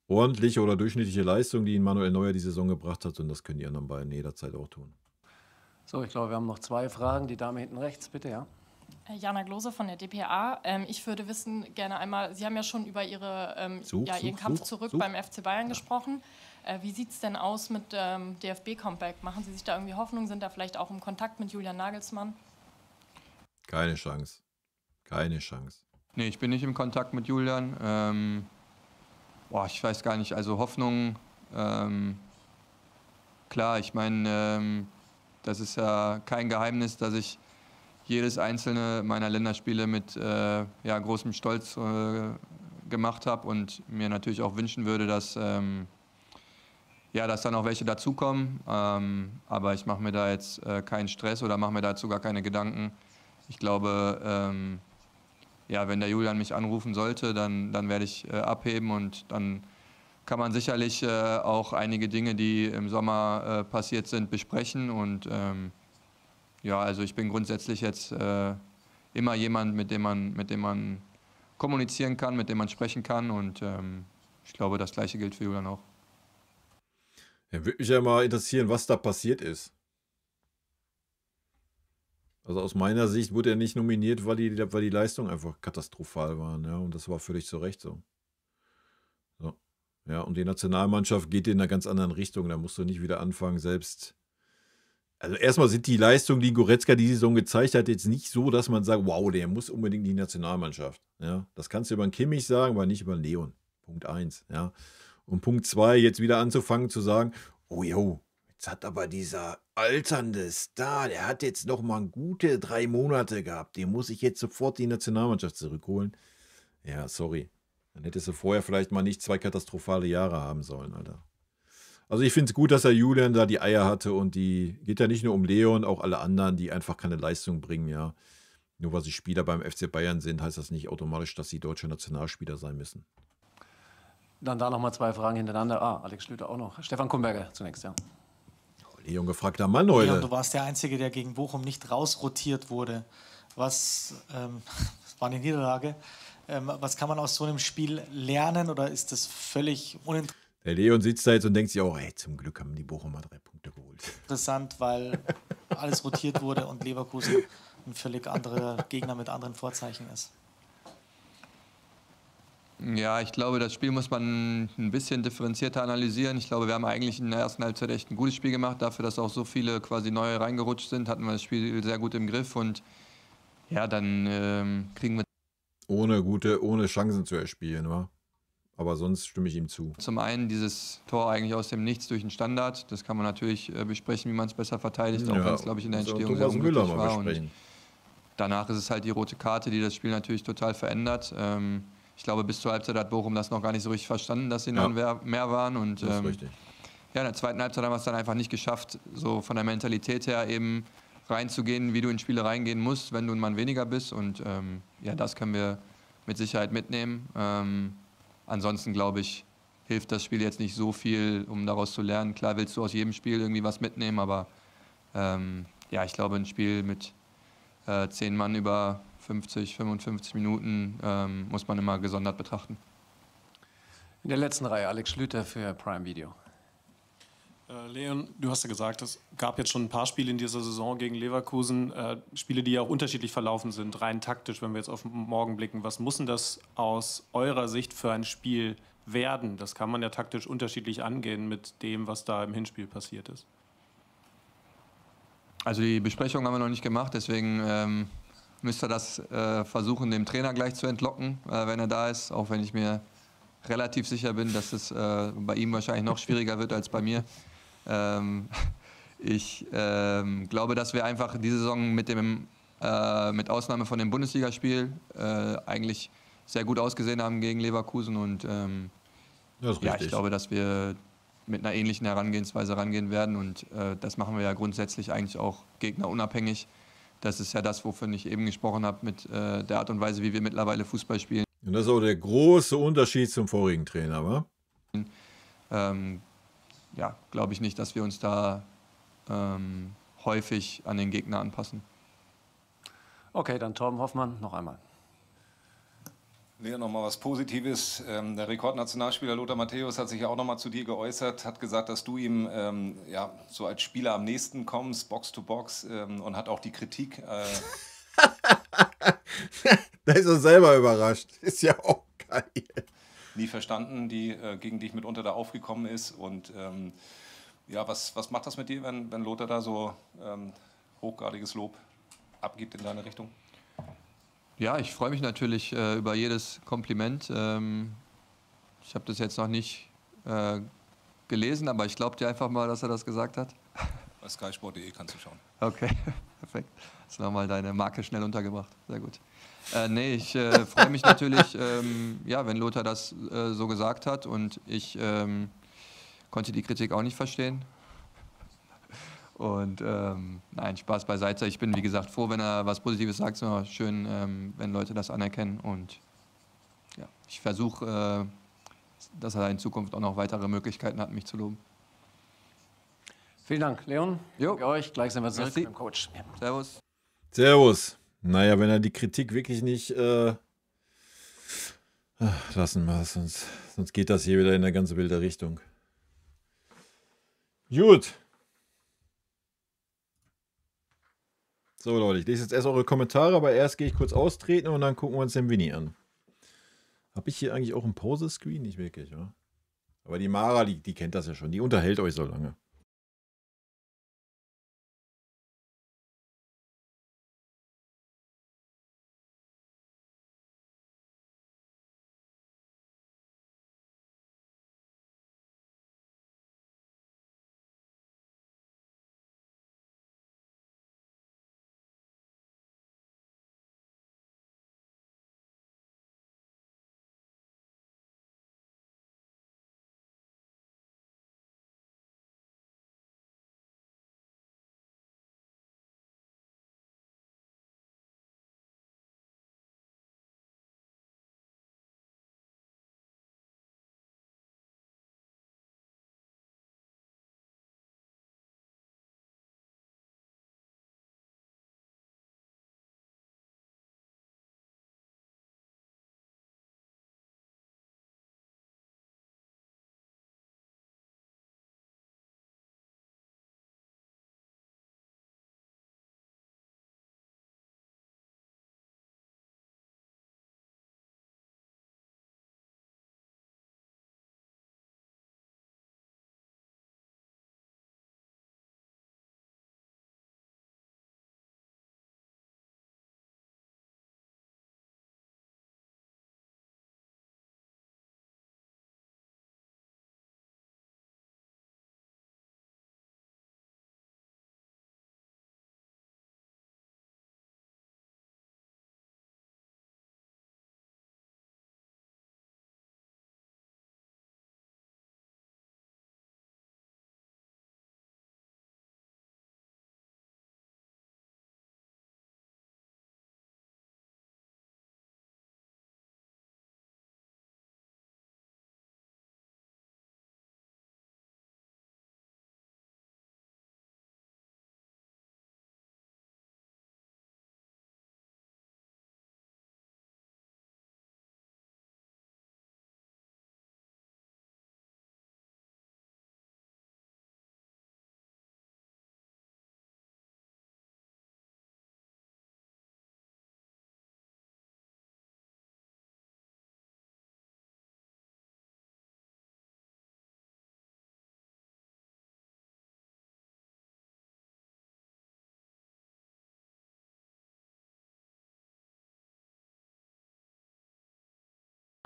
ordentliche oder durchschnittliche Leistung, die Manuel Neuer die Saison gebracht hat und das können die anderen beiden jederzeit auch tun. So, ich glaube, wir haben noch 2 Fragen. Die Dame hinten rechts, bitte, ja. Jana Glose von der dpa. Ich würde wissen, gerne einmal, Sie haben ja schon über Ihren Kampf zurück beim FC Bayern gesprochen. Wie sieht es denn aus mit DFB-Comeback? Machen Sie sich da irgendwie Hoffnung? Sind da vielleicht auch im Kontakt mit Julian Nagelsmann? Keine Chance. Keine Chance. Nee, ich bin nicht im Kontakt mit Julian. Ich weiß gar nicht. Also Hoffnung, klar, ich meine, das ist ja kein Geheimnis, dass ich jedes einzelne meiner Länderspiele mit großem Stolz gemacht habe und mir natürlich auch wünschen würde, dass dann auch welche dazukommen. Aber ich mache mir da jetzt keinen Stress oder mache mir dazu gar keine Gedanken. Ich glaube, wenn der Julian mich anrufen sollte, dann werde ich abheben und dann kann man sicherlich auch einige Dinge, die im Sommer passiert sind, besprechen. Und also ich bin grundsätzlich jetzt immer jemand, mit dem man kommunizieren kann, mit dem man sprechen kann. Und ich glaube, das Gleiche gilt für Julian auch. Ja, würde mich ja mal interessieren, was da passiert ist. Also aus meiner Sicht wurde er nicht nominiert, weil die Leistungen einfach katastrophal waren. Ja, und das war völlig zu Recht so. Ja, und die Nationalmannschaft geht in einer ganz anderen Richtung. Da musst du nicht wieder anfangen, selbst. Also erstmal sind die Leistungen, die Goretzka die Saison gezeigt hat, jetzt nicht so, dass man sagt, wow, der muss unbedingt in die Nationalmannschaft. Ja, das kannst du über einen Kimmich sagen, aber nicht über einen Leon. Punkt 1. Ja. Und Punkt 2, jetzt wieder anzufangen zu sagen, oh jo, jetzt hat aber dieser alternde Star, der hat jetzt noch mal gute 3 Monate gehabt. Den muss ich jetzt sofort die Nationalmannschaft zurückholen. Ja, sorry. Dann hättest du vorher vielleicht mal nicht 2 katastrophale Jahre haben sollen, Alter. Also ich finde es gut, dass der Julian da die Eier hatte und die geht ja nicht nur um Leon, auch alle anderen, die einfach keine Leistung bringen, ja. Nur weil sie Spieler beim FC Bayern sind, heißt das nicht automatisch, dass sie deutsche Nationalspieler sein müssen. Dann da nochmal 2 Fragen hintereinander. Alex Schlüter auch noch. Stefan Kumberger zunächst, ja. Leon, gefragter Mann heute. Leon, du warst der Einzige, der gegen Bochum nicht rausrotiert wurde. Das war eine Niederlage. Was kann man aus so einem Spiel lernen oder ist das völlig uninteressant? Der Leon sitzt da jetzt und denkt sich auch, hey, zum Glück haben die Bochumer 3 Punkte geholt. Interessant, weil alles rotiert wurde und Leverkusen ein völlig anderer Gegner mit anderen Vorzeichen ist. Ja, ich glaube, das Spiel muss man ein bisschen differenzierter analysieren. Ich glaube, wir haben eigentlich in der ersten Halbzeit echt ein gutes Spiel gemacht. Dafür, dass auch so viele quasi neue reingerutscht sind, hatten wir das Spiel sehr gut im Griff. Und ja, dann kriegen wir ohne Chancen zu erspielen, wa? Aber sonst stimme ich ihm zu. Zum einen dieses Tor eigentlich aus dem Nichts durch den Standard. Das kann man natürlich besprechen, wie man es besser verteidigt, auch wenn es, glaube ich, in der Entstehung sehr unglücklich war. Und danach ist es halt die rote Karte, die das Spiel natürlich total verändert. Ich glaube, bis zur Halbzeit hat Bochum das noch gar nicht so richtig verstanden, dass sie dann mehr waren. Und das ist richtig. Ja, in der zweiten Halbzeit haben wir es dann einfach nicht geschafft, so von der Mentalität her eben reinzugehen, wie du in Spiele reingehen musst, wenn du ein Mann weniger bist. Und das können wir mit Sicherheit mitnehmen. Ansonsten, glaube ich, hilft das Spiel jetzt nicht so viel, um daraus zu lernen. Klar willst du aus jedem Spiel irgendwie was mitnehmen, aber ich glaube, ein Spiel mit 10 Mann über 50, 55 Minuten muss man immer gesondert betrachten. In der letzten Reihe Alex Schlüter für Prime Video. Leon, du hast ja gesagt, es gab jetzt schon ein paar Spiele in dieser Saison gegen Leverkusen, Spiele, die ja auch unterschiedlich verlaufen sind, rein taktisch, wenn wir jetzt auf morgen blicken. Was muss denn das aus eurer Sicht für ein Spiel werden? Das kann man ja taktisch unterschiedlich angehen mit dem, was da im Hinspiel passiert ist. Also die Besprechung haben wir noch nicht gemacht, deswegen müsst ihr das versuchen, dem Trainer gleich zu entlocken, wenn er da ist, auch wenn ich mir relativ sicher bin, dass es bei ihm wahrscheinlich noch schwieriger wird als bei mir. Ich glaube, dass wir einfach diese Saison mit Ausnahme von dem Bundesligaspiel eigentlich sehr gut ausgesehen haben gegen Leverkusen und ich glaube, dass wir mit einer ähnlichen Herangehensweise rangehen werden und das machen wir ja grundsätzlich eigentlich auch gegnerunabhängig. Das ist ja das, wovon ich eben gesprochen habe, mit der Art und Weise, wie wir mittlerweile Fußball spielen. Und das ist auch der große Unterschied zum vorigen Trainer, wa? Glaube ich nicht, dass wir uns da häufig an den Gegner anpassen. Okay, dann Torben Hoffmann noch einmal. Leon, noch mal was Positives. Der Rekordnationalspieler Lothar Matthäus hat sich ja auch noch mal zu dir geäußert, hat gesagt, dass du ihm so als Spieler am nächsten kommst, Box to Box, und hat auch die Kritik Da ist er selber überrascht. Ist ja auch geil. Nie verstanden, die gegen die ich mitunter da aufgekommen ist. Und ja, was macht das mit dir, wenn Lothar da so hochgradiges Lob abgibt in deine Richtung? Ja, ich freue mich natürlich über jedes Kompliment. Ich habe das jetzt noch nicht gelesen, aber ich glaube dir einfach mal, dass er das gesagt hat. Bei skysport.de kannst du schauen. Okay, perfekt. Hast du nochmal deine Marke schnell untergebracht. Sehr gut. Nee, ich freue mich natürlich, ja, wenn Lothar das so gesagt hat, und ich konnte die Kritik auch nicht verstehen. Und nein, Spaß beiseite. Ich bin, wie gesagt, froh, wenn er was Positives sagt. Es ist immer schön, wenn Leute das anerkennen. Und ja, ich versuche, dass er in Zukunft auch noch weitere Möglichkeiten hat, mich zu loben. Vielen Dank, Leon. Jo. Danke euch. Gleich sind wir zurück Merci. mit dem Coach. Ja. Servus. Servus. Naja, wenn er die Kritik wirklich nicht lassen wir, sonst geht das hier wieder in eine ganz wilde Richtung. Gut. So Leute, ich lese jetzt erst eure Kommentare, aber erst gehe ich kurz austreten und dann gucken wir uns den Winnie an. Habe ich hier eigentlich auch einen Pause-Screen? Nicht wirklich, ja. Aber die Mara, die kennt das ja schon. Die unterhält euch so lange.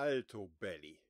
Alto Belly.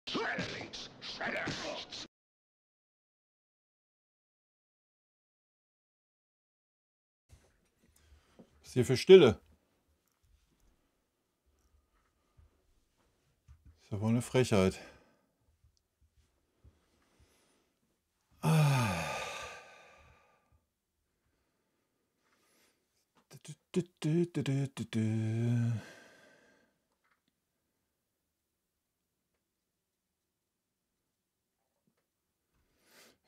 Was ist hier für Stille? aber eine Frechheit. Ah.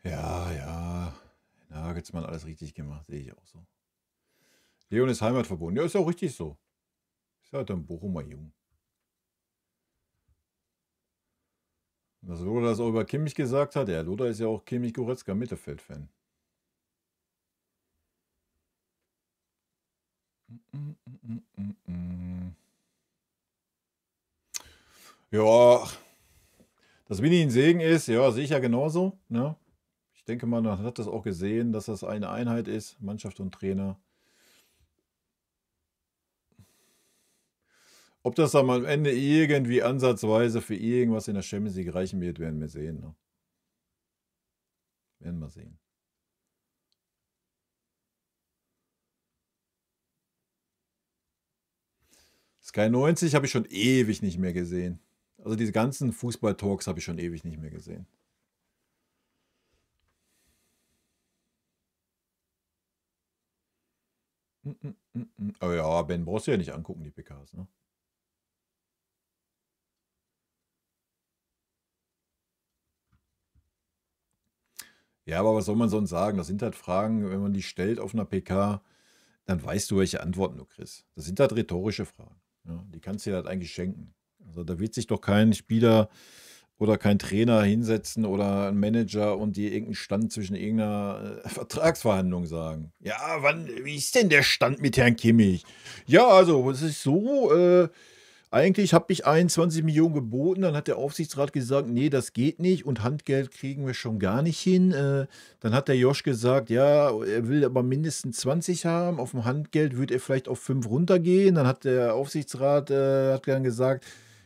Ja, ja. Nagelsmann alles richtig gemacht, sehe ich auch so. Leon ist heimatverbunden. Ja, ist auch richtig so. Ist halt ein Bochumer Jung. Was Lothar das auch über Kimmich gesagt hat, ja, Lothar ist ja auch Kimmich-Goretzka Mittelfeld-Fan. Ja, dass Winnie ein Segen ist, ja, sehe ich ja genauso. Ne? Ich denke mal, man hat das auch gesehen, dass das eine Einheit ist, Mannschaft und Trainer. Ob das dann am Ende irgendwie ansatzweise für irgendwas in der Champions League reichen wird, werden wir sehen. Ne? Werden wir sehen. Sky 90 habe ich schon ewig nicht mehr gesehen. Also diese ganzen Fußball-Talks habe ich schon ewig nicht mehr gesehen. Aber ja, Ben brauchst du ja nicht angucken, die PKs, ne? Ja, aber was soll man sonst sagen? Das sind halt Fragen, wenn man die stellt auf einer PK, dann weißt du, welche Antworten du kriegst. Das sind halt rhetorische Fragen. Ja, die kannst du dir halt eigentlich schenken. Also da wird sich doch kein Spieler oder kein Trainer hinsetzen oder ein Manager und dir irgendeinen Stand zwischen irgendeiner Vertragsverhandlung sagen. Ja, wie ist denn der Stand mit Herrn Kimmich? Ja, also es ist so, eigentlich habe ich 21 Millionen geboten, dann hat der Aufsichtsrat gesagt, nee, das geht nicht und Handgeld kriegen wir schon gar nicht hin. Dann hat der Josh gesagt, ja, er will aber mindestens 20 haben, auf dem Handgeld wird er vielleicht auf 5 runtergehen. Dann hat der Aufsichtsrat hat dann gesagt,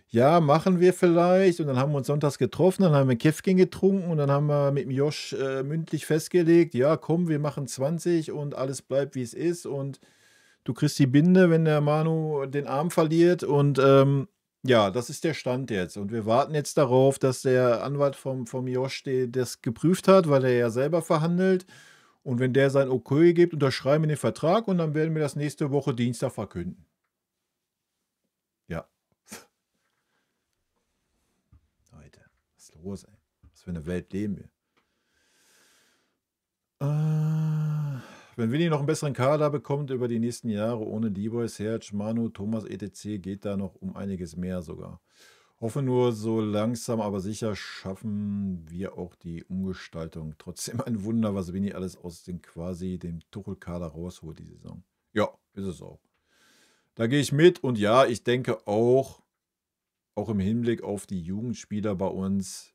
ja, machen wir vielleicht. Und dann haben wir uns sonntags getroffen, dann haben wir Käffchen getrunken und dann haben wir mit dem Josh mündlich festgelegt, ja, komm, wir machen 20 und alles bleibt, wie es ist und du kriegst die Binde, wenn der Manu den Arm verliert. Und ja, das ist der Stand jetzt. Und wir warten jetzt darauf, dass der Anwalt vom Josh das geprüft hat, weil er ja selber verhandelt. Und wenn der sein Okay gibt, unterschreiben wir den Vertrag und dann werden wir das nächste Woche Dienstag verkünden. Ja. Leute, was ist los, ey? Was für eine Welt leben wir? Wenn Winnie noch einen besseren Kader bekommt über die nächsten Jahre, ohne Leroy, Serge, Manu, Thomas etc., geht da noch um einiges mehr sogar. Hoffe nur, so langsam, aber sicher schaffen wir auch die Umgestaltung. Trotzdem ein Wunder, was Winnie alles aus dem Tuchel-Kader rausholt, die Saison. Ja, ist es auch. Da gehe ich mit und ja, ich denke auch im Hinblick auf die Jugendspieler bei uns.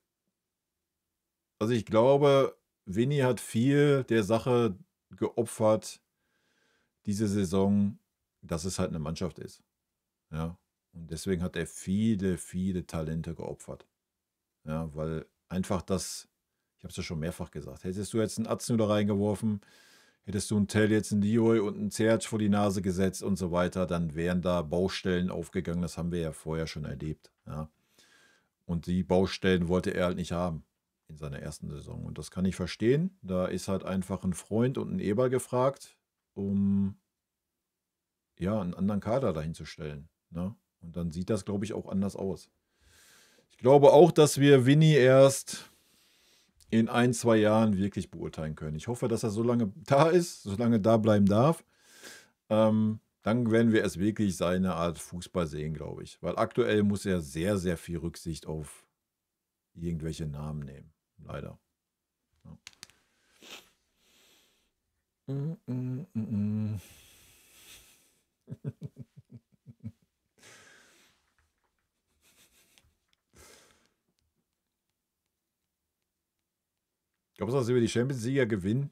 Also ich glaube, Winnie hat viel der Sache geopfert diese Saison, dass es halt eine Mannschaft ist. Ja, und deswegen hat er viele, viele Talente geopfert. Ja, weil einfach das, ich habe es ja schon mehrfach gesagt, hättest du jetzt einen Aznu da reingeworfen, hättest du einen Tell jetzt einen Leroy und einen Serge vor die Nase gesetzt und so weiter, dann wären da Baustellen aufgegangen, das haben wir ja vorher schon erlebt. Ja. Und die Baustellen wollte er halt nicht haben in seiner ersten Saison. Und das kann ich verstehen. Da ist halt einfach ein Freund und ein Eber gefragt, um ja, einen anderen Kader dahin zu stellen. Ne? Und dann sieht das, glaube ich, auch anders aus. Ich glaube auch, dass wir Winnie erst in 1-2 Jahren wirklich beurteilen können. Ich hoffe, dass er so lange da ist, so lange da bleiben darf. Dann werden wir es wirklich seine Art Fußball sehen, glaube ich. Weil aktuell muss er sehr, sehr viel Rücksicht auf irgendwelche Namen nehmen. Leider. Ja. Glaubst du, dass wir die Champions-Sieger gewinnen?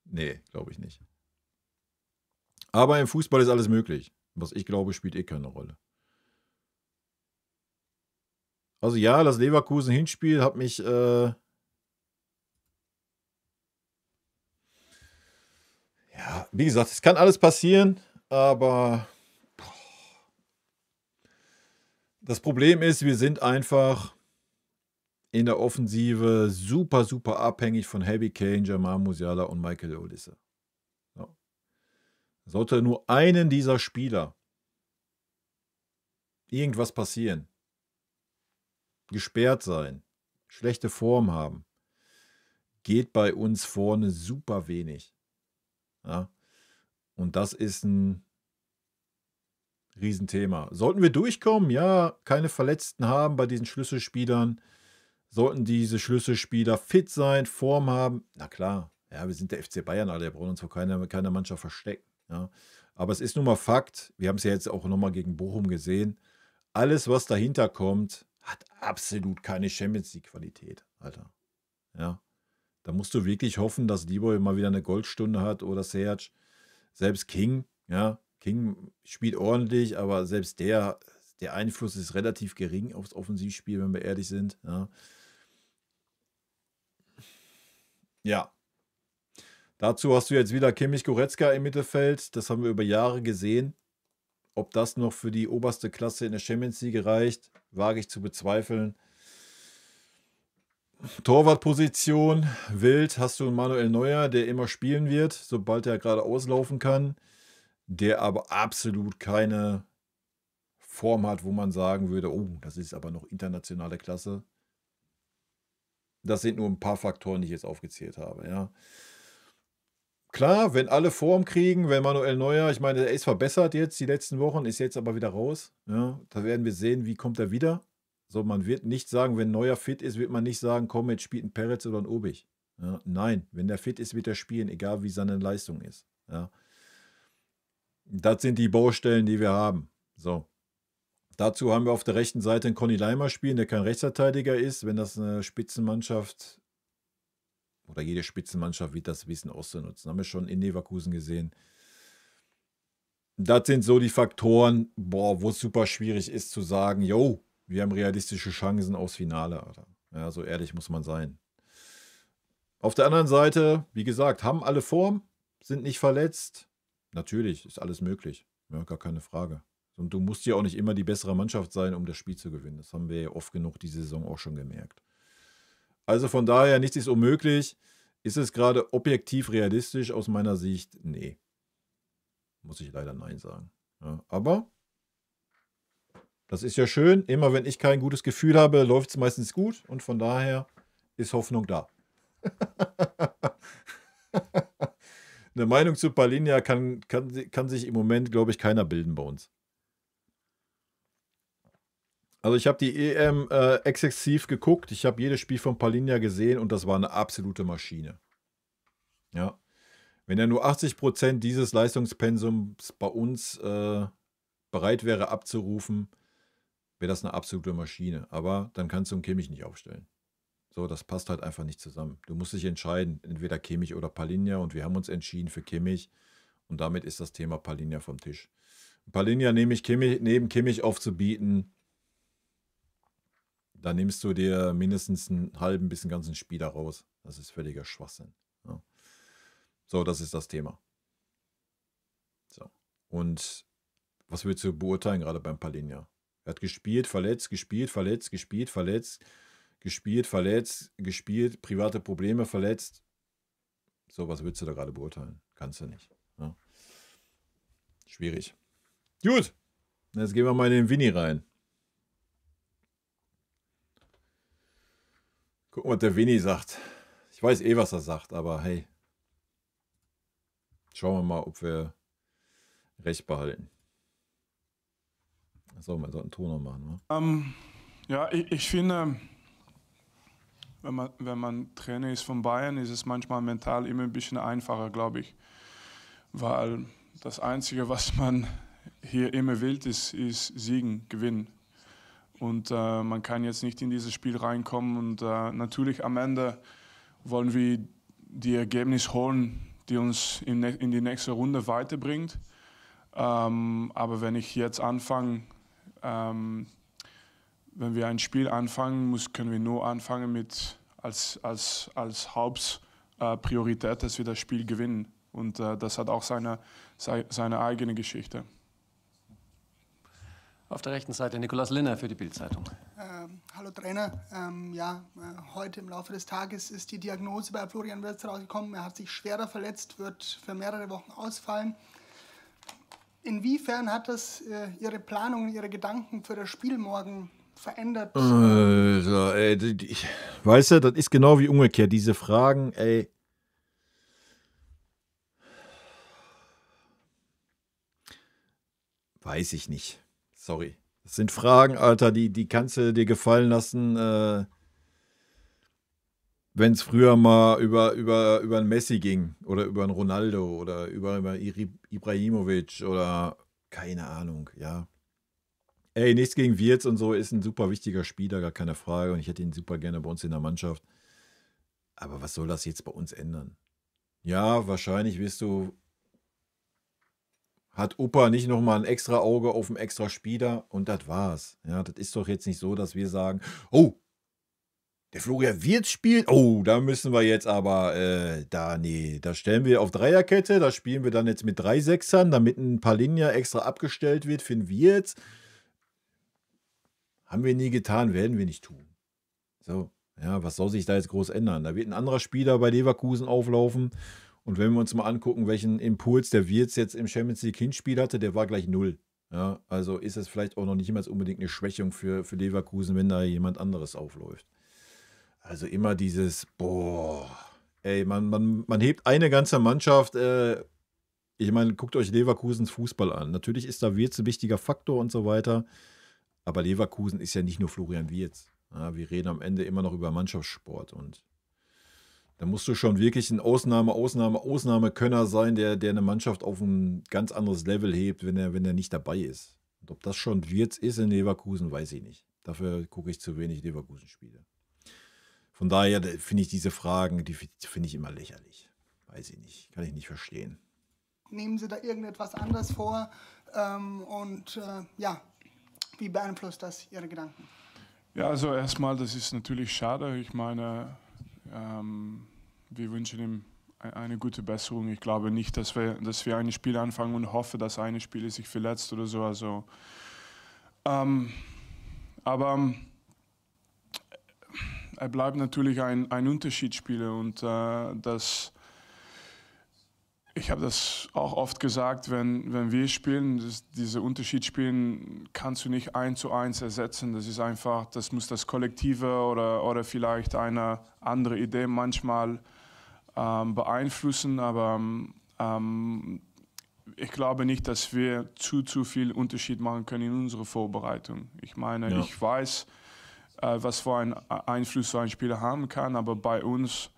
Nee, glaube ich nicht. Aber im Fußball ist alles möglich. Was ich glaube, spielt eh keine Rolle. Also ja, das Leverkusen-Hinspiel hat mich ja, wie gesagt, es kann alles passieren, aber Das Problem ist, wir sind einfach in der Offensive super, super abhängig von Harry Kane, Jamal Musiala und Michael Olise. So. Sollte nur einen dieser Spieler irgendwas passieren, gesperrt sein, schlechte Form haben, geht bei uns vorne super wenig. Ja? Und das ist ein Riesenthema. Sollten wir durchkommen? Ja, keine Verletzten haben bei diesen Schlüsselspielern. Sollten diese Schlüsselspieler fit sein, Form haben? Na klar, ja, wir sind der FC Bayern, alle, wir brauchen uns vor keiner Mannschaft verstecken. Ja. Aber es ist nun mal Fakt, wir haben es ja jetzt auch nochmal gegen Bochum gesehen, alles, was dahinter kommt, hat absolut keine Champions-League-Qualität, Alter. Ja. Da musst du wirklich hoffen, dass Leroy mal wieder eine Goldstunde hat oder Serge. Selbst King, ja, King spielt ordentlich, aber selbst der Einfluss ist relativ gering aufs Offensivspiel, wenn wir ehrlich sind. Ja. Ja. Dazu hast du jetzt wieder Kimmich, Goretzka im Mittelfeld. Das haben wir über Jahre gesehen. Ob das noch für die oberste Klasse in der Champions League reicht, wage ich zu bezweifeln. Torwartposition, wild, hast du einen Manuel Neuer, der immer spielen wird, sobald er gerade auslaufen kann, der aber absolut keine Form hat, wo man sagen würde, oh, das ist aber noch internationale Klasse. Das sind nur ein paar Faktoren, die ich jetzt aufgezählt habe, ja. Klar, wenn alle Form kriegen, wenn Manuel Neuer, ich meine, er ist verbessert jetzt die letzten Wochen, ist jetzt aber wieder raus. Ja, da werden wir sehen, wie kommt er wieder. So, man wird nicht sagen, wenn Neuer fit ist, wird man nicht sagen, komm, jetzt spielt ein Peretz oder ein Obich. Ja, nein, wenn der fit ist, wird er spielen, egal wie seine Leistung ist. Ja. Das sind die Baustellen, die wir haben. So. Dazu haben wir auf der rechten Seite einen Conny Leimer spielen, der kein Rechtsverteidiger ist. Wenn das eine Spitzenmannschaft oder jede Spitzenmannschaft wird das wissen auszunutzen. Haben wir schon in Leverkusen gesehen. Das sind so die Faktoren, wo es super schwierig ist zu sagen, yo, wir haben realistische Chancen aufs Finale. Alter. Ja, so ehrlich muss man sein. Auf der anderen Seite, wie gesagt, haben alle Form, sind nicht verletzt. Natürlich, ist alles möglich. Ja, gar keine Frage. Und du musst ja auch nicht immer die bessere Mannschaft sein, um das Spiel zu gewinnen. Das haben wir ja oft genug diese Saison auch schon gemerkt. Also von daher, nichts ist unmöglich. Ist es gerade objektiv realistisch aus meiner Sicht? Nee. Muss ich leider nein sagen. Ja, aber das ist ja schön. Immer wenn ich kein gutes Gefühl habe, läuft es meistens gut. Und von daher ist Hoffnung da. Eine Meinung zu Palinja kann sich im Moment, glaube ich, keiner bilden bei uns. Also ich habe die EM exzessiv geguckt. Ich habe jedes Spiel von Palinja gesehen und das war eine absolute Maschine. Ja. Wenn er nur 80% dieses Leistungspensums bei uns bereit wäre abzurufen, wäre das eine absolute Maschine. Aber dann kannst du einen Kimmich nicht aufstellen. So, das passt halt einfach nicht zusammen. Du musst dich entscheiden, entweder Kimmich oder Palinja und wir haben uns entschieden für Kimmich und damit ist das Thema Palinja vom Tisch. Palinja neben Kimmich aufzubieten, da nimmst du dir mindestens einen halben bis einen ganzen Spieler raus. Das ist völliger Schwachsinn. Ja. So, das ist das Thema. So. Und was willst du beurteilen gerade beim Palinja? Er hat gespielt, verletzt, gespielt, verletzt, gespielt, verletzt, gespielt, verletzt, gespielt, private Probleme, verletzt. So, was willst du da gerade beurteilen? Kannst du nicht. Ja. Schwierig. Gut, jetzt gehen wir mal in den Winnie rein. Gucken, was der Winnie sagt. Ich weiß eh, was er sagt, aber hey. Schauen wir mal, ob wir recht behalten. So, man sollte einen Ton noch machen. Ne? Ja, ich finde, wenn man Trainer ist von Bayern, ist es manchmal mental immer ein bisschen einfacher, glaube ich. Weil das Einzige, was man hier immer will, ist Siegen, Gewinnen. Und man kann jetzt nicht in dieses Spiel reinkommen. Und natürlich am Ende wollen wir die Ergebnisse holen, die uns in die nächste Runde weiterbringt. Aber wenn ich jetzt anfange, wenn wir ein Spiel anfangen, können wir nur anfangen mit als Hauptpriorität, dass wir das Spiel gewinnen. Und das hat auch seine eigene Geschichte. Auf der rechten Seite Nikolaus Linner für die Bild-Zeitung. Hallo Trainer, heute im Laufe des Tages ist die Diagnose bei Florian Wirtz rausgekommen. Er hat sich schwerer verletzt, wird für mehrere Wochen ausfallen. Inwiefern hat das Ihre Planung, Ihre Gedanken für das Spiel morgen verändert? Weißt du, das ist genau wie umgekehrt. Diese Fragen, ey. Weiß ich nicht. Sorry. Das sind Fragen, Alter, die kannst du dir gefallen lassen, wenn es früher mal über einen Messi ging oder über einen Ronaldo oder über Ibrahimovic oder keine Ahnung, ja. Ey, nichts gegen Wirtz und so, ist ein super wichtiger Spieler, gar keine Frage. Und ich hätte ihn super gerne bei uns in der Mannschaft. Aber was soll das jetzt bei uns ändern? Ja, wahrscheinlich hat Opa nicht nochmal ein extra Auge auf einen extra Spieler und das war's. Ja, das ist doch jetzt nicht so, dass wir sagen, oh, der Florian Wirtz spielt, oh, da müssen wir jetzt aber, da stellen wir auf Dreierkette, da spielen wir dann jetzt mit 3 Sechsern, damit ein Palinja extra abgestellt wird für den Wirtz. Haben wir nie getan, werden wir nicht tun. So, ja, was soll sich da jetzt groß ändern? Da wird ein anderer Spieler bei Leverkusen auflaufen. Und wenn wir uns mal angucken, welchen Impuls der Wirtz jetzt im Champions League Hinspiel hatte, der war gleich 0. Ja, also ist es vielleicht auch noch nicht mal unbedingt eine Schwächung für Leverkusen, wenn da jemand anderes aufläuft. Also immer dieses, man hebt eine ganze Mannschaft, ich meine, guckt euch Leverkusens Fußball an. Natürlich ist da Wirtz ein wichtiger Faktor und so weiter, aber Leverkusen ist ja nicht nur Florian Wirtz. Ja, wir reden am Ende immer noch über Mannschaftssport und da musst du schon wirklich ein Ausnahmekönner sein, der eine Mannschaft auf ein ganz anderes Level hebt, wenn er nicht dabei ist. Und ob das schon Wirtz ist in Leverkusen, weiß ich nicht. Dafür gucke ich zu wenig Leverkusen-Spiele. Von daher finde ich diese Fragen, die finde ich immer lächerlich. Weiß ich nicht, kann ich nicht verstehen. Nehmen Sie da irgendetwas anders vor? Wie beeinflusst das Ihre Gedanken? Ja, also erstmal, das ist natürlich schade. Ich meine, wir wünschen ihm eine gute Besserung. Ich glaube nicht, dass wir ein Spiel anfangen und hoffen, dass ein Spieler sich verletzt oder so. Also, aber er bleibt natürlich ein Unterschiedsspieler und ich habe das auch oft gesagt, wenn wir spielen, diese Unterschiedsspielen kannst du nicht 1:1 ersetzen. Das ist einfach, das muss das Kollektive oder vielleicht eine andere Idee manchmal beeinflussen. Aber ich glaube nicht, dass wir zu viel Unterschied machen können in unserer Vorbereitung. Ich meine, ich weiß, was für einen Einfluss so ein Spieler haben kann, aber bei uns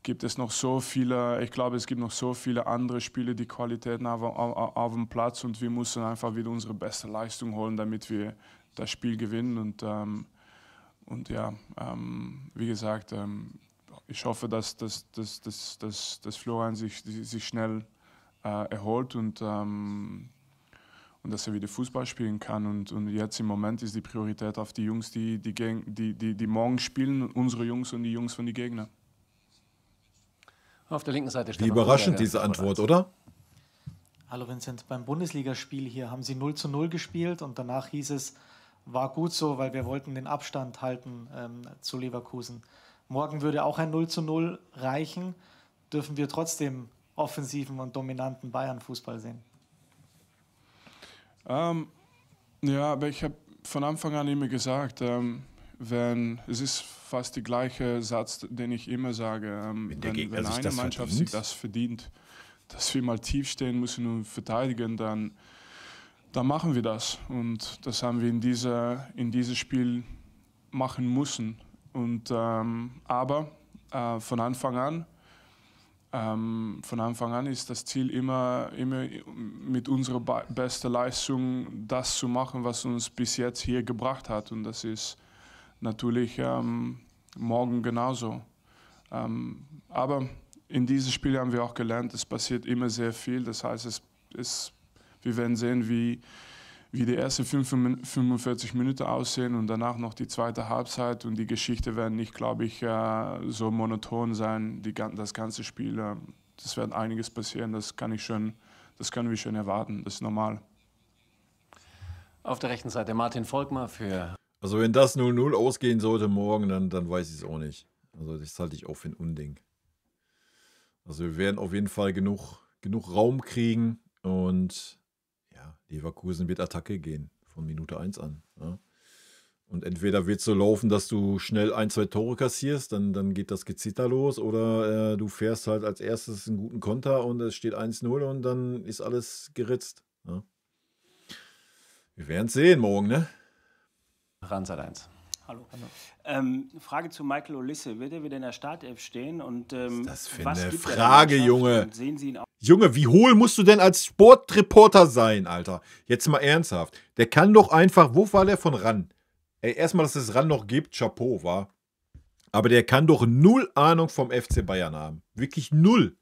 gibt es noch so viele, ich glaube, es gibt noch so viele andere Spieler, die Qualitäten auf dem Platz und wir müssen einfach wieder unsere beste Leistung holen, damit wir das Spiel gewinnen wie gesagt, ich hoffe, dass Florian sich schnell erholt und dass er wieder Fußball spielen kann und jetzt im Moment ist die Priorität auf die Jungs, die morgen spielen, unsere Jungs und die Jungs von den Gegnern. Auf der linken Seite steht Wie überraschend diese Antwort, oder? Hallo Vincent, beim Bundesligaspiel hier haben Sie 0:0 gespielt und danach hieß es, war gut so, weil wir wollten den Abstand halten zu Leverkusen. Morgen würde auch ein 0:0 reichen. Dürfen wir trotzdem offensiven und dominanten Bayern-Fußball sehen? Ja, aber ich habe von Anfang an immer gesagt, es ist fast der gleiche Satz, den ich immer sage, wenn eine Mannschaft sich das verdient, dass wir mal tief stehen müssen und verteidigen, dann machen wir das. Und das haben wir in diesem Spiel machen müssen. Und, aber von Anfang an ist das Ziel immer mit unserer besten Leistung das zu machen, was uns bis jetzt hier gebracht hat. Und das ist natürlich morgen genauso. Aber in diesem Spiel haben wir auch gelernt, es passiert immer sehr viel. Das heißt, wir werden sehen, wie die ersten 45 Minuten aussehen und danach noch die zweite Halbzeit. Und die Geschichte werden nicht, glaube ich, so monoton sein, das ganze Spiel. Das wird einiges passieren, das können wir schon erwarten, das ist normal. Auf der rechten Seite Martin Volkmar für... Also wenn das 0-0 ausgehen sollte morgen, dann weiß ich es auch nicht. Also das halte ich auch für ein Unding. Also wir werden auf jeden Fall genug Raum kriegen und ja, Leverkusen wird Attacke gehen von Minute 1 an. Ja. Und entweder wird es so laufen, dass du schnell 1, 2 Tore kassierst, dann geht das Gezitter los, oder du fährst halt als erstes einen guten Konter und es steht 1-0 und dann ist alles geritzt. Ja. Wir werden es sehen morgen, ne? Randseite 1. Hallo. Frage zu Michael Olise. Wird er wieder in der Startelf stehen? Und, das für eine Frage, Junge. Sehen Sie ihn auch? Junge, wie hohl musst du denn als Sportreporter sein, Alter? Jetzt mal ernsthaft. Der kann doch einfach, wo war der von RAN? Ey, erstmal, dass es RAN noch gibt, Chapeau, war. Aber der kann doch null Ahnung vom FC Bayern haben. Wirklich null.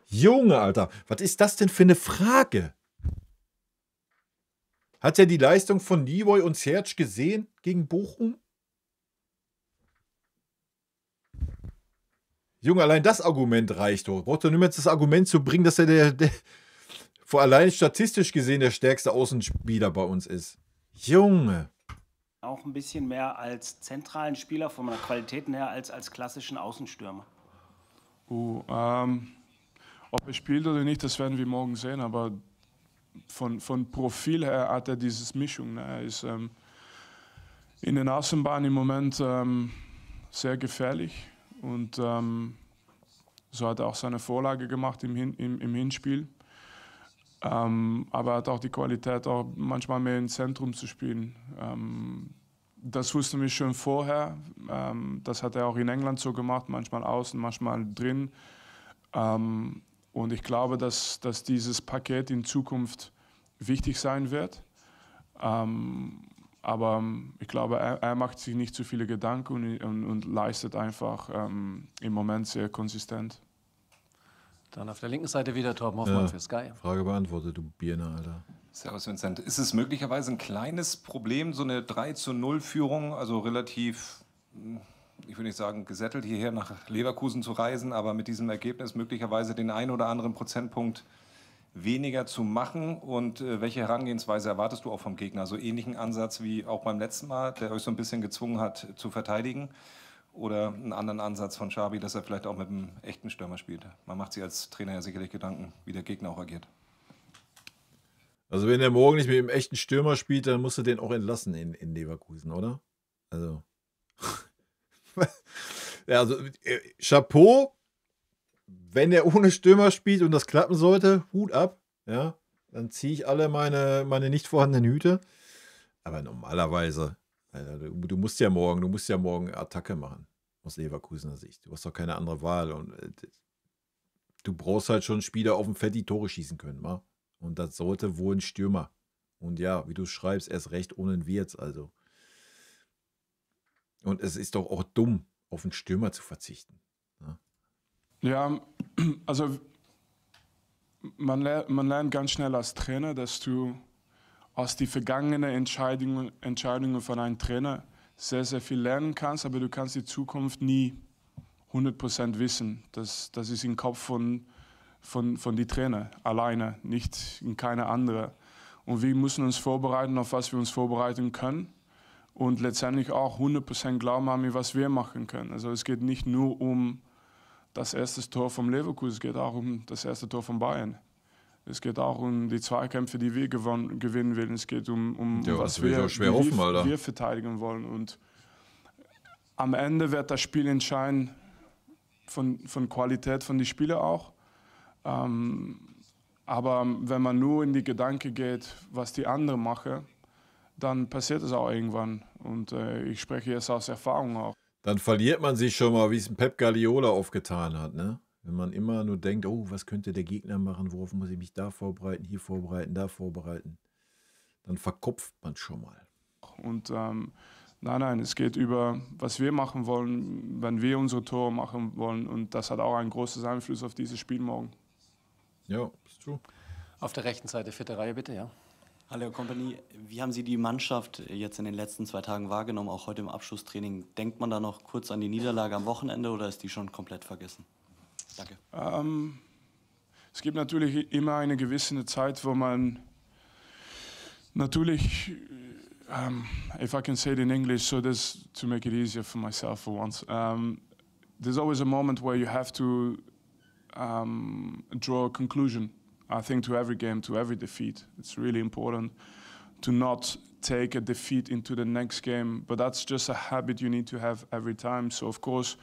Junge, Alter, was ist das denn für eine Frage? Hat er die Leistung von Leroy und Serge gesehen gegen Bochum? Junge, allein das Argument reicht doch. Braucht doch nicht mehr das Argument zu bringen, dass er vor allein statistisch gesehen der stärkste Außenspieler bei uns ist. Junge. Auch ein bisschen mehr als zentralen Spieler von der Qualität her als klassischen Außenstürmer. Ob er spielt oder nicht, das werden wir morgen sehen, aber von Profil her hat er diese Mischung. Ne? Er ist in den Außenbahn im Moment sehr gefährlich und so hat er auch seine Vorlage gemacht im Hinspiel. Aber er hat auch die Qualität, auch manchmal mehr im Zentrum zu spielen. Das wussten wir schon vorher. Das hat er auch in England so gemacht, manchmal außen, manchmal drin. Und ich glaube, dass dieses Paket in Zukunft wichtig sein wird. Aber ich glaube, er macht sich nicht zu viele Gedanken und leistet einfach im Moment sehr konsistent. Dann auf der linken Seite wieder Torben Hoffmann für Sky. Frage beantwortet, du Birne, Alter. Servus, Vincent. Ist es möglicherweise ein kleines Problem, so eine 3-0-Führung, also relativ, ich würde nicht sagen gesättelt, hierher nach Leverkusen zu reisen, aber mit diesem Ergebnis möglicherweise den einen oder anderen Prozentpunkt weniger zu machen? Und welche Herangehensweise erwartest du auch vom Gegner? Also ähnlichen Ansatz wie auch beim letzten Mal, der euch so ein bisschen gezwungen hat zu verteidigen? Oder einen anderen Ansatz von Xabi, dass er vielleicht auch mit einem echten Stürmer spielt? Man macht sich als Trainer ja sicherlich Gedanken, wie der Gegner auch agiert. Also wenn er morgen nicht mit dem echten Stürmer spielt, dann musst du den auch entlassen in Leverkusen, oder? Also, ja, also Chapeau, wenn er ohne Stürmer spielt und das klappen sollte, Hut ab, ja, dann ziehe ich alle meine nicht vorhandenen Hüte. Aber normalerweise, Alter, du musst ja morgen Attacke machen, aus Leverkusener Sicht. Du hast doch keine andere Wahl. Und du brauchst halt schon Spieler auf dem Feld, die Tore schießen können, wa? Und das sollte wohl ein Stürmer. Und ja, wie du schreibst, erst recht ohne einen Wirtz, also. Und es ist doch auch dumm, auf einen Stürmer zu verzichten. Ja, also man lernt ganz schnell als Trainer, dass du aus den vergangenen Entscheidungen von einem Trainer sehr, sehr viel lernen kannst, aber du kannst die Zukunft nie 100% wissen. Das ist im Kopf von den Trainer alleine, nicht in keiner andere. Und wir müssen uns vorbereiten, auf was wir uns vorbereiten können und letztendlich auch 100% glauben haben, was wir machen können. Also es geht nicht nur um das erste Tor vom Leverkusen, es geht auch um das erste Tor von Bayern. Es geht auch um die Zweikämpfe, die wir gewinnen wollen. Es geht um ja, was wir verteidigen wollen. Und am Ende wird das Spiel entscheiden von Qualität von den Spielern auch. Aber wenn man nur in die Gedanken geht, was die anderen machen, dann passiert es auch irgendwann. Und ich spreche jetzt aus Erfahrung auch. Dann verliert man sich schon mal, wie es ein Pep Guardiola aufgetan hat, ne? Wenn man immer nur denkt, oh, was könnte der Gegner machen, worauf muss ich mich da vorbereiten, hier vorbereiten, da vorbereiten, dann verkopft man schon mal. Und nein, es geht über, was wir machen wollen, wenn wir unsere Tore machen wollen. Und das hat auch einen großen Einfluss auf dieses Spiel morgen. Ja, ist true. Auf der rechten Seite, 4. Reihe bitte, ja. Hallo Company, wie haben Sie die Mannschaft jetzt in den letzten 2 Tagen wahrgenommen, auch heute im Abschlusstraining? Denkt man da noch kurz an die Niederlage am Wochenende oder ist die schon komplett vergessen? Danke. Es gibt natürlich immer eine gewisse Zeit, wo man Natürlich, if I can say it in English, so this to make it easier for myself for once. There's always a moment where you have to draw a conclusion. I think to every game, to every defeat, it's really important to not take a defeat into the next game. But that's just a habit you need to have every time. So of course,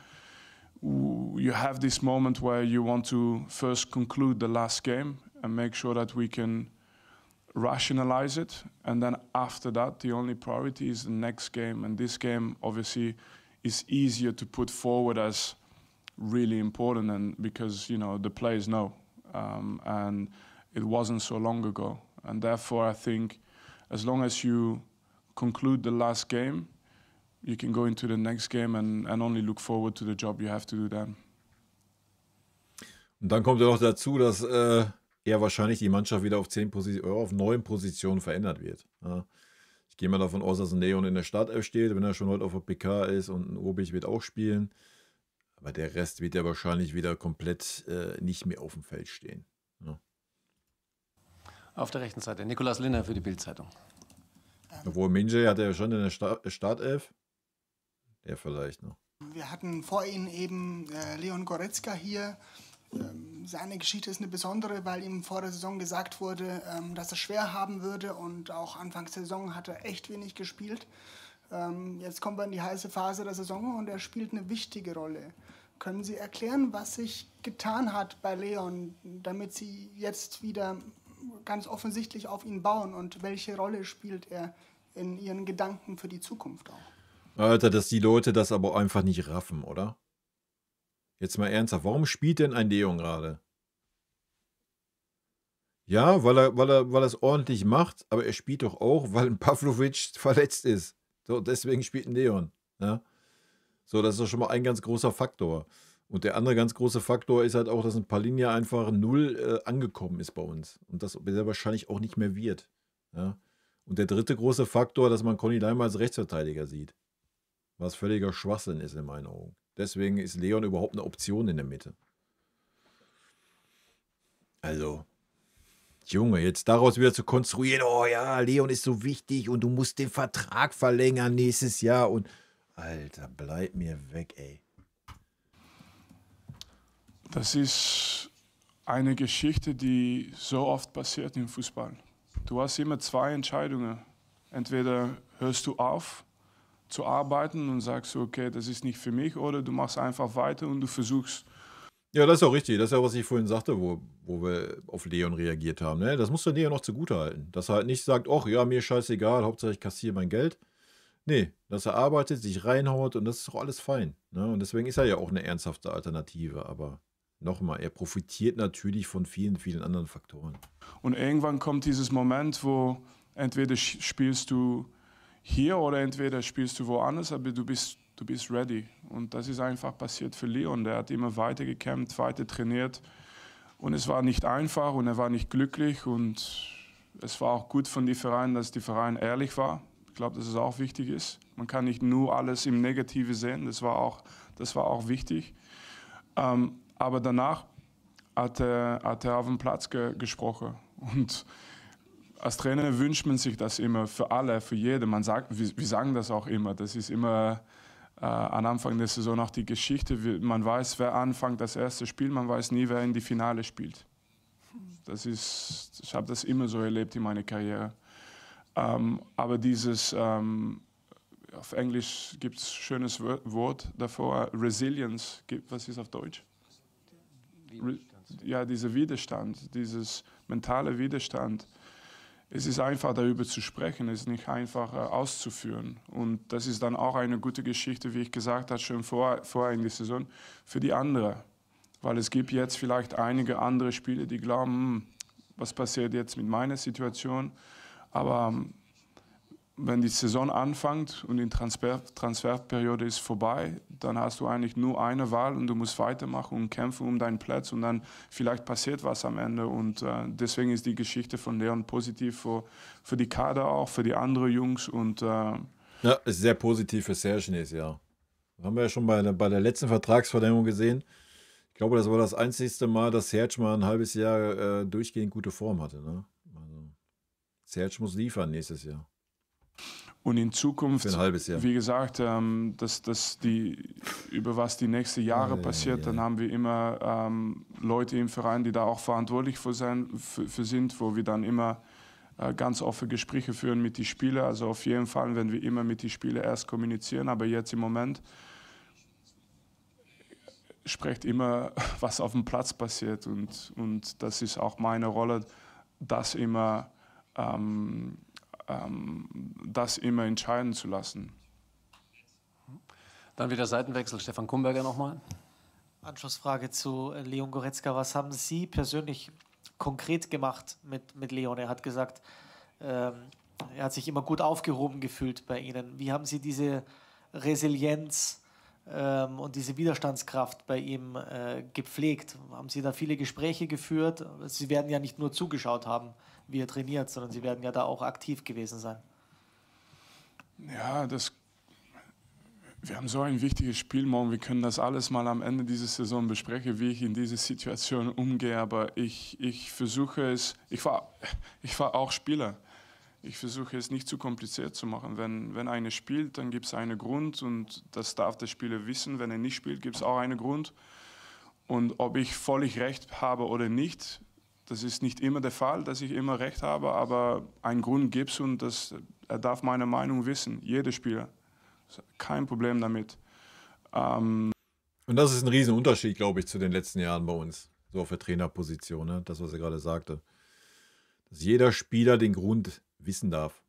you have this moment where you want to first conclude the last game and make sure that we can rationalize it, and then after that the only priority is the next game, and this game obviously is easier to put forward as really important, and because the players know, and it wasn't so long ago, and therefore I think as long as you conclude the last game, you can go into the next game and only look forward to the job you have to do then. Und dann kommt ja noch dazu, dass eher wahrscheinlich die Mannschaft wieder auf 9 Positionen verändert wird. Ja. Ich gehe mal davon aus, dass ein Leon in der Startelf steht, wenn er schon heute auf der PK ist, und ein Urbich wird auch spielen. Aber der Rest wird ja wahrscheinlich wieder komplett nicht mehr auf dem Feld stehen. Ja. Auf der rechten Seite Nikolaus Linner für die Bild-Zeitung. Obwohl Minje hat er ja schon in der Startelf. Der vielleicht noch. Wir hatten vor Ihnen eben Leon Goretzka hier. Seine Geschichte ist eine besondere, weil ihm vor der Saison gesagt wurde, dass er schwer haben würde, und auch anfangs der Saison hat er echt wenig gespielt. Jetzt kommen wir in die heiße Phase der Saison und er spielt eine wichtige Rolle. Können Sie erklären, was sich getan hat bei Leon, damit Sie jetzt wieder ganz offensichtlich auf ihn bauen, und welche Rolle spielt er in Ihren Gedanken für die Zukunft auch? Alter, dass die Leute das aber einfach nicht raffen, oder? Jetzt mal ernsthaft, warum spielt denn ein Leon gerade? Ja, weil er es ordentlich macht, aber er spielt doch auch, weil ein Pavlovic verletzt ist. So, deswegen spielt ein Leon. Ja? So, das ist doch schon mal ein ganz großer Faktor. Und der andere ganz große Faktor ist halt auch, dass ein Palinja einfach 0 angekommen ist bei uns. Und das sehr wahrscheinlich auch nicht mehr wird. Ja? Und der dritte große Faktor, dass man Conny Leimer als Rechtsverteidiger sieht. Was völliger Schwachsinn ist in meinen Augen. Deswegen ist Leon überhaupt eine Option in der Mitte. Also, Junge, jetzt daraus wieder zu konstruieren, oh ja, Leon ist so wichtig und du musst den Vertrag verlängern nächstes Jahr und... Alter, bleib mir weg, ey. Das ist eine Geschichte, die so oft passiert im Fußball. Du hast immer 2 Entscheidungen. Entweder hörst du auf zu arbeiten und sagst, okay, das ist nicht für mich, oder du machst einfach weiter und du versuchst. Ja, das ist auch richtig. Das ist ja, was ich vorhin sagte, wo wir auf Leon reagiert haben. Ne? Das musst du Leon noch zugutehalten. Dass er halt nicht sagt, ach ja, mir scheißegal, Hauptsache ich kassiere mein Geld. Nee, dass er arbeitet, sich reinhaut, und das ist doch alles fein. Ne? Und deswegen ist er ja auch eine ernsthafte Alternative. Aber nochmal, er profitiert natürlich von vielen, vielen anderen Faktoren. Und irgendwann kommt dieses Moment, wo entweder spielst du hier oder entweder spielst du woanders, aber du bist ready. Und das ist einfach passiert für Leon. Der hat immer weiter gekämpft, weiter trainiert. Und es war nicht einfach und er war nicht glücklich. Und es war auch gut von den Vereinen, dass die Verein ehrlich war. Ich glaube, dass es auch wichtig ist. Man kann nicht nur alles im Negative sehen. Das war auch wichtig. Aber danach hat er auf dem Platz gesprochen. Und als Trainer wünscht man sich das immer für alle, für jeden. Wir sagen das auch immer. Das ist immer am Anfang der Saison auch die Geschichte. Man weiß, wer anfängt das erste Spiel, man weiß nie, wer in die Finale spielt. Ich habe das immer so erlebt in meiner Karriere. Aber dieses, auf Englisch gibt es ein schönes Wort davor, Resilience, was ist auf Deutsch? Ja, dieser Widerstand, dieses mentale Widerstand. Es ist einfach darüber zu sprechen, es ist nicht einfach auszuführen. Und das ist dann auch eine gute Geschichte, wie ich gesagt habe, schon vorher in der Saison, für die anderen. Weil es gibt jetzt vielleicht einige andere Spieler, die glauben, was passiert jetzt mit meiner Situation. Aber wenn die Saison anfängt und die Transferperiode ist vorbei, dann hast du eigentlich nur eine Wahl und du musst weitermachen und kämpfen um deinen Platz und dann vielleicht passiert was am Ende. Und deswegen ist die Geschichte von Leon positiv für die Kader auch, für die anderen Jungs. Und, ja, ist sehr positiv für Serge nächstes Jahr. Das haben wir ja schon bei der letzten Vertragsverlängerung gesehen. Ich glaube, das war das einzigste Mal, dass Serge mal ein halbes Jahr durchgehend gute Form hatte. Ne? Also, Serge muss liefern nächstes Jahr. Und in Zukunft, Für ein halbes Jahr. wie gesagt, über was die nächsten Jahre passiert, dann haben wir immer Leute im Verein, die da auch verantwortlich für sind, wo wir dann immer ganz offene Gespräche führen mit den Spielern. Also auf jeden Fall, wenn wir immer mit den Spielern erst kommunizieren, aber jetzt im Moment spricht immer, was auf dem Platz passiert und das ist auch meine Rolle, das immer entscheiden zu lassen. Dann wieder Seitenwechsel, Stefan Kumberger nochmal. Anschlussfrage zu Leon Goretzka. Was haben Sie persönlich konkret gemacht mit Leon? Er hat gesagt, er hat sich immer gut aufgehoben gefühlt bei Ihnen. Wie haben Sie diese Resilienz und diese Widerstandskraft bei ihm gepflegt? Haben Sie da viele Gespräche geführt? Sie werden ja nicht nur zugeschaut haben, wie er trainiert, sondern Sie werden ja da auch aktiv gewesen sein. Ja, wir haben so ein wichtiges Spiel morgen. Wir können das alles mal am Ende dieser Saison besprechen, wie ich in diese Situation umgehe. Aber ich versuche es, ich war auch Spieler. Ich versuche es nicht zu kompliziert zu machen. Wenn einer spielt, dann gibt es einen Grund und das darf der Spieler wissen. Wenn er nicht spielt, gibt es auch einen Grund. Und ob ich völlig recht habe oder nicht, das ist nicht immer der Fall, dass ich immer recht habe, aber einen Grund gibt es und er darf meine Meinung wissen, jeder Spieler. Kein Problem damit. Und das ist ein Riesenunterschied, glaube ich, zu den letzten Jahren bei uns, so auf der Trainerposition, ne? Das, was er gerade sagte. Dass jeder Spieler den Grund wissen darf.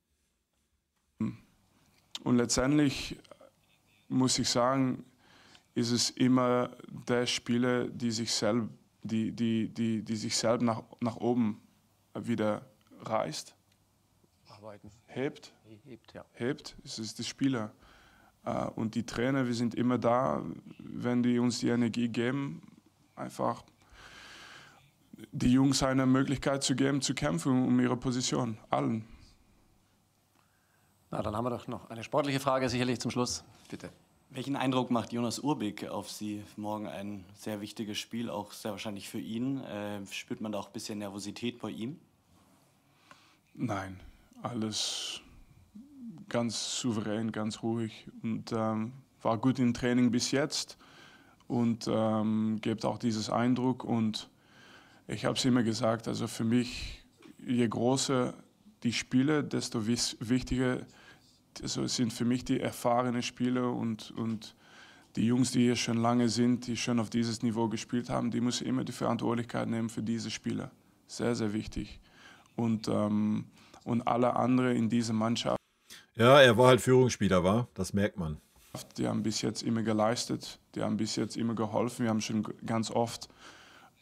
Und letztendlich muss ich sagen, ist es immer der Spieler, die sich selbst nach oben wieder reißt, hebt, es ist der Spieler. Und die Trainer, wir sind immer da, wenn die uns die Energie geben, einfach die Jungs eine Möglichkeit zu geben, zu kämpfen um ihre Position, allen. Na, dann haben wir doch noch eine sportliche Frage sicherlich zum Schluss. Bitte. Welchen Eindruck macht Jonas Urbik auf Sie? Morgen ein sehr wichtiges Spiel, auch sehr wahrscheinlich für ihn. Spürt man da auch ein bisschen Nervosität bei ihm? Nein, alles ganz souverän, ganz ruhig und war gut im Training bis jetzt und gibt auch dieses Eindruck. Und ich habe es immer gesagt, also für mich, je größer die Spiele, desto wichtiger sind für mich die erfahrenen Spieler und die Jungs, die hier schon lange sind, die schon auf dieses Niveau gespielt haben, die müssen immer die Verantwortlichkeit nehmen für diese Spieler. Sehr, sehr wichtig. Und alle anderen in dieser Mannschaft. Ja, er war halt Führungsspieler, war. Das merkt man. Die haben bis jetzt immer geleistet, die haben bis jetzt immer geholfen. Wir haben schon ganz oft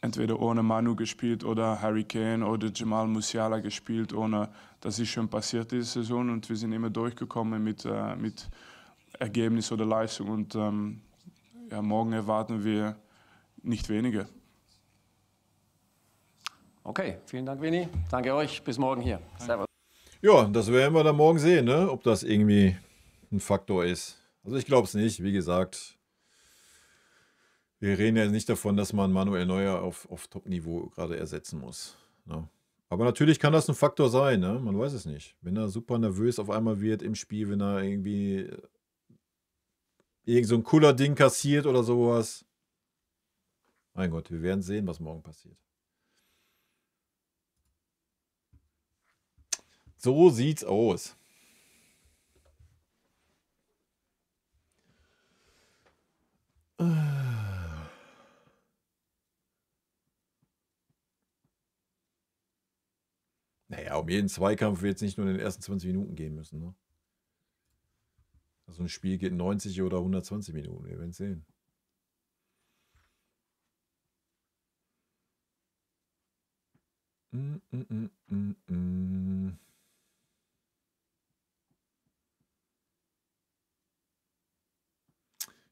entweder ohne Manu gespielt oder Harry Kane oder Jamal Musiala gespielt, ohne dass es schon passiert diese Saison. Und wir sind immer durchgekommen mit Ergebnis oder Leistung. Und morgen erwarten wir nicht weniger. Okay, vielen Dank, Vini. Danke euch. Bis morgen hier. Servus. Ja, das werden wir dann morgen sehen, ne? Ob das irgendwie ein Faktor ist. Also ich glaube es nicht, wie gesagt. Wir reden ja nicht davon, dass man Manuel Neuer auf Top-Niveau gerade ersetzen muss. Ne? Aber natürlich kann das ein Faktor sein, ne? Man weiß es nicht. Wenn er super nervös auf einmal wird im Spiel, wenn er irgendwie irgend so ein cooler Ding kassiert oder sowas. Mein Gott, wir werden sehen, was morgen passiert. So sieht's aus. Naja, um jeden Zweikampf wird es nicht nur in den ersten 20 Minuten gehen müssen. Ne? Also ein Spiel geht 90 oder 120 Minuten. Wir werden es sehen.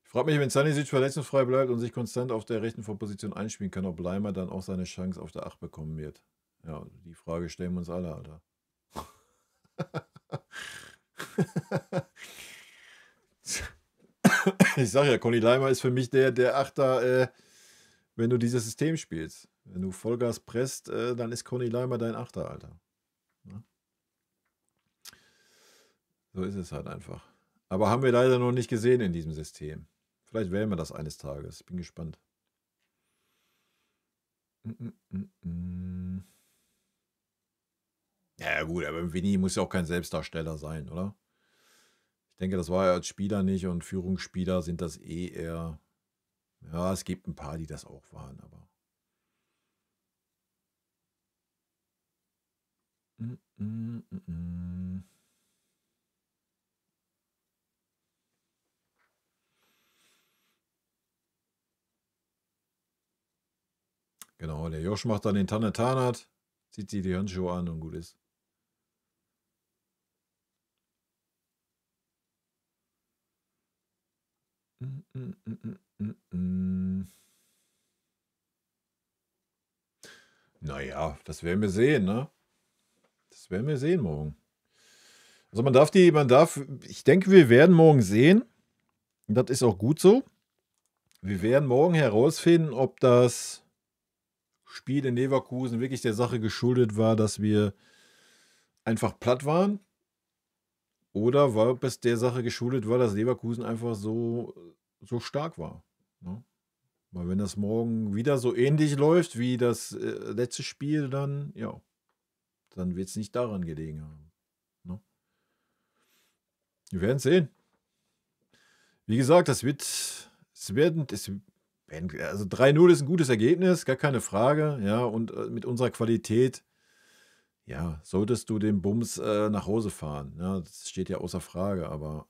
Ich frage mich, wenn Stanisic verletzungsfrei bleibt und sich konstant auf der rechten Vorposition einspielen kann, ob Leimer dann auch seine Chance auf der 8 bekommen wird. Ja, die Frage stellen wir uns alle, Alter. Ich sage ja, Conny Leimer ist für mich der Achter, wenn du dieses System spielst. Wenn du Vollgas presst, dann ist Conny Leimer dein Achter, Alter. Ja? So ist es halt einfach. Aber haben wir leider noch nicht gesehen in diesem System. Vielleicht wählen wir das eines Tages. Ich bin gespannt. Ja gut, aber Vinny muss ja auch kein Selbstdarsteller sein, oder? Ich denke, das war er als Spieler nicht und Führungsspieler sind das eh eher... Ja, es gibt ein paar, die das auch waren, aber... Genau, der Josh macht dann den Tanat, zieht sich die Handschuhe an und gut ist. Naja, das werden wir sehen, ne? Das werden wir sehen morgen. Also ich denke, wir werden morgen sehen. Und das ist auch gut so. Wir werden morgen herausfinden, ob das Spiel in Leverkusen wirklich der Sache geschuldet war, dass wir einfach platt waren. Oder ob es der Sache geschuldet war, dass Leverkusen einfach so stark war. Ne? Weil wenn das morgen wieder so ähnlich läuft wie das letzte Spiel, dann wird es nicht daran gelegen haben. Ne? Wir werden sehen. Wie gesagt, also 3-0 ist ein gutes Ergebnis, gar keine Frage. Ja, und mit unserer Qualität, ja, solltest du den Bums nach Hause fahren. Ja, das steht ja außer Frage, aber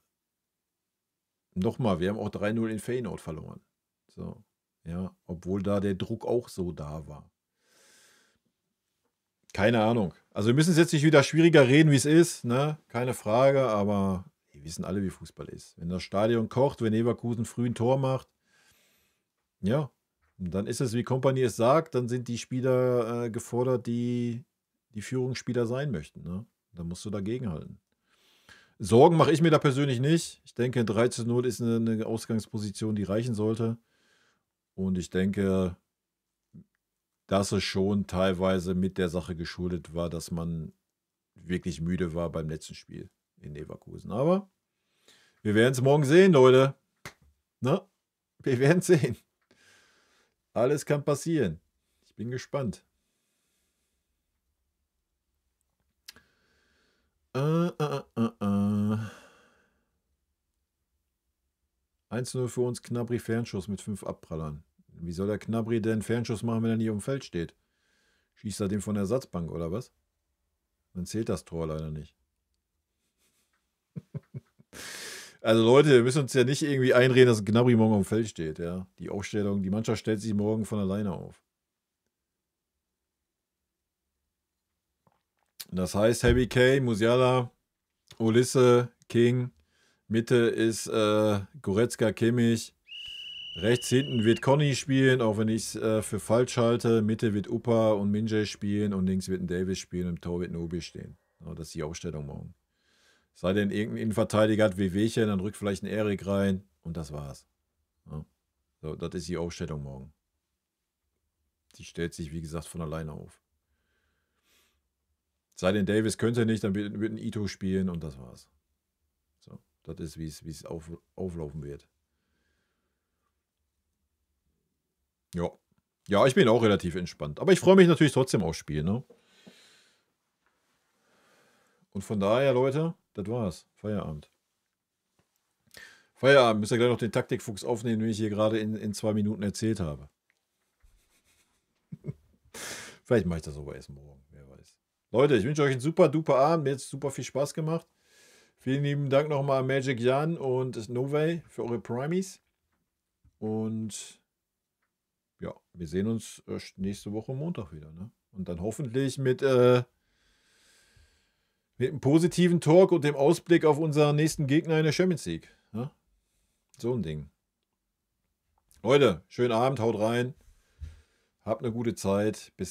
nochmal, wir haben auch 3-0 in Feyenoord verloren. So, ja, obwohl da der Druck auch so da war. Keine Ahnung. Also wir müssen es jetzt nicht wieder schwieriger reden, wie es ist, ne? Keine Frage, aber wir wissen alle, wie Fußball ist. Wenn das Stadion kocht, wenn Leverkusen früh ein Tor macht, ja, und dann ist es, wie Kompanie es sagt, dann sind die Spieler gefordert, die Führungsspieler sein möchten. Ne? Dann musst du dagegenhalten. Sorgen mache ich mir da persönlich nicht. Ich denke, 3-0 ist eine Ausgangsposition, die reichen sollte. Und ich denke, dass es schon teilweise mit der Sache geschuldet war, dass man wirklich müde war beim letzten Spiel in Leverkusen. Aber wir werden es morgen sehen, Leute. Ne? Wir werden es sehen. Alles kann passieren. Ich bin gespannt. 1-0 für uns, Gnabry Fernschuss mit 5 Abprallern. Wie soll der Gnabry denn Fernschuss machen, wenn er nicht auf dem Feld steht? Schießt er den von der Ersatzbank oder was? Dann zählt das Tor leider nicht. Also Leute, wir müssen uns ja nicht irgendwie einreden, dass Gnabry morgen auf dem Feld steht. Ja? Die Aufstellung, die Mannschaft stellt sich morgen von alleine auf. Das heißt, Harry Kane, Musiala, Olise, King. Mitte ist Goretzka, Kimmich. Rechts hinten wird Conny spielen, auch wenn ich es für falsch halte. Mitte wird Upa und Minje spielen und links wird ein Davis spielen und im Tor wird ein Obi stehen. Ja, das ist die Aufstellung morgen. Sei denn, irgendein Innenverteidiger hat Wehwehchen, dann rückt vielleicht ein Erik rein und das war's. Ja. So, das ist die Aufstellung morgen. Die stellt sich, wie gesagt, von alleine auf. Sei denn, Davis könnte nicht, dann wird ein Ito spielen und das war's. So, das ist, wie es auflaufen wird. Ja. Ja, ich bin auch relativ entspannt. Aber ich freue mich natürlich trotzdem aufs Spiel, ne? Und von daher, Leute, das war's. Feierabend. Feierabend. Müsst ihr gleich noch den Taktikfuchs aufnehmen, den ich hier gerade in 2 Minuten erzählt habe. Vielleicht mache ich das aber erst morgen. Wer weiß. Leute, ich wünsche euch einen super duper Abend. Mir hat es super viel Spaß gemacht. Vielen lieben Dank nochmal an Magic Jan und Novay für eure Primies. Und ja, wir sehen uns nächste Woche Montag wieder. Ne? Und dann hoffentlich mit einem positiven Talk und dem Ausblick auf unseren nächsten Gegner in der Champions League. Ne? So ein Ding. Leute, schönen Abend, haut rein. Habt eine gute Zeit. Bis